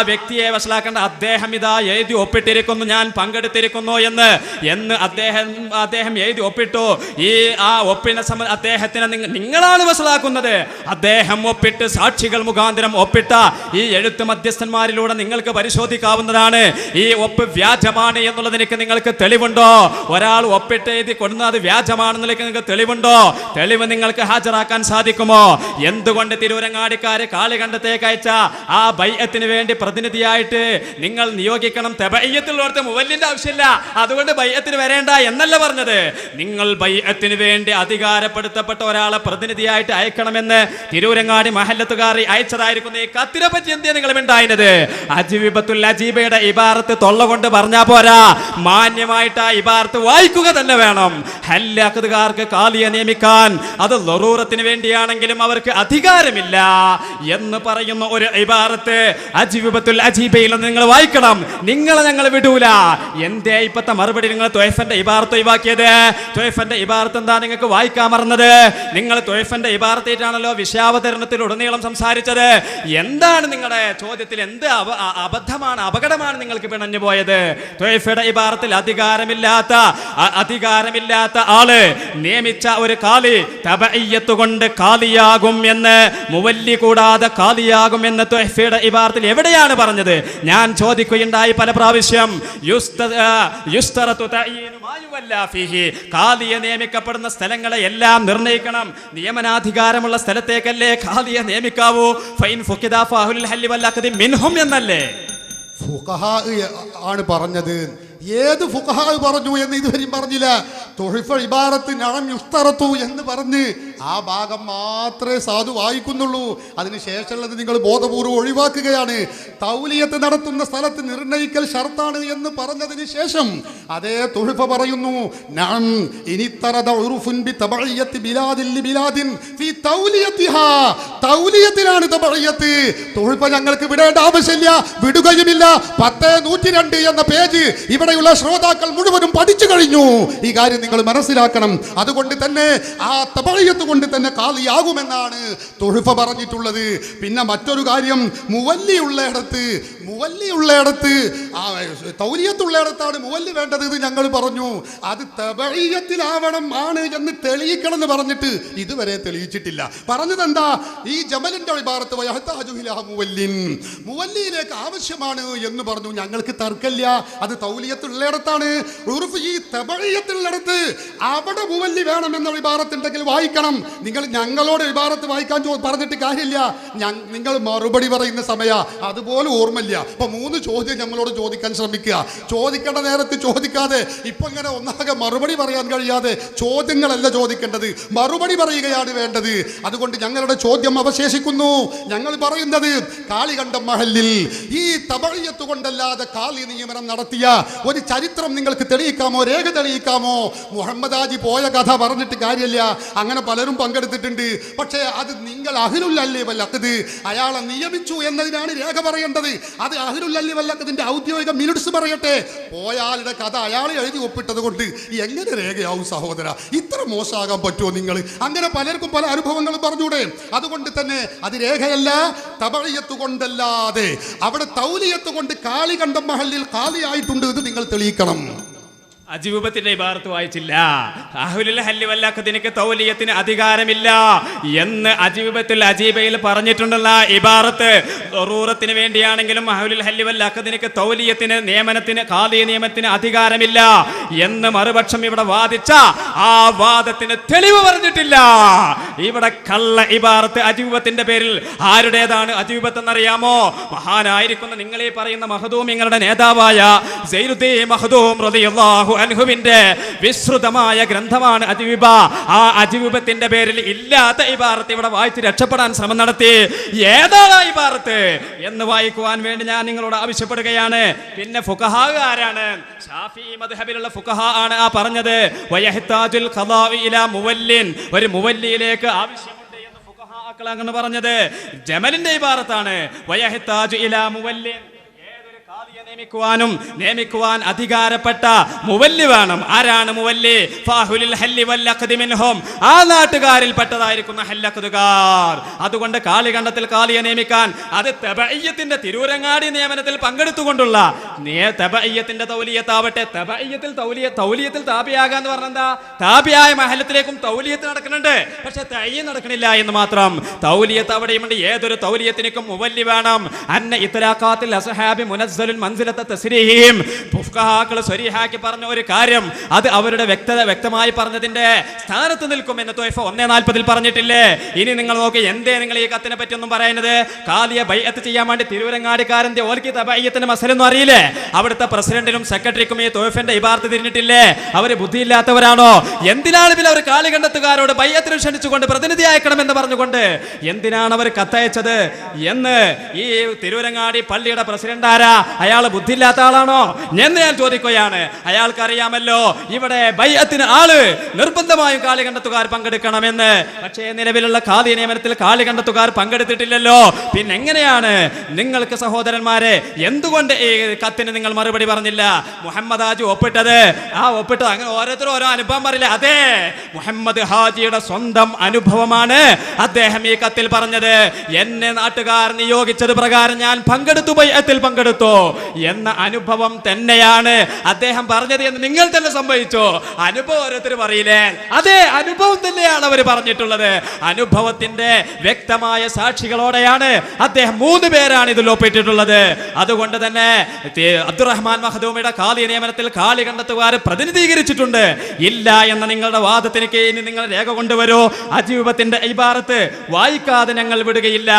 വ്യക്തിയെ വഷളാക്കേണ്ട. അദ്ദേഹം ഇതാ എഴുതി ഒപ്പിട്ടിരിക്കുന്നു, ഞാൻ പങ്കെടുത്തിരിക്കുന്നു എന്ന് അദ്ദേഹം എഴുതി ഒപ്പിട്ടു. ആ ഒപ്പിനെ അദ്ദേഹത്തിനെ നിങ്ങളാണ് വഷളാക്കുന്നത്. അദ്ദേഹം ഒപ്പിട്ട് സാക്ഷികൾ മുഖാന്തരം ഒപ്പിട്ട ഈ എഴുത്ത് മധ്യസ്ഥന്മാരിലൂടെ നിങ്ങൾക്ക് പരിശോധിക്കാവുന്നതാണ്. ഈ ഒപ്പ് വ്യാജമാണ് എന്നുള്ളതിനേക്ക് നിങ്ങൾക്ക് തെളിവുണ്ടോ? ഒരാൾ ഒപ്പിട്ട് എഴുതി കൊടുക്കുന്നത് അത് വ്യാജമാണെന്നുള്ളതിലേക്ക് നിങ്ങൾക്ക് തെളിവുണ്ടോ? തെളിവ് നിങ്ങൾക്ക് ഹാജരാക്കാൻ സാധിക്കുമോ? എന്തുകൊണ്ട് തിരൂരങ്ങാടിക്കാര് കാളികണ്ഡത്തേക്ക് അയച്ച ആ ബൈഅത്തിന് വേണ്ടി പ്രതിനിധിയായിട്ട് നിങ്ങൾ നിയോഗിക്കണം? തബഇയ്യത്തുള്ളവർക്ക് മുവല്ലിന്റെ ആവശ്യമില്ല, അതുകൊണ്ട് ബൈഅത്തിന് വരേണ്ട എന്നല്ല പറഞ്ഞത്. നിങ്ങൾ ബൈഅത്തിന് വേണ്ടി അധികാരപ്പെടുത്തപ്പെട്ട ഒരാളെ പ്രതിനിധിയായിട്ട് അയക്കണമെന്ന് തിരൂരങ്ങാടി മഹല്ലത്തുകാർ അയച്ചതായിരിക്കുന്നു. ഈ കത്തിനെ പറ്റി എന്തിനാ നിങ്ങൾ ഉണ്ടായത്? അജീബത്തുൽ അജീബയുടെ ഇബാറത്ത് തൊള്ള കൊണ്ട് പറഞ്ഞാ പോരാ, മാന്യമായിട്ട് ആ ഇബാറത്ത് വായിക്കുക തന്നെ വേണം. ഹല്ല് അഖ്ദുകാർക്ക് ഖാലിയെ നിയമിക്കാൻ അത് ലറൂറത്തിന് വേണ്ടിയാണെങ്കിലും അവർക്ക് അധികാരമില്ല എന്ന് പറയുന്ന ഒരു ഇബാറത്ത് അജീബത്തുൽ അജീബയിൽ നിങ്ങൾ വായിക്കണം. നിങ്ങളെ ഞങ്ങൾ വിടൂല. എന്തേ ഇപ്പത്തെ മറുപടി നിങ്ങൾ തുഹ്ഫന്റെ ഇബാറത്ത് ഒഴിവാക്കിയത്? തുഹ്ഫന്റെ ഇബാറത്ത് എന്താ നിങ്ങൾക്ക് വായിക്കാൻ മറന്നത്? നിങ്ങൾ തുഹ്ഫന്റെ ഇബാറത്തായിട്ടാണല്ലോ വിഷയാവതരണത്തിൽ ഉടനീളം സംസാരിച്ചത്. എന്താണ് നിങ്ങളുടെ ചോദ്യത്തിൽ എന്ത് അപകടമാണ് നിങ്ങൾക്ക് പിണഞ്ഞു പോയത്? തുഹ്ഫയുടെ ഇബാറത്തിൽ അധികാരമില്ലാത്ത ആള് നിയമിച്ച ഒരു ഖാലി തബഇയ്യത്ത് കൊണ്ട് ഖാലിയാകും എന്ന്, മുവല്ലി കൂടാതെ ഖാലിയാകും എന്ന് തുഹ്ഫയുടെ ഇബാറത്തിൽ എവിടെയാണ് പറഞ്ഞത്? ഞാൻ ചോദിക്കുകയുണ്ടായി പല പ്രാവശ്യം. ഖാലിയെ നിയമിക്കപ്പെടുന്ന സ്ഥലങ്ങളെ എല്ലാം നിർണയിക്കണം. നിയമനാധികാരമുള്ള സ്ഥലത്തേക്കല്ലേ ഖാലിയെ നിയമിക്കാവൂ? ഫൈൻ ഫുഖിദാ ഫഅഹ്ലുൽ ഹല്ലി വൽ അഖ്ദി മിൻഹും എന്നല്ലേ ഫുഖഹാ ആണ് പറഞ്ഞത്. ഏത് ഫുഖഹാ പറഞ്ഞു എന്ന് ഇതുവരെയും പറഞ്ഞില്ല. തുഹ്ഫ ഇബാറത്ത് നഅം യുസ്തറത്തു എന്ന് പറഞ്ഞ് ആ ഭാഗം മാത്രമേ സാധു വായിക്കുന്നുള്ളൂ. അതിനുശേഷമുള്ളത് നിങ്ങൾ ബോധപൂർവ്വം ഒഴിവാക്കുകയാണ്. തൗലിയത്ത് നടത്തുന്ന സ്ഥലത്ത് നിർണയിക്കൽ ഷർത്താണ് എന്ന് പറഞ്ഞതിന് ശേഷം അതേ തുഹ്ഫ പറയുന്നു നഅം ഇനിത്തറദ ഉറുഫുൻ ബി തബഇയ്യത്തി ബിലാദിൻ ലിബിലാദിൻ ഫീ തൗലിയത്തിഹാ. തൗലിയത്തിലാണ് തബഇയ്യത്ത്. തുഹ്ഫ ഞങ്ങൾക്ക് വിടേണ്ട ആവശ്യമില്ല, വിടുകയുമില്ല. 10:102 എന്ന പേജ് ഇവിടെയുള്ള ശ്രോതാക്കൾ മുഴുവനും പഠിച്ചു കഴിഞ്ഞു. ഈ കാര്യം നിങ്ങൾ മനസ്സിലാക്കണം. അതുകൊണ്ട് തന്നെ ആ തബഇയ്യത്ത് കൊണ്ട് തന്നെ ഖാദിയാകുമെന്നാണ് തുഹ്ഫ പറഞ്ഞിട്ടുള്ളത്. പിന്നെ മറ്റൊരു കാര്യം, മുവല്ലിയുള്ളയിടത്ത് തൗലിയത്തുള്ളയിടത്താണ് മുവല്ലി വേണ്ടത്. ഇത് ഞങ്ങൾ പറഞ്ഞു. അത് തബഇയ്യത്തിലാവണം ആണ് എന്ന് തെളിയിക്കണം എന്ന് പറഞ്ഞിട്ട് ഇതുവരെ തെളിയിച്ചിട്ടില്ല. പറഞ്ഞതെന്താ? ഈ ജമലിന്റെ ഇബാറത്ത് വയഹ്താജു ഇലാ മുവല്ലിൻ, മുവല്ലിയിലേക്ക് ആവശ്യമാണ് എന്ന് പറഞ്ഞു. ഞങ്ങൾക്ക് തർക്കമില്ല, അത് തൗലിയത്തുള്ളയിടത്താണ്. ഉർഫ് ഈ തബഇയ്യത്തുള്ളിടത്ത് അവിടെ മുവല്ലി വേണം എന്ന ഇബാറത്തുണ്ടെങ്കിൽ വായിക്കണം. നിങ്ങൾ ഞങ്ങളോട് ഇബാറത്ത് വായിക്കാൻ പറഞ്ഞിട്ട് കാര്യമില്ല. നിങ്ങൾ മറുപടി പറയുന്ന സമയ അതുപോലെ ഓർമ്മയില്ല. അപ്പൊ 3 ചോദ്യം ഞങ്ങളോട് ചോദിക്കാൻ ശ്രമിക്കുക. ചോദിക്കേണ്ട നേരത്ത് ചോദിക്കാതെ ഇപ്പൊ ഇങ്ങനെ ഒന്നാകെ മറുപടി പറയാൻ കഴിയാതെ ചോദ്യങ്ങളല്ല ചോദിക്കേണ്ടത്, മറുപടി പറയുകയാണ് വേണ്ടത്. അതുകൊണ്ട് ഞങ്ങളുടെ ചോദ്യം അവശേഷിക്കുന്നു. ഞങ്ങൾ പറയുന്നത് കാളികണ്ഠം മഹല്ലിൽ ഈ തബഇയ്യത്ത് കൊണ്ടല്ലാതെ ഖാലി നിയമനം നടത്തിയ ഒരു ചരിത്രം നിങ്ങൾക്ക് തെളിയിക്കാമോ, രേഖ തെളിയിക്കാമോ? മുഹമ്മദ് ഹാജി പോയ കഥ പറഞ്ഞിട്ട് കാര്യമില്ല, അങ്ങനെ പലരും പങ്കെടുത്തിട്ടുണ്ട്. പക്ഷേ അത് നിങ്ങൾ അഹ്ലുൽ അല്ലി വൽ അഖ്ദ് അയാളെ നിയമിച്ചു എന്നതിനാണ് രേഖ പറയേണ്ടത്. അത് അഹ്ലുൽ അല്ലി വൽ അഖ്ദിന്റെ ഔദ്യോഗിക മിനിറ്റ്സ് പറയട്ടെ. പോയാളുടെ കഥ അയാൾ എഴുതി ഒപ്പിട്ടത് കൊണ്ട് എങ്ങനെ രേഖയാവും സഹോദര? ഇത്ര മോശമാകാൻ പറ്റുമോ നിങ്ങൾ? അങ്ങനെ പലർക്കും പല അനുഭവങ്ങളും പറഞ്ഞൂടെ? അതുകൊണ്ട് തന്നെ അത് രേഖയല്ല. തബഇയ്യത്ത് കൊണ്ടല്ലാതെ അവിടെ തൗലിയത്ത് കൊണ്ട് കാളികണ്ഠം മഹല്ലിൽ ഖാലിയായിട്ടുണ്ട്, ഇത് നിങ്ങൾ തെളിയിക്കണം. അജീബത്തിന്റെ ഇബാറത്ത് വായിച്ചില്ല. അഹ്ലുൽ ഹല്ലി വൽ അഖ്ദിനിക്ക് തൗലിയത്തിന് അധികാരമില്ല എന്ന് അജീബത്തുൽ അജീബയിൽ പറഞ്ഞിട്ടുണ്ടല്ല. ഇബാറത്ത് ദറൂറത്തിന് വേണ്ടിയാണെങ്കിലും അഹ്ലുൽ ഹല്ലി വൽ അഖ്ദിനിക്ക് തൗലിയത്തിന് നിയമനത്തിന് ഖാദി നിയമനത്തിന് അധികാരമില്ല എന്ന് മറുപക്ഷം ഇവിടെ വാദിച്ച ആ വാദത്തിന് തെളിവ് പറഞ്ഞിട്ടില്ല. ഇവിടെ കള്ള ഇബാറത്ത് അജീബത്തിന്റെ പേരിൽ ആരുടേതാണ് അജീബത്ത് എന്നറിയാമോ? മഹാനായിരിക്കുന്ന നിങ്ങളീ പറയുന്ന മഖ്ദൂമിങ്ങളുടെ നേതാവായ സൈനുദ്ദീൻ മഖ്ദൂം റളിയല്ലാഹു അൻഹുവിന്റെ വിസ്തൃതമായ ഗ്രന്ഥമാണ് അജീബ. ആ അജീബത്തിന്റെ പേരിൽ ഇല്ലാത്ത ഇബാറത്ത് ഇവിടെ വായിച്ച് രക്ഷപ്പെടാൻ ശ്രമം നടത്തി. ഏതാണ് ആ ഇബാറത്ത് എന്ന് വായിക്കുവാൻ വേണ്ടി ഞാൻ നിങ്ങളോട് ആവശ്യപ്പെടുകയാണ്. പിന്നെ ഫുഖഹാ ആരാണ്? ശാഫിഈ മദ്ഹബിലുള്ള ഫുഖഹാ ആണ് ആ പറഞ്ഞത്. വയഹ്താജുൽ ഖദാഇ ഇലാ മുവല്ലിൻ, ഒരു മുവല്ലിയിലേക്ക് ആവശ്യമുണ്ട് എന്ന് ഫുഖഹാക്കൾ അങ്ങനെ പറഞ്ഞത്. ജമലിന്റെ ഇബാറത്താണ് വയഹ്താജു ഇലാ മുവല്ലിൻ. നിയമിക്കുവാൻ അധികാരപ്പെട്ട മുവല്ലി വേണം. ആരാണ് മുവല്ലി? ഫാഹുലിൽ ഹല്ലി വൽ അഖ്ദി മിൻഹും, ആ നാട്ടുകാരിൽ പെട്ടതായിരിക്കുന്ന ഹല്ലഖ്ദുകാർ. അതുകൊണ്ട് കാളികണ്ഠത്തിൽ കാളിയെ നിയമിക്കാൻ അത് തബഇയ്യത്തിന്റെ തിരൂരങ്ങാടി നിയമനത്തിൽ പങ്കെടുത്തുകൊണ്ടുള്ള തബഇയ്യത്തിന്റെ തൗലിയത്താവട്ടെ. തബഇയ്യത്തിൽ തൗലിയത്തിൽ താബിയാകാന്ന് പറഞ്ഞെന്താ? താബിയായ മഹല്ലത്തിലേക്കും തൗലിയത്ത് നടക്കുന്നുണ്ട്, പക്ഷെ തയ്യീൻ നടക്കണില്ല എന്ന് മാത്രം. തൗലിയത്ത് അവിടെയുണ്ട്. ഏതൊരു തൗലിയത്തിനും മുവല്ലി വേണം. അന്ന ഇത്ലാഖാത്തിൽ അസ്ഹാബി മുനസ്സലുൽ മൻസിലത തസ്രീഹിം, ഫുഖഹാക്കൾ സ്വരീഹാക്കി പറഞ്ഞ ഒരു കാര്യം അത് അവരുടെ വ്യക്തമായി പറഞ്ഞതിന്റെ സ്ഥാനത്ത് നിൽക്കും എന്ന് ത്വയ്ഫ 1:40 പറഞ്ഞിട്ടില്ലേ? ഇനി നിങ്ങൾ നോക്കി, എന്തേ നിങ്ങൾ ഈ കത്തിനെ പറ്റി ഒന്നും പറയുന്നത്? ഖാദിയെ ബൈഅത്ത് ചെയ്യാൻ വേണ്ടി തിരുവരങ്ങാടിക്കാരന്റെ ഓൽക്ക് തബഇയ്യത്തിന്റെ മസലൊന്നും അറിയില്ലേ? അവിടുത്തെ പ്രസിഡന്റിനും സെക്രട്ടറിക്കും ഈ ത്വയ്ഫിന്റെ ഇബാറത്ത് തിരിഞ്ഞിട്ടില്ലേ? അവര് ബുദ്ധിയില്ലാത്തവരാണോ? എന്തിനാണ് പിന്നെ അവർ കാളികണ്ഠത്തുകാരോട് ബൈഅത്തിന് ക്ഷണിച്ചുകൊണ്ട് പ്രതിനിധി അയക്കണമെന്ന് പറഞ്ഞുകൊണ്ട് എന്തിനാണ് അവർ കത്തയച്ചത് എന്ന് ഈ തിരുവരങ്ങാടി പള്ളിയുടെ പ്രസിഡന്റ് ആരാ? അയാൾ ബുദ്ധിയില്ലാത്ത ആളാണോ എന്ന് ഞാൻ ചോദിക്കുകയാണ്. അയാൾക്ക് അറിയാമല്ലോ ഇവിടെ ബൈഅത്തിന് ആള് നിർബന്ധമായും കാളികണ്ഠത്തുകാർ പങ്കെടുക്കണമെന്ന്. പക്ഷേ നിലവിലുള്ള ഖാദി നിയമനത്തിൽ കാളികണ്ഠത്തുകാർ പങ്കെടുത്തിട്ടില്ലല്ലോ. പിന്നെ എങ്ങനെയാണ് നിങ്ങൾക്ക് സഹോദരന്മാരെ എന്തുകൊണ്ട് ഈ കത്തിന് നിങ്ങൾ മറുപടി പറഞ്ഞില്ല? മുഹമ്മദ് ഹാജി ഒപ്പിട്ടത്, ആ ഒപ്പിട്ടത് അങ്ങനെ ഓരോരുത്തരും ഓരോ അനുഭവം പറയില്ല. അതെ, മുഹമ്മദ് ഹാജിയുടെ സ്വന്തം അനുഭവമാണ് അദ്ദേഹം ഈ കത്തിൽ പറഞ്ഞത്. എന്നെ നാട്ടുകാർ നിയോഗിച്ചത് പ്രകാരം ഞാൻ പങ്കെടുത്തു, ബൈഅത്തിൽ പങ്കെടുത്തു എന്ന അനുഭവം തന്നെയാണ് അദ്ദേഹം പറഞ്ഞത് എന്ന് നിങ്ങൾ തന്നെ സംഭവിച്ചോ? അനുഭവം ഓരോരുത്തർ പറയില്ലേ? അതെ, അനുഭവം തന്നെയാണ് അവർ പറഞ്ഞിട്ടുള്ളത്. അനുഭവത്തിന്റെ വ്യക്തമായ സാക്ഷികളോടെയാണ് അദ്ദേഹം 3 പേരാണ് ഇതിൽ ഒപ്പിട്ടിട്ടുള്ളത്. അതുകൊണ്ട് തന്നെ അബ്ദുറഹ്മാൻ മഖ്ദൂമിയുടെ ഖാദി നിയമനത്തിൽ കാളികണ്ഠത്തുകാർ പ്രതിനിധീകരിച്ചിട്ടുണ്ട് ഇല്ല എന്ന നിങ്ങളുടെ വാദത്തിലേക്ക് ഇനി നിങ്ങൾ രേഖ കൊണ്ടുവരൂ. അജീബത്തിന്റെ ഇബാറത്ത് വായിക്കാതെ ഞങ്ങൾ വിടുകയില്ല.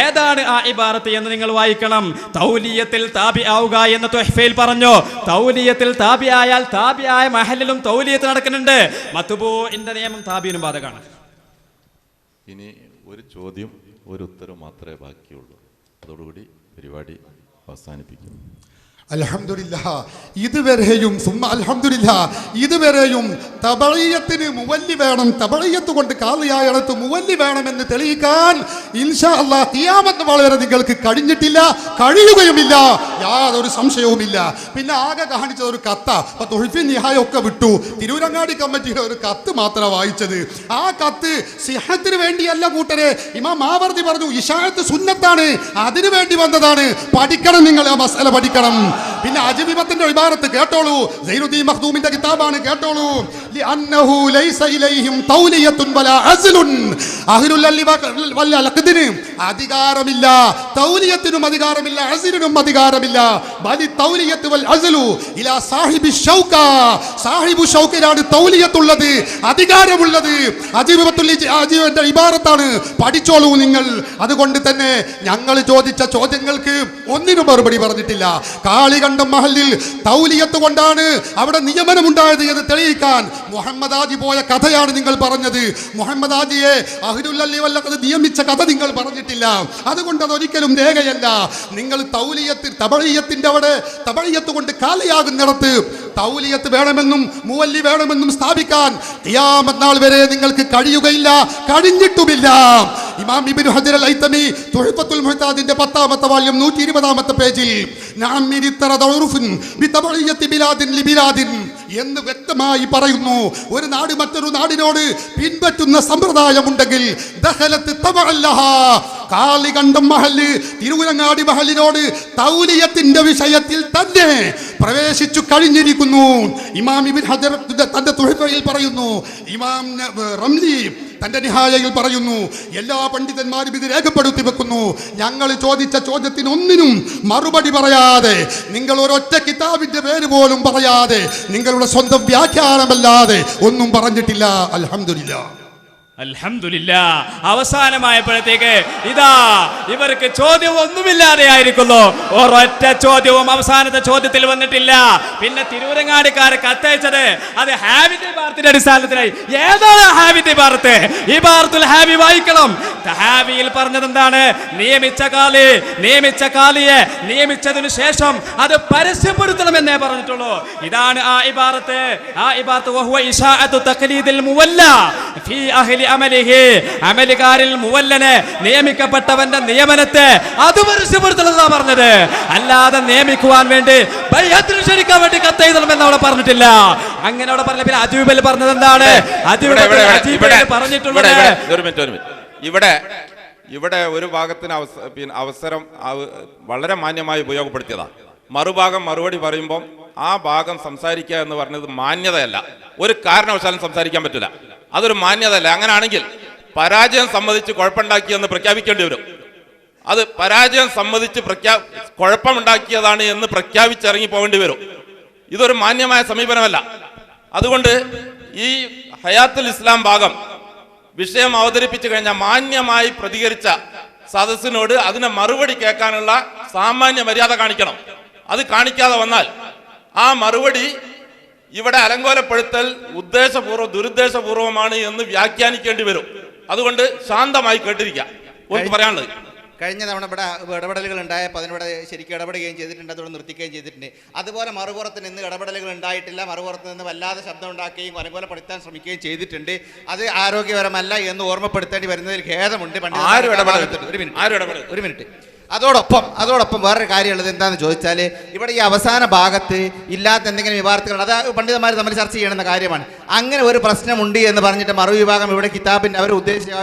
ഏതാണ് ആ ഇബാറത്ത് എന്ന് നിങ്ങൾ വായിക്കണം. തൗലിയത്തിൽ താബിആവുക ആക്കുക എന്ന് തുഹ്ഫയിൽ പറഞ്ഞു. തൗലിയത്തിൽ താബിയായാൽ താബിയായ മഹലിലും തൗലിയത്ത് നടക്കുന്നുണ്ട്. മത്ബൂഇന്റെ നിയമം താബിയിനും ബാധകമാണ്. ഇനി ഒരു ചോദ്യം ഒരു ഉത്തരം മാത്രമേ ബാക്കിയുള്ളൂ. അതോടുകൂടി പരിപാടി അവസാനിപ്പിക്കും. അൽഹംദുലില്ലാഹ്, ഇതുവരെയും സുമ്മ അൽഹംദുലില്ലാഹ്, ഇതുവരെയും തബഈയത്തിന് മുവല്ലി വേണം, തബഈയത്ത് കൊണ്ട് കാളിയായടത്ത് മുവല്ലി വേണമെന്ന് തെളിയിക്കാൻ ഇൻഷാ അല്ലാഹ് ഖിയാമത്ത് വളരെ നിങ്ങൾക്ക് കഴിഞ്ഞിട്ടില്ല, കഴിയുകയുമില്ല, യാതൊരു സംശയവുമില്ല. പിന്നെ ആകെ കാണിച്ചത് ഒരു കത്ത, അപ്പൊ തൊഴിഫി നിഹായൊക്കെ വിട്ടു, തിരൂരങ്ങാടി കമ്മിറ്റിയുടെ ഒരു കത്ത് മാത്രം വായിച്ചത്. ആ കത്ത് സിഹത്തിന് വേണ്ടിയല്ല കൂട്ടരെ. ഇമാം മാവർദി പറഞ്ഞു ഇശാഅത്ത് സുന്നത്താണ്, അതിനു വേണ്ടി വന്നതാണ്. പഠിക്കണം, നിങ്ങൾ ആ മസല പഠിക്കണം. പിന്നെ അജ്വിബത്തിന്റെ ഇബാറത്ത് കേട്ടോളൂ, സൈനുദ്ദീൻ മഖ്ദൂമിന്റെ കിതാബാണ്, കേട്ടോളൂ. ലിഅന്നഹു ലൈസ ഇലൈഹിം തൗലിയത്തുൻ വലാ അസ്ലുൻ, അഹ്ലുൽ അല്ലി വൽ അഖ്ദിന് അധികാരമില്ല, തൗലിയത്തിനും അധികാരമില്ല, അസ്ലിനും അധികാരമില്ല. ബലി തൗലിയത്ത് വൽ അസ്ലു ഇലാ സാഹിബി ഷൗക, സാഹിബു ഷൗക്കിലാണ് തൗലിയത്തുള്ളത്, അധികാരമുള്ളത്. അജ്വിബത്തിന്റെ ഇബാറത്താണ്, പഠിച്ചോളൂ നിങ്ങൾ. അതുകൊണ്ട് തന്നെ ഞങ്ങൾ ചോദിച്ച ചോദ്യങ്ങൾക്ക് ഒന്നിനും മറുപടി പറഞ്ഞിട്ടില്ല. കാളികണ്ടം മഹലിൽ തൗലിയത്ത് കൊണ്ടാണ് അവിടെ നിയമനമുണ്ടായത് എന്ന് തെളിയിക്കാൻ മുഹമ്മദ് ഹാജി പോയ കഥയാണ് നിങ്ങൾ പറഞ്ഞത്. മുഹമ്മദ് ഹാജിയെ അഹ്ലുൽ അല്ലി വൽ അഖ്ദ് നിയമിച്ച കഥ നിങ്ങൾ പറഞ്ഞിട്ടില്ല. അതുകൊണ്ട് അതൊരിക്കലും രേഖയല്ല. നിങ്ങൾ തബഈയത്തിന്റെ അവിടെ തബഈയത്ത് കൊണ്ട് കാളിയാകുന്നിടത്ത് തൗലിയത്ത് വേണമെന്നും മുവല്ലി വേണമെന്നും സ്ഥാപിക്കാൻ ഖിയാമത്ത് നാൾ വരെ നിങ്ങൾക്ക് കഴിയുകയില്ല, കഴിഞ്ഞിട്ടുമില്ല. ഇമാം ഇബ്നു ഹജർ അൽ ഹൈതമി തുഹ്ഫത്തുൽ മുഹ്താജിന്റെ 10ാമത്തെ വാല്യം 120ാമത്തെ പേജിൽ എന്ന് വ്യക്തമായി പറയുന്നു. ഒരു നാട് മറ്റൊരു നാടിനോട് പിൻപറ്റുന്ന സമ്പ്രദായമുണ്ടെങ്കിൽ കാളികണ്ടം മഹല് തിരുവരങ്ങാടി മഹലിനോട് തൗലിയത്തിന്റെ വിഷയത്തിൽ തന്നെ പ്രവേശിച്ചു കഴിഞ്ഞിരിക്കുന്നു. ഇമാം ഇബ്നു ഹജർ തന്റെ തുഹ്ഫയിൽ പറയുന്നു, ഇമാം റംലി തന്റെ നിഹായയിൽ പറയുന്നു, എല്ലാ പണ്ഡിതന്മാരും ഇത് രേഖപ്പെടുത്തി വെക്കുന്നു. ഞങ്ങൾ ചോദിച്ച ചോദ്യത്തിന് ഒന്നിനും മറുപടി പറയാതെ, നിങ്ങൾ ഒരൊറ്റ കിതാബിന്റെ പേര് പോലും പറയാതെ, നിങ്ങളുടെ സ്വന്തം വ്യാഖ്യാനമല്ലാതെ ഒന്നും പറഞ്ഞിട്ടില്ല. അൽഹംദുലില്ലാ. അൽഹംദുലില്ലാ. അവസാനമായപ്പോഴത്തേക്ക് ഇതാ ഇവർക്ക് ചോദ്യം ഒന്നുമില്ലാതെ ആയിരിക്കുന്നു. ഒരൊറ്റ ചോദ്യവും അവസാനത്തെ ചോദ്യത്തിൽ വന്നിട്ടില്ല. പിന്നെ തിരൂരങ്ങാടിക്കാർ കത്തയച്ചത് അത് ഹാബിന്റെ ഇബാറത്തിന്റെ അടിസ്ഥാനത്തിലായി. ഏതാണ് ഹാബിന്റെ ഇബാറത്ത്? ഇബാറത്തുൽ ഹാബി വായിക്കണം. ഹാബിയിൽ പറഞ്ഞത് എന്താണ്? നിയമിച്ച കാളിയെ നിയമിച്ചതിനു ശേഷം അത് പരസ്യപ്പെടുത്തണമെന്നേ പറഞ്ഞിട്ടുള്ളൂ. ഇതാണ് ആ ഇബാറത്ത്. ആ ഇബാറത്ത് വഹുവ ഇശാഅത്തു തഖ്ലീദിൽ മുവല്ല ഫീ അഹ്ലി അമലുകാരിൽ മുവല്ലനെ നിയമിക്കപ്പെട്ടവന്റെ നിയമനത്തെ അത് പരസ്യപ്പെടുത്തണമെന്നാ പറഞ്ഞത്. അല്ലാതെ നിയമിക്കുവാൻ വേണ്ടി ക്ഷണിക്കാൻ വേണ്ടി കത്തെഴുതണമെന്ന് അവിടെ പറഞ്ഞിട്ടില്ല. അങ്ങനെ അവിടെ പറഞ്ഞ പിന്നെ അജീബിൽ പറഞ്ഞത് എന്താണ്? പറഞ്ഞിട്ടുള്ളത് ഇവിടെ ഒരു ഭാഗത്തിന് അവസരം വളരെ മാന്യമായി ഉപയോഗപ്പെടുത്തിയതാണ്. മറുഭാഗം മറുപടി പറയുമ്പം ആ ഭാഗം സംസാരിക്കുക എന്ന് പറഞ്ഞത് മാന്യതയല്ല. ഒരു കാരണവശാലും സംസാരിക്കാൻ പറ്റില്ല, അതൊരു മാന്യതയല്ല. അങ്ങനെയാണെങ്കിൽ പരാജയം സമ്മതിച്ച് കുഴപ്പമുണ്ടാക്കിയെന്ന് പ്രഖ്യാപിക്കേണ്ടി വരും. അത് പരാജയം സമ്മതിച്ച് കുഴപ്പമുണ്ടാക്കിയതാണ് എന്ന് പ്രഖ്യാപിച്ചിറങ്ങി പോകേണ്ടി വരും. ഇതൊരു മാന്യമായ സമീപനമല്ല. അതുകൊണ്ട് ഈ ഹയാത്തുൽ ഇസ്ലാം ഭാഗം വിഷയം അവതരിപ്പിച്ചു കഴിഞ്ഞാൽ മാന്യമായി പ്രതികരിച്ച സദസ്സിനോട് അതിനെ മറുപടി കേൾക്കാനുള്ള സാമാന്യ മര്യാദ കാണിക്കണം. അത് കാണിക്കാതെ വന്നാൽ ആ മറുപടി ഇവിടെ അലങ്കോലപ്പെടുത്തൽ ദുരുദ്ദേശപൂർവമാണ് എന്ന് വ്യാഖ്യാനിക്കേണ്ടി വരും. അതുകൊണ്ട് ശാന്തമായി കേട്ടിരിക്കുക. പറയാനുള്ളത്, കഴിഞ്ഞ തവണ ഇവിടെ ഇടപെടലുകൾ ഉണ്ടായപ്പോൾ അതിനോട് ശരിക്കും ഇടപെടുകയും ചെയ്തിട്ടുണ്ട്, അതോടെ നിർത്തിക്കുകയും ചെയ്തിട്ടുണ്ട്. അതുപോലെ മറുപുറത്ത് നിന്ന് ഇടപെടലുകൾ ഉണ്ടായിട്ടില്ല, മറുപുറത്ത് നിന്ന് വല്ലാതെ ശബ്ദം ഉണ്ടാക്കുകയും അനുകൂലപ്പെടുത്താൻ ശ്രമിക്കുകയും ചെയ്തിട്ടുണ്ട്. അത് ആരോഗ്യപരമല്ല എന്ന് ഓർമ്മപ്പെടുത്തേണ്ടി വരുന്നതിൽ ഖേദമുണ്ട്. ഒരു മിനിറ്റ്. അതോടൊപ്പം വേറൊരു കാര്യമുള്ളത് എന്താണെന്ന് ചോദിച്ചാൽ, ഇവിടെ ഈ അവസാന ഭാഗത്ത് ഇല്ലാത്ത എന്തെങ്കിലും വിവാദത്തുകൾ, അത് പണ്ഡിതന്മാർ തമ്മിൽ ചർച്ച ചെയ്യണമെന്ന കാര്യമാണ്. അങ്ങനെ ഒരു പ്രശ്നമുണ്ട് എന്ന് പറഞ്ഞിട്ട് മറുവിഭാഗം ഇവിടെ കിതാബിൻ്റെ അവർ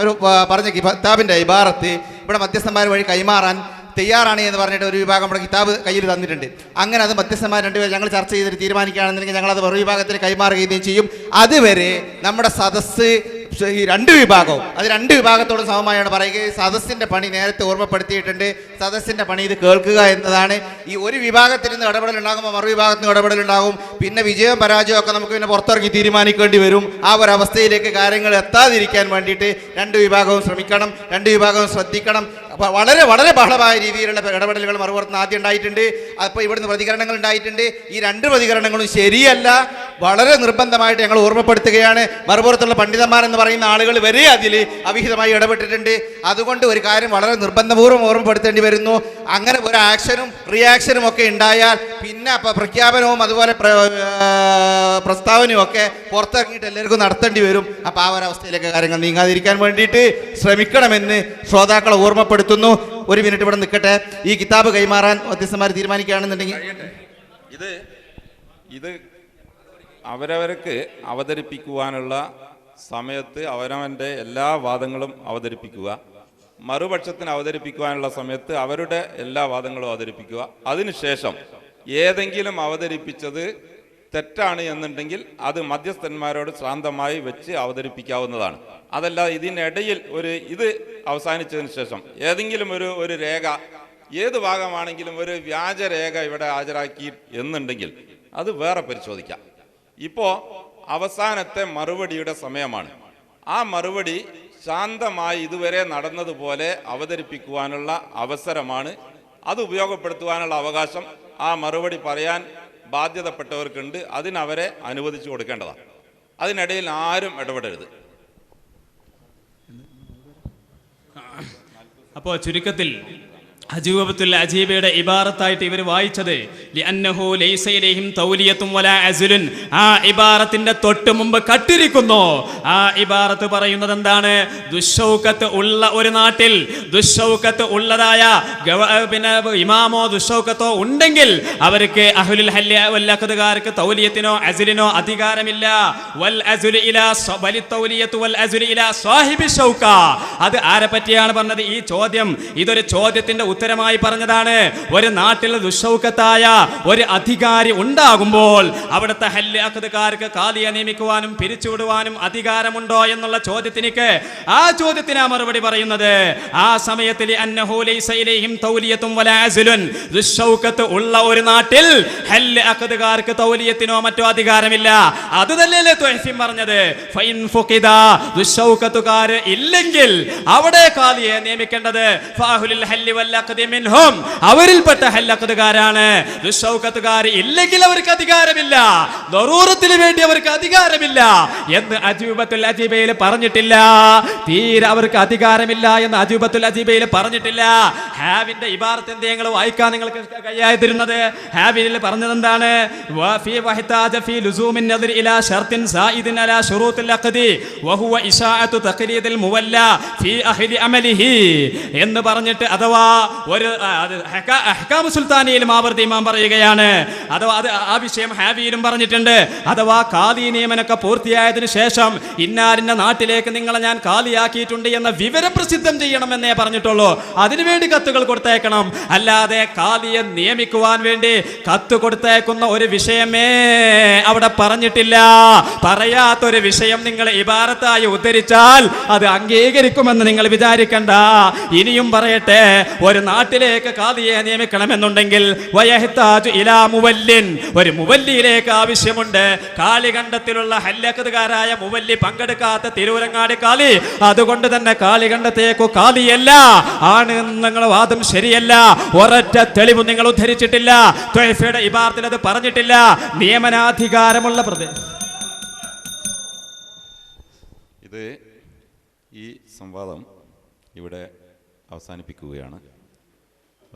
പറഞ്ഞ കിതാബിൻ്റെ ഇബാറത്ത് ഇവിടെ മധ്യസ്ഥന്മാർ വഴി കൈമാറാൻ തയ്യാറാണ് എന്ന് പറഞ്ഞിട്ട് ഒരു വിഭാഗം നമ്മുടെ കിതാബ് കയ്യിൽ തന്നിട്ടുണ്ട്. അങ്ങനെ അത് മധ്യസ്ഥന്മാർ രണ്ടുപേരും ഞങ്ങൾ ചർച്ച ചെയ്തിട്ട് തീരുമാനിക്കുകയാണെന്നുണ്ടെങ്കിൽ ഞങ്ങളത് മറുവിഭാഗത്തിന് കൈമാറുകയും ചെയ്യും. അതുവരെ നമ്മുടെ സദസ്സ് ഈ രണ്ട് വിഭാഗത്തോടും സമമായാണ് പറയുക. സദസ്സിൻ്റെ പണി നേരത്തെ ഓർമ്മപ്പെടുത്തിയിട്ടുണ്ട്. സദസ്സിൻ്റെ പണി ഇത് കേൾക്കുക എന്നതാണ്. ഈ ഒരു വിഭാഗത്തിൽ നിന്ന് ഇടപെടലുണ്ടാകുമ്പോൾ മറുവിഭാഗത്തിൽ നിന്ന് ഇടപെടലുണ്ടാകും. പിന്നെ വിജയവും പരാജയവും ഒക്കെ നമുക്ക് പിന്നെ പുറത്തിറങ്ങി തീരുമാനിക്കേണ്ടി വരും. ആ ഒരു അവസ്ഥയിലേക്ക് കാര്യങ്ങൾ എത്താതിരിക്കാൻ വേണ്ടിയിട്ട് രണ്ട് വിഭാഗവും ശ്രമിക്കണം, രണ്ട് വിഭാഗവും ശ്രദ്ധിക്കണം. വളരെ വളരെ ബഹളമായ രീതിയിലുള്ള ഇടപെടലുകൾ മറുപുറത്ത് ആദ്യം ഉണ്ടായിട്ടുണ്ട്. അപ്പോൾ ഇവിടുന്ന് പ്രതികരണങ്ങൾ ഉണ്ടായിട്ടുണ്ട്. ഈ രണ്ട് പ്രതികരണങ്ങളും ശരിയല്ല. വളരെ നിർബന്ധമായിട്ട് ഞങ്ങൾ ഓർമ്മപ്പെടുത്തുകയാണ്. മറുപുറത്തുള്ള പണ്ഡിതന്മാരെന്ന് പറയുന്ന ആളുകൾ വരെ അതിൽ അവിഹിതമായി ഇടപെട്ടിട്ടുണ്ട്. അതുകൊണ്ട് ഒരു കാര്യം വളരെ നിർബന്ധപൂർവ്വം ഓർമ്മപ്പെടുത്തേണ്ടി വരുന്നു. അങ്ങനെ ഒരു ആക്ഷനും റിയാക്ഷനും ഒക്കെ ഉണ്ടായാൽ പിന്നെ പ്രഖ്യാപനവും അതുപോലെ പ്രസ്താവനയും ഒക്കെ പുറത്തിറങ്ങിയിട്ട് എല്ലാവർക്കും നടത്തേണ്ടി വരും. അപ്പോൾ ആ ഒരവസ്ഥയിലേക്ക് കാര്യങ്ങൾ നീങ്ങാതിരിക്കാൻ വേണ്ടിയിട്ട് ശ്രമിക്കണമെന്ന് ശ്രോതാക്കളെ ഓർമ്മപ്പെടുത്തുന്നു. ഒരു മിനിറ്റ് ഇവിടെ നിൽക്കട്ടെ. ഈ കിതാബ് കൈമാറാൻ മധ്യസ്ഥന്മാർ തീരുമാനിക്കുകയാണെന്നുണ്ടെങ്കിൽ ഇത് അവരവർക്ക് അവതരിപ്പിക്കുവാനുള്ള സമയത്ത് അവനവൻ്റെ എല്ലാ വാദങ്ങളും അവതരിപ്പിക്കുക, മറുപക്ഷത്തിന് അവതരിപ്പിക്കുവാനുള്ള സമയത്ത് അവരുടെ എല്ലാ വാദങ്ങളും അവതരിപ്പിക്കുക. അതിനുശേഷം ഏതെങ്കിലും അവതരിപ്പിച്ചത് തെറ്റാണ് എന്നുണ്ടെങ്കിൽ അത് മധ്യസ്ഥന്മാരോട് ശാന്തമായി വെച്ച് അവതരിപ്പിക്കാവുന്നതാണ്. അതല്ല ഇതിനിടയിൽ ഇത് അവസാനിച്ചതിന് ശേഷം ഏതെങ്കിലും ഒരു രേഖ, ഏത് ഭാഗമാണെങ്കിലും ഒരു വ്യാജരേഖ ഇവിടെ ഹാജരാക്കി എന്നുണ്ടെങ്കിൽ അത് വേറെ പരിശോധിക്കാം. ഇപ്പോൾ അവസാനത്തെ മറുപടിയുടെ സമയമാണ്. ആ മറുപടി ശാന്തമായി ഇതുവരെ നടന്നതുപോലെ അവതരിപ്പിക്കുവാനുള്ള അവസരമാണ്. അത് ഉപയോഗപ്പെടുത്തുവാനുള്ള അവകാശം ആ മറുപടി പറയാൻ ബാധ്യതപ്പെട്ടവർക്കുണ്ട്. അതിനവരെ അനുവദിച്ചു കൊടുക്കേണ്ടതാണ്. അതിനിടയിൽ ആരും ഇടപെടരുത്. അപ്പോൾ ചുരുക്കത്തിൽ അജൂബത്തുൽ അജീബയുടെ ഇബാറത്തായിട്ട് ഇവർ വായിച്ചത് ലിഅന്നഹു ലൈസ ഇലൈഹിം തൗലിയത്തും വലാ അസ്ലുൻ. ആ ഇബാറത്തിന്റെ തൊട്ട് മുമ്പ് കട്ടിരിക്കുന്നു. ആ ഇബാറത്ത് പറയുന്നത് എന്താണ്? ദുശൗക്കത്ത് ഉള്ള ഒരു നാട്ടിൽ ദുശൗക്കത്ത് ഉള്ളതായ പിന്നെ ഇമാമോ ദുശൗക്കത്തോ ഉണ്ടെങ്കിൽ അവർക്ക് അഹ്ലുൽ ഹല്ല് വൽ അഖ്ദുകാർക്ക് തൗലിയത്തിനോ അസ്ലിനോ അധികാരമില്ല. വൽ അസ്ലു ഇലാ വലി തൗലിയത്തു വൽ അസ്ലു ഇലാ സാഹിബി ഷൗക. അത് ആരെ പറ്റിയാണ് പറഞ്ഞത്? ഈ ചോദ്യം ഇതൊരു ചോദ്യത്തിന്റെ ഉത്തരമായി പറഞ്ഞതാണ്. ഒരു നാട്ടിൽ ദുശൗക്കത്തായ ഒരു അധികാരി ഉണ്ടാകുമ്പോൾ അവിടുത്തെ ഹല്ല് അഖ്ദുകാർക്ക് ഖാദിയെ നിയമിക്കുവാനും പിരിച്ചുവിടുവാനും അധികാരമുണ്ടോ എന്നുള്ള ചോദ്യത്തിലേക്ക് ആ ചോദ്യത്തിന് മറുപടി പറയുന്നത് ആ സമയത്തിൽ അന്നഹു ലൈസ ഇലൈഹിം തൗലിയത്തും വലാ അസ്ലുൻ. ദുശൗക്കത്ത് ഉള്ള ഒരു നാട്ടിൽ ഹല്ല് അഖ്ദുകാർക്ക് തൗലിയത്തിനോ മറ്റോ അധികാരമില്ല. അത് തന്നെയല്ലേ തുഹ്ഫീം പറഞ്ഞത്? ഫൈൻ ഫുഖിദ, ദുശൗക്കത്തുകാർ ഇല്ലെങ്കിൽ അവിടെ ഖാദിയെ നിയമിക്കേണ്ടത് ഫാഹുലുൽ ഹല്ല് വൽ മിൻഹും, അവരിൽപ്പെട്ട ഹല്ലഖ്ദുകാരാണ്. ദുശൗക്കത്തുകാർ ഇല്ലെങ്കിൽ അവർക്ക് അധികാരമില്ല. ദറൂറത്തിന് വേണ്ടി അവർക്ക് അധികാരമില്ല എന്ന് അജൂബത്തുൽ അജീബയിൽ പറഞ്ഞിട്ടില്ല. തീരെ അവർക്ക് അധികാരമില്ല എന്ന് അജൂബത്തുൽ അജീബയിൽ പറഞ്ഞിട്ടില്ല. ഹാവിന്റെ ഇബാറത്ത് എന്തെങ്കിൽ വായിക്കാൻ നിങ്ങൾക്ക് കഴിയാതിരുന്നത്? ഹാവിൽ പറഞ്ഞത് എന്താണ്? വഫീ വഹ്താജ ഫീ ലുസൂമിൻ നദർ ഇലാ ശർത്തിൻ സായിദിൻ അലാ ശുറൂത്തുൽ അഖ്ദി വഹുവ ഇശാഅത്തു തഖ്ലീദിൽ മുവല്ല ഫീ അഹ്ലി അമലിഹി എന്ന് പറഞ്ഞിട്ട് അഥവാ ഒരു അഹ്കാം സുൽത്താനിയിൽ മാവർദി ഇമാം പറയുകയാണ്. അഥവാ അത് ആ വിഷയം ഹാവിയിലും പറഞ്ഞിട്ടുണ്ട്. അഥവാ ഖാദി നിയമനമൊക്കെ പൂർത്തിയായതിനു ശേഷം ഇന്നാരിന്റെ നാട്ടിലേക്ക് നിങ്ങളെ ഞാൻ ഖാദിയാക്കിയിട്ടുണ്ട് എന്ന വിവരം പ്രസിദ്ധം ചെയ്യണമെന്നേ പറഞ്ഞിട്ടുള്ളൂ. അതിനുവേണ്ടി കത്തുകൾ കൊടുത്തേക്കണം. അല്ലാതെ ഖാദിയെ നിയമിക്കുവാൻ വേണ്ടി കത്ത് കൊടുത്തേക്കുന്ന ഒരു വിഷയമേ അവിടെ പറഞ്ഞിട്ടില്ല. പറയാത്തൊരു വിഷയം നിങ്ങൾ ഇബാറത്തായി ഉദ്ധരിച്ചാൽ അത് അംഗീകരിക്കുമെന്ന് നിങ്ങൾ വിചാരിക്കണ്ട. ഇനിയും പറയട്ടെ, ഒരു നാട്ടിലേക്ക് ഖാദിയെ നിയമിക്കണമെന്നുണ്ടെങ്കിൽ വയഹ്താജു ഇലാ മുവല്ലിൻ, ഒരു മുവല്ലിയിലേക്ക് ആവശ്യമുണ്ട്. കാളികണ്ഡത്തിലുള്ള ഹല്ലഖ്ദുകാരായ മുവല്ലി പങ്കെടുക്കാത്ത തിരൂരങ്ങാടി ഖാദി, അതുകൊണ്ട് തന്നെ കാളികണ്ഡത്തേക്കു ഖാദിയല്ല ആണ് നിങ്ങൾ വാദം ശരിയല്ല. ഒരൊറ്റ തെളിവ് നിങ്ങൾ ഉദ്ധരിച്ചിട്ടില്ല. തുഹ്ഫയുടെ ഇബാറത്തിൽ അത് പറഞ്ഞിട്ടില്ല. നിയമനാധികാരമുള്ള ഈ സംവാദം ഇവിടെ അവസാനിപ്പിക്കുകയാണ്.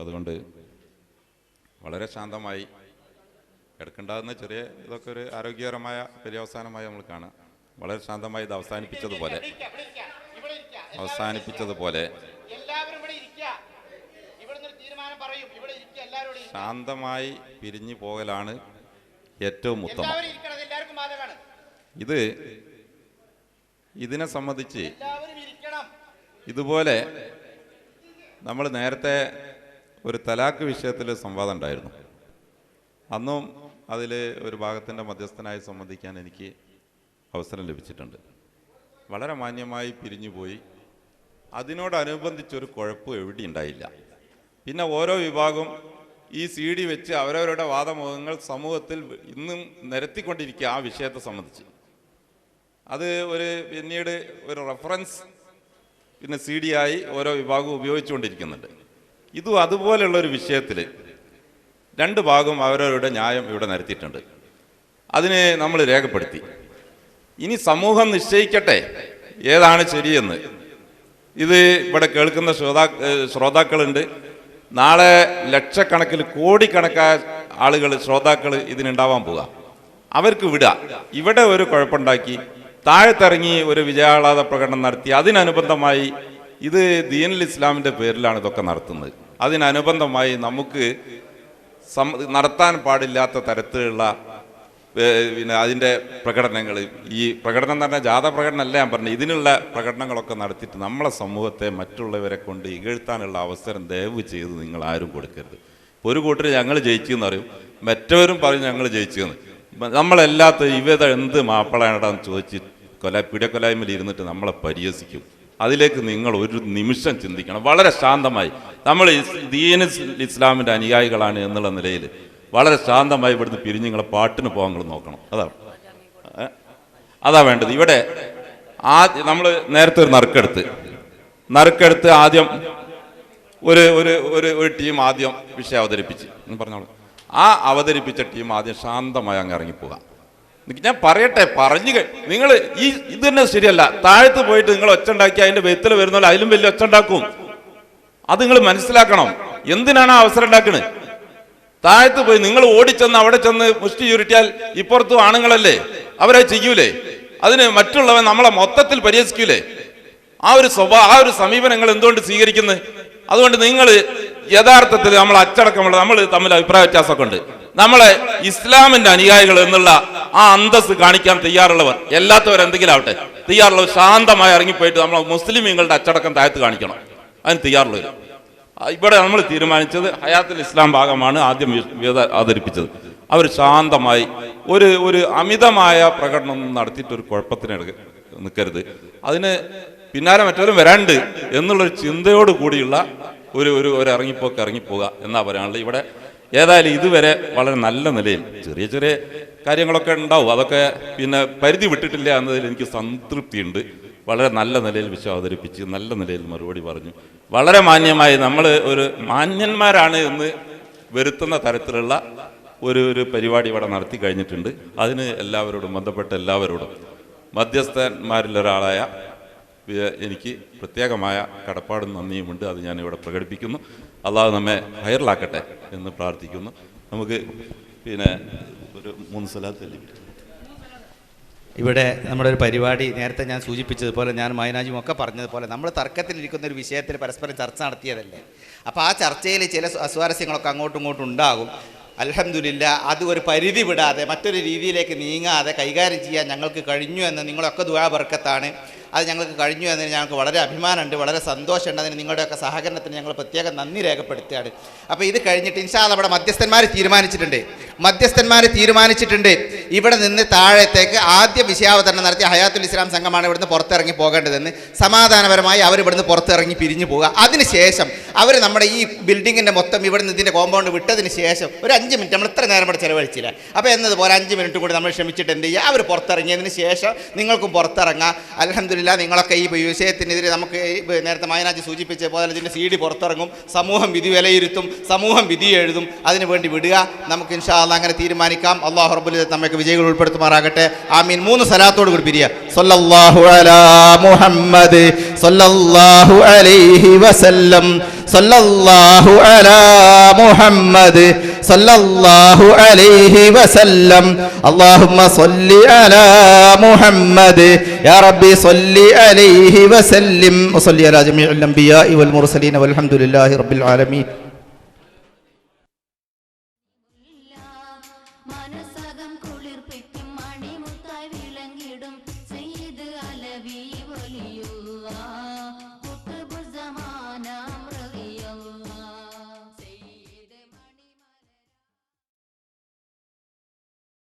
അതുകൊണ്ട് വളരെ ശാന്തമായി എടുക്കേണ്ടാവുന്ന ചെറിയ ഇതൊക്കെ ഒരു ആരോഗ്യകരമായ പര്യവസാനമായി നമ്മൾ കാണാം. വളരെ ശാന്തമായി ഇത് അവസാനിപ്പിച്ചതുപോലെ ശാന്തമായി പിരിഞ്ഞു പോകലാണ് ഏറ്റവും ഉത്തമം. ഇതിനെ സംബന്ധിച്ച് ഇതുപോലെ നമ്മൾ നേരത്തെ ഒരു തലാഖ് വിഷയത്തിൽ സംവാദം ഉണ്ടായിരുന്നു. അന്നും അതിൽ ഒരു ഭാഗത്തിൻ്റെ മധ്യസ്ഥനായി സംബന്ധിക്കാൻ എനിക്ക് അവസരം ലഭിച്ചിട്ടുണ്ട്. വളരെ മാന്യമായി പിരിഞ്ഞുപോയി. അതിനോടനുബന്ധിച്ചൊരു കുഴപ്പം എവിടെ ഉണ്ടായില്ല. പിന്നെ ഓരോ വിഭാഗം ഈ CD വെച്ച് അവരവരുടെ വാദമുഖങ്ങൾ സമൂഹത്തിൽ ഇന്നും നിരത്തിക്കൊണ്ടിരിക്കുക ആ വിഷയത്തെ സംബന്ധിച്ച്. അത് പിന്നീട് ഒരു റെഫറൻസ് പിന്നെ CD ആയി ഓരോ വിഭാഗവും ഉപയോഗിച്ചുകൊണ്ടിരിക്കുന്നുണ്ട്. ഇതും അതുപോലെയുള്ള ഒരു വിഷയത്തിൽ രണ്ട് ഭാഗവും അവരവരുടെ ന്യായം ഇവിടെ നിരത്തിയിട്ടുണ്ട്. അതിനെ നമ്മൾ രേഖപ്പെടുത്തി. ഇനി സമൂഹം നിശ്ചയിക്കട്ടെ ഏതാണ് ശരിയെന്ന്. ഇത് ഇവിടെ കേൾക്കുന്ന ശ്രോതാക്കളുണ്ട്. നാളെ ലക്ഷക്കണക്കിൽ കോടിക്കണക്കായ ആളുകൾ ശ്രോതാക്കൾ ഇതിനുണ്ടാവാൻ പോവുക. അവർക്ക് വിടുക. ഇവിടെ ഒരു കുഴപ്പമുണ്ടാക്കി താഴത്തിറങ്ങി ഒരു വിജയാഹ്ലാദ പ്രകടനം നടത്തി അതിനനുബന്ധമായി ഇത് ദീനുൽ ഇസ്ലാമിൻ്റെ പേരിലാണ് ഇതൊക്കെ നടത്തുന്നത്. അതിനനുബന്ധമായി നമുക്ക് നടത്താൻ പാടില്ലാത്ത തരത്തിലുള്ള പിന്നെ അതിൻ്റെ പ്രകടനങ്ങൾ, ഈ പ്രകടനം എന്ന് പറഞ്ഞാൽ ജാഥ പ്രകടനമല്ല ഞാൻ പറഞ്ഞത്, ഇതിനുള്ള പ്രകടനങ്ങളൊക്കെ നടത്തിയിട്ട് നമ്മളെ സമൂഹത്തെ മറ്റുള്ളവരെ കൊണ്ട് ഇകഴ്ത്താനുള്ള അവസരം ദയവ് ചെയ്ത് നിങ്ങൾ ആരും കൊടുക്കരുത്. ഒരു കൂട്ടർ ഞങ്ങൾ ജയിച്ചു എന്ന് പറയും, മറ്റവരും പറയും ഞങ്ങൾ ജയിച്ചു എന്ന്. നമ്മളല്ലാത്ത ഇവത എന്ത് മാപ്പിളയാണെന്ന് ചോദിച്ച് പിടക്കൊലായ്മയിൽ ഇരുന്നിട്ട് നമ്മളെ പരിഹസിക്കും. അതിലേക്ക് നിങ്ങൾ ഒരു നിമിഷം ചിന്തിക്കണം. വളരെ ശാന്തമായി നമ്മൾ ദീനുൽ ഇസ്ലാമിൻ്റെ അനുയായികളാണ് എന്നുള്ള നിലയിൽ വളരെ ശാന്തമായി ഇവിടുന്ന് പിരിഞ്ഞ് നിങ്ങളെ പാട്ടിന് പോകാൻ നിങ്ങൾ നോക്കണം. അതാ വേണ്ടത്. ഇവിടെ നമ്മൾ നേരത്തെ ഒരു നറുക്കെടുത്ത് ആദ്യം ഒരു ടീം ആദ്യം വിഷയം അവതരിപ്പിച്ച് പറഞ്ഞോളൂ. ആ അവതരിപ്പിച്ച ടീം ആദ്യം ശാന്തമായി അങ്ങ് ഇറങ്ങിപ്പോകാം. ഞാൻ പറയട്ടെ, നിങ്ങൾ ഇത് തന്നെ ശരിയല്ല. താഴത്ത് പോയിട്ട് നിങ്ങൾ ഒച്ച ഉണ്ടാക്കി അതിന്റെ വെത്തിൽ വരുന്നല്ലോ അതിലും വലിയ ഒച്ച ഉണ്ടാക്കും. അത് നിങ്ങൾ മനസ്സിലാക്കണം. എന്തിനാണ് ആ അവസരം ഉണ്ടാക്കുന്നത്? താഴത്ത് പോയി നിങ്ങൾ ഓടിച്ചെന്ന് അവിടെ ചെന്ന് മുഷ്ടി ചുരുട്ടിയാൽ ഇപ്പുറത്തും ആണുങ്ങളല്ലേ, അവരത് ചെയ്യൂലേ? അതിന് മറ്റുള്ളവൻ നമ്മളെ മൊത്തത്തിൽ പരിഹസിക്കൂലേ? ആ ഒരു സമീപനങ്ങൾ എന്തുകൊണ്ട് സ്വീകരിക്കുന്നത്? അതുകൊണ്ട് നിങ്ങൾ യഥാർത്ഥത്തിൽ നമ്മൾ അച്ചടക്കമുള്ള നമ്മൾ തമ്മിൽ അഭിപ്രായ വ്യത്യാസമൊക്കെ ഉണ്ട്. നമ്മളെ ഇസ്ലാമിന്റെ അനുയായികൾ എന്നുള്ള ആ അന്തസ്സ് കാണിക്കാൻ തയ്യാറുള്ളവർ, എല്ലാത്തവരെന്തെങ്കിലും ആവട്ടെ, തയ്യാറുള്ളവർ ശാന്തമായി ഇറങ്ങിപ്പോയിട്ട് നമ്മൾ മുസ്ലിമീങ്ങളുടെ അച്ചടക്കം താഴത്ത് കാണിക്കണം. അതിന് തയ്യാറുള്ളവർ. ഇവിടെ നമ്മൾ തീരുമാനിച്ചത് ഹയാത്തുൽ ഇസ്ലാം ഭാഗമാണ് ആദ്യം അവതരിപ്പിച്ചത്. അവർ ശാന്തമായി ഒരു അമിതമായ പ്രകടനം നടത്തിയിട്ട് ഒരു കുഴപ്പത്തിന് നിൽക്കരുത്. അതിന് പിന്നാലെ മറ്റവരും വരാണ്ട് എന്നുള്ളൊരു ചിന്തയോട് കൂടിയുള്ള ഒരു ഇറങ്ങിപ്പോവുക എന്നാ പറയാനുള്ളത്. ഇവിടെ ഏതായാലും ഇതുവരെ വളരെ നല്ല നിലയിൽ ചെറിയ കാര്യങ്ങളൊക്കെ ഉണ്ടാവും, അതൊക്കെ പിന്നെ പരിധി വിട്ടിട്ടില്ല എന്നതിൽ എനിക്ക് സംതൃപ്തിയുണ്ട്. വളരെ നല്ല നിലയിൽ വിഷയം അവതരിപ്പിച്ച് നല്ല നിലയിൽ മറുപടി പറഞ്ഞു. വളരെ മാന്യമായി നമ്മൾ ഒരു മാന്യന്മാരാണ് എന്ന് വരുത്തുന്ന തരത്തിലുള്ള ഒരു പരിപാടി ഇവിടെ നടത്തി കഴിഞ്ഞിട്ടുണ്ട്. അതിന് എല്ലാവരോടും ബന്ധപ്പെട്ട എല്ലാവരോടും മധ്യസ്ഥന്മാരിലൊരാളായ എനിക്ക് പ്രത്യേകമായ കടപ്പാടും നന്ദിയുമുണ്ട്. അത് ഞാനിവിടെ പ്രകടിപ്പിക്കുന്നു. അള്ളാഹു നമ്മെ ഹൈറിലാക്കട്ടെ എന്ന് പ്രാർത്ഥിക്കുന്നു. നമുക്ക് പിന്നെ ഒരു 3 സ്വലാത്ത് ഇവിടെ നമ്മുടെ ഒരു പരിപാടി നേരത്തെ ഞാൻ സൂചിപ്പിച്ചതുപോലെ ഞാൻ മൈനാജും ഒക്കെ പറഞ്ഞതുപോലെ നമ്മൾ തർക്കത്തിലിരിക്കുന്ന ഒരു വിഷയത്തിൽ പരസ്പരം ചർച്ച നടത്തിയതല്ലേ. അപ്പോൾ ആ ചർച്ചയിൽ ചില അസ്വാരസ്യങ്ങളൊക്കെ അങ്ങോട്ടും ഇങ്ങോട്ടും ഉണ്ടാകും. അൽഹംദുലില്ലാ അത് ഒരു പരിധി വിടാതെ മറ്റൊരു രീതിയിലേക്ക് നീങ്ങാതെ കൈകാര്യം ചെയ്യാൻ ഞങ്ങൾക്ക് കഴിഞ്ഞു എന്ന് നിങ്ങളൊക്കെ ദുആ ബർക്കത്താണ്. അത് ഞങ്ങൾക്ക് കഴിഞ്ഞു എന്നതിന് ഞങ്ങൾക്ക് വളരെ അഭിമാനമുണ്ട്, വളരെ സന്തോഷമുണ്ട്. അതിന് നിങ്ങളുടെയൊക്കെ സഹകരണത്തിന് ഞങ്ങൾ പ്രത്യേകം നന്ദി രേഖപ്പെടുത്തുകയാണ്. അപ്പോൾ ഇത് കഴിഞ്ഞിട്ട് ഇൻഷാ അല്ലാഹ് ഇവിടെ മധ്യസ്ഥന്മാർ തീരുമാനിച്ചിട്ടുണ്ട്. ഇവിടെ നിന്ന് താഴത്തേക്ക് ആദ്യ വിഷയാവതരണം നടത്തിയ ഹയാത്തുൽ ഇസ്ലാം സംഘമാണ് ഇവിടുന്ന് പുറത്തിറങ്ങി പോകേണ്ടതെന്ന്. സമാധാനപരമായി അവർ ഇവിടുന്ന് പുറത്തിറങ്ങി പിരിഞ്ഞു പോകുക. അതിനുശേഷം അവർ നമ്മുടെ ഈ ബിൽഡിങ്ങിൻ്റെ മൊത്തം ഇവിടുന്ന് ഇതിൻ്റെ കോമ്പൗണ്ട് വിട്ടതിന് ശേഷം ഒരു 5 മിനിറ്റ്, നമ്മൾ ഇത്ര നേരം ഇവിടെ ചിലവഴിച്ചില്ല, അപ്പോൾ എന്നതുപോലെ 5 മിനിറ്റ് കൂടി നമ്മൾ ക്ഷമിച്ചിട്ട് എന്ത് ചെയ്യുക, അവർ പുറത്തിറങ്ങിയതിന് ശേഷം നിങ്ങൾക്കും പുറത്തിറങ്ങാം. അൽഹംദുലില്ലാ നിങ്ങളൊക്കെ ഈ വിഷയത്തിനെതിരെ നമുക്ക് നേരത്തെ മൈനാജ് സൂചിപ്പിച്ച പോലെ ഇതിൻ്റെ CD പുറത്തിറങ്ങും, സമൂഹം വിധി വിലയിരുത്തും, സമൂഹം വിധി എഴുതും. അതിനുവേണ്ടി വിടുക. നമുക്ക് ഇൻഷാ അല്ലാഹ് അങ്ങനെ തീരുമാനിക്കാം. അല്ലാഹു റബ്ബുൽ ഇസ്സത്ത് നമ്മൾക്ക് വിജയികൾ ഉൾപ്പെടുത്തുമാറാകട്ടെ. ആമീൻ. 3 സലാത്തോട് കൂടി പിരിയ. സല്ലല്ലാഹു അലാ മുഹമ്മദ് സല്ലല്ലാഹു അലൈഹി വസല്ലം. സല്ലല്ലാഹു അലാ മുഹമ്മദ് സല്ലല്ലാഹു അലൈഹി വസല്ലം. അല്ലാഹുമ്മ സ്വല്ലി അലാ മുഹമ്മദ് യാ റബ്ബി സ്വല്ലി അലൈഹി വസല്ലിം. വസല്ലി അലാ ജമീഇൽ അംബിയാഇ വൽ മുർസലീൻ വൽഹംദുലില്ലാഹി റബ്ബിൽ ആലമീൻ.